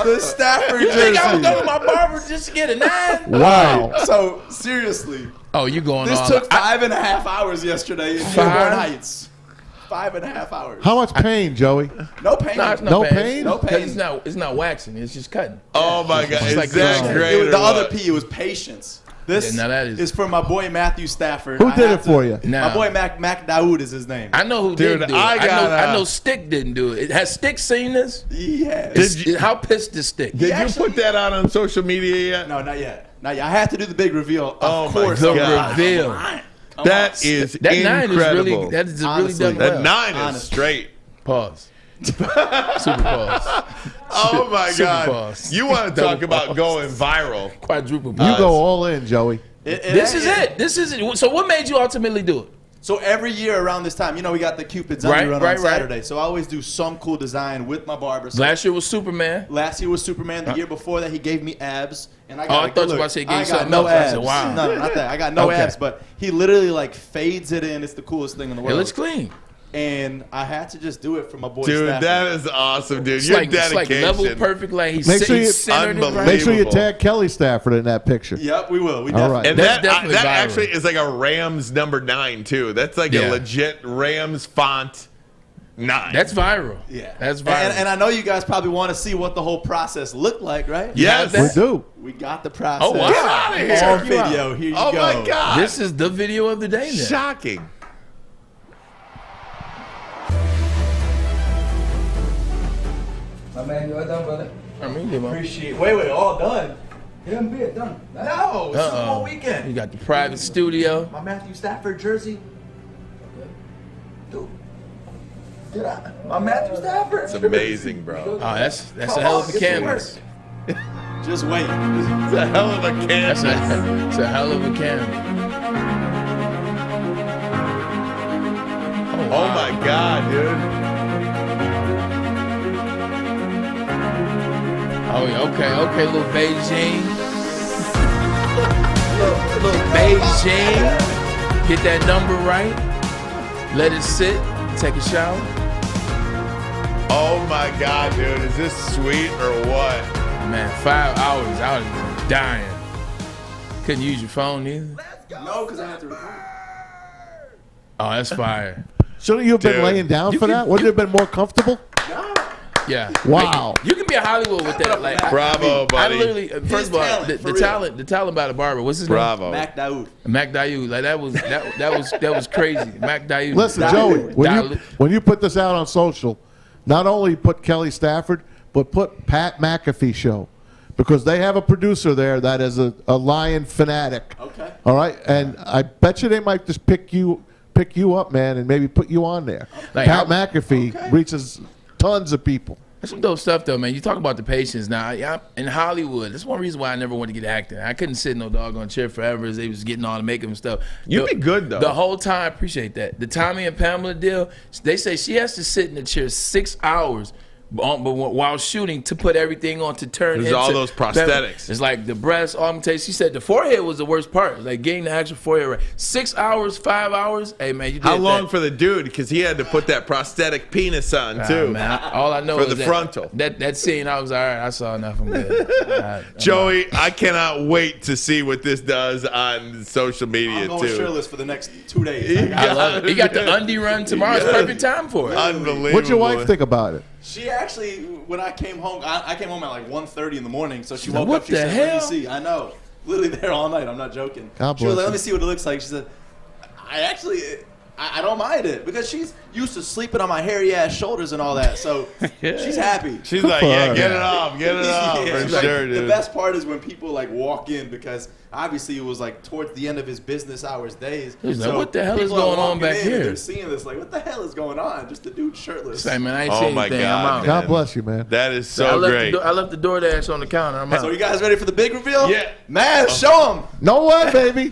The Stafford You jersey. think I was going to my barber just to get a 9? Wow. So, seriously. Oh, you going This on? took 5.5 hours yesterday in Dearborn Heights. 5.5 hours. How much pain, Joey? No pain. No pain? No pain. It's not waxing. It's just cutting. Oh, my God. Is like that great? It was or the what? other P. It was patience. This Yeah, now that is- for my boy Matthew Stafford. Who did it for you? Now- My boy Mac Daoud is his name. I know who Dude, did do it. I know Stick didn't do it. Has Stick seen this? Yes. How pissed is Stick? Did you put that out on social media yet? No, not yet. Not yet. I had to do the big reveal. Of my course. God. Reveal. That is That 9 is incredible. really, that is really Honestly, done That well. 9 is Honestly. straight. Pause. Super pause. Oh, my Super God. pause. You want to talk Double about pause. going viral. Quadruple pause. You go all in, Joey. This is it. This is it. So what made you ultimately do it? So every year around this time, we got the Cupid Zombie run on Saturday. So I always do some cool design with my barber. So Last year was Superman. Last year was Superman. The year before that, he gave me abs. And I I got thought you were about to say he gave you I got something no else. I abs. said, wow. No, not that. I got no Okay. abs, but he literally fades it in. It's the coolest thing in the world. It looks clean. And I had to just do it for my boy Dude, Stafford. that is awesome, dude. It's Your like dedication. level perfect. Like he's Make sure you- centered it right. Make sure you tag Kelly Stafford in that picture. Yep, we will. We All definitely. right. And That's that definitely viral. actually is like a Rams number 9 too. That's like Yeah. a legit Rams font 9. That's viral. Yeah. That's viral. And I know you guys probably want to see what the whole process looked like, right? yes. We do. We got the process. Oh, wow. Get out of here. On video. Here you Oh go. my God. This is the video of the day. Then. Shocking. My man, you all done, brother? I mean, you know. Appreciate. Wait, all done. Yeah, be it done. No, Super Uh-oh. Bowl weekend. You got the private studio. My Matthew Stafford jersey. Dude. Get out. My Matthew Stafford. It's amazing, bro. Oh, that's a hell of a canvas. Just wait. It's a hell of a That's canvas. a hell of a canvas. Oh my God, dude. Oh, yeah, okay, little Beijing. little Beijing. Get that number right. Let it sit. Take a shower. Oh my God, dude. Is this sweet or what? Man, 5 hours. I was dying. Couldn't use your phone either. No, because I had to record. Oh, that's fire. Shouldn't you have been Dude. laying down for that? Wouldn't it have been more comfortable? Yeah. Wow. Like, you can be in Hollywood with that. Like, Bravo, buddy. I literally, first of all, the talent by the barber. What's his Bravo. name? Mac Daoud. Mac Daoud. Like that was crazy. Mac Daoud. Listen, Joey, when you put this out on social, not only put Kelly Stafford, but put Pat McAfee show. Because they have a producer there that is a Lion fanatic. Okay. All right? And I bet you they might just pick you up, man, and maybe put you on there. Like, Pat McAfee reaches tons of people. That's some dope stuff, though, man. You talk about the patience. Now, in Hollywood, that's one reason why I never wanted to get acting. I couldn't sit in no doggone chair forever as they was getting all the makeup and stuff. You'd be good, though. The whole time, appreciate that. The Tommy and Pamela deal, they say she has to sit in the chair 6 hours while shooting to put everything on to turn There's into all those prosthetics. It's like the breast, arm taste. She said the forehead was the worst part. Like getting the actual forehead right. 6 hours, 5 hours. Hey man, you did How long that. for the dude? Because he had to put that prosthetic penis on too. Man, all I know for is the that, frontal. That scene, I was all right. I saw enough. I'm good. Joey, I cannot wait to see what this does on social media I'm going too. shirtless for the next 2 days. I love it. You got the undie run tomorrow. It's perfect time for it. Unbelievable. What'd your wife think about it? She actually, when I came home, I came home at like 1:30 in the morning. So she Like, woke what up. She the said, hell? "Let me see." I know, literally there all night. I'm not joking. God She was bless like, "Let you. me see what it looks like." She said, I don't mind it because she's used to sleeping on my hairy ass shoulders and all that. So she's happy. She's like, yeah, get it off, get it off. Yeah, For she's like, sure, the dude. best part is when people like walk in because obviously it was like towards the end of his business hours days. He's like, what the hell is people are going on walking back in here? and they're seeing this like, what the hell is going on? Just a dude shirtless. Say, man, I ain't Oh seen my anything. God, I'm out. man. God bless you, man. That is I so left great. I left the DoorDash on the counter. I'm out. So you guys ready for the big reveal? Yeah. Man, show them. No way, baby.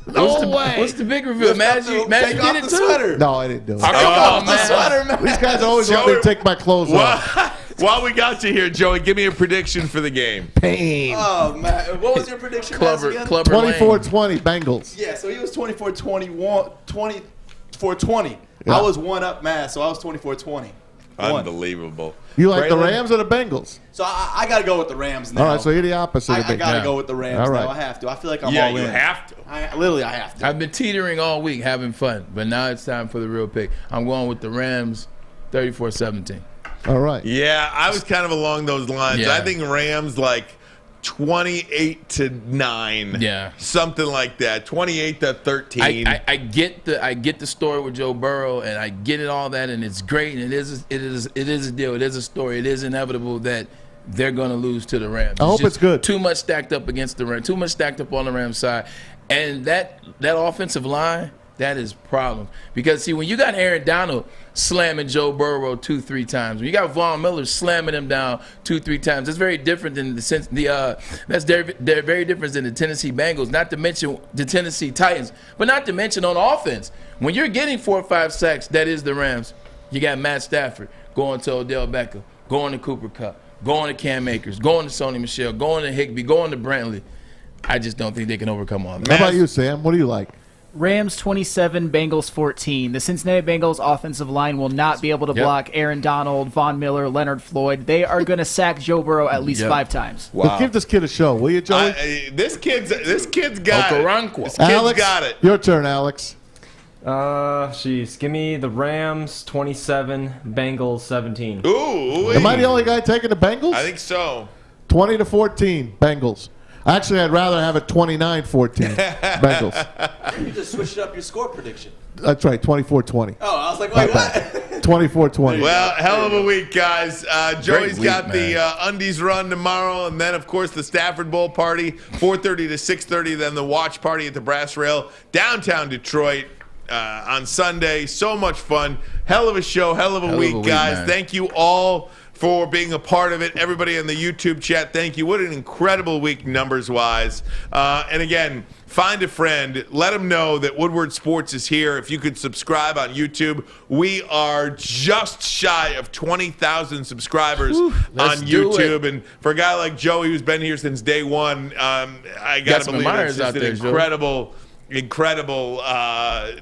What's the big reveal? Mad you did it too? Sweater. No, I didn't do it. Oh, man. Sweater, man. These guys always want me to take my clothes off. While we got you here, Joey, give me a prediction for the game. Pain. Oh man, what was your prediction? Mads, again? 24-20 Bengals. Yeah, so he was 24-21, 24-20. Yeah. I was one up, Matt, so I was 24-20. Unbelievable. You like the Braylon? Rams or the Bengals? So I got to go with the Rams now. All right, so you're the opposite of I me. got to go with the Rams All right. now. I have to. I feel like I'm Yeah, all you in. have to. I have to. I've been teetering all week, having fun, but now it's time for the real pick. I'm going with the Rams, 34-17. All right. Yeah, I was kind of along those lines. Yeah. I think Rams like 28-9. Yeah. Something like that. 28-13. I get the story with Joe Burrow, and I get it all that, and it's great, and it is a deal. It is a story. It is inevitable that they're going to lose to the Rams. I hope just it's good. Too much stacked up against the Rams. Too much stacked up on the Rams side, and that offensive line. That is problem. Because, see, when you got Aaron Donald slamming Joe Burrow 2-3 times, when you got Von Miller slamming him down 2-3 times, that's very different than that's very different than the Tennessee Bengals, not to mention the Tennessee Titans, but not to mention on offense. When you're getting 4 or 5 sacks, that is the Rams. You got Matt Stafford going to Odell Beckham, going to Cooper Kupp, going to Cam Akers, going to Sony Michel, going to Higbee, going to Brantley. I just don't think they can overcome all that. How about you, Sam? What do you like? Rams 27, Bengals 14. The Cincinnati Bengals offensive line will not be able to block Aaron Donald, Von Miller, Leonard Floyd. They are going to sack Joe Burrow at least 5 times. Wow. Well, give this kid a show, will you, Joey? This kid's got it. This kid's Alex, got it. Your turn, Alex. Give me the Rams 27, Bengals 17. Ooh. Am I the only guy taking the Bengals? I think so. 20-14, Bengals. Actually, I'd rather have it 29-14, Bengals. You just switched up your score prediction. That's right, 24-20. Oh, I was like, wait, what? 24-20. Well, hell of a week, guys. Joey's week, got the undies run tomorrow, and then, of course, the Stafford Bowl party, 4:30 to 6:30, then the watch party at the Brass Rail, downtown Detroit on Sunday. So much fun. Hell of a show, hell of a week, guys. man. Thank you all for being a part of it. Everybody in the YouTube chat, thank you. What an incredible week numbers-wise. And again, find a friend. Let them know that Woodward Sports is here. If you could subscribe on YouTube. We are just shy of 20,000 subscribers on YouTube. And for a guy like Joey, who's been here since day one, I got to some believe it's admirers just out an there, Joe. incredible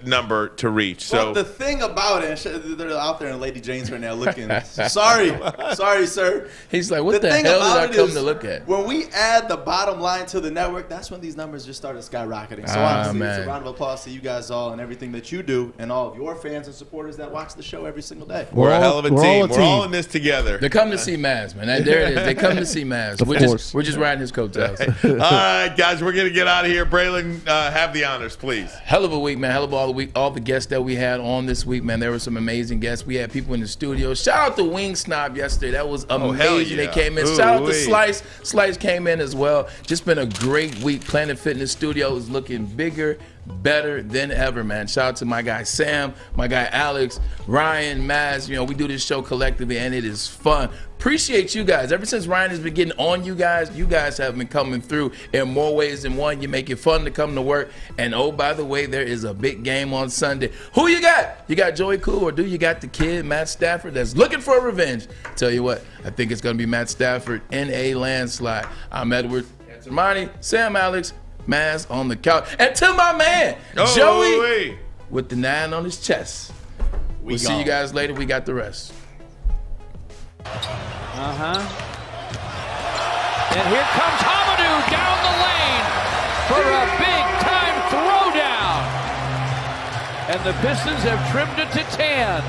number to reach. So well, the thing about it, they're out there in Lady Jane's right now looking. sorry, sir. He's like, what the hell did I come to look at? When we add the bottom line to the network, that's when these numbers just started skyrocketing. So honestly, it's a round of applause to you guys all and everything that you do and all of your fans and supporters that watch the show every single day. We're a hell of a team. We're all in this together. They come to see Maz, man. There it is. They come to see Maz. We're just riding his coattails. All right, guys, we're going to get out of here. Braylon, have the honors, please. Hell of a week, man. Hell of all the week. All the guests that we had on this week, man. There were some amazing guests. We had people in the studio. Shout out to Wing Snob yesterday. That was amazing. Yeah. They came in. Shout out to Slice. Slice came in as well. Just been a great week. Planet Fitness Studio is looking bigger, better than ever, man. Shout out to my guy Sam, my guy Alex, Ryan, Maz. You know, we do this show collectively, and it is fun. Appreciate you guys. Ever since Ryan has been getting on you guys have been coming through in more ways than one. You make it fun to come to work. And oh, by the way, there is a big game on Sunday. Who you got? You got Joey Cool, or do you got the kid, Matt Stafford, that's looking for revenge? Tell you what, I think it's going to be Matt Stafford in a landslide. I'm Edward, Ermanni, Sam, Alex, Maz on the couch. And to my man, Joey, with the 9 on his chest. We'll see you guys later. We got the rest. And here comes Hamadou down the lane for a big-time throwdown. And the Pistons have trimmed it to 10.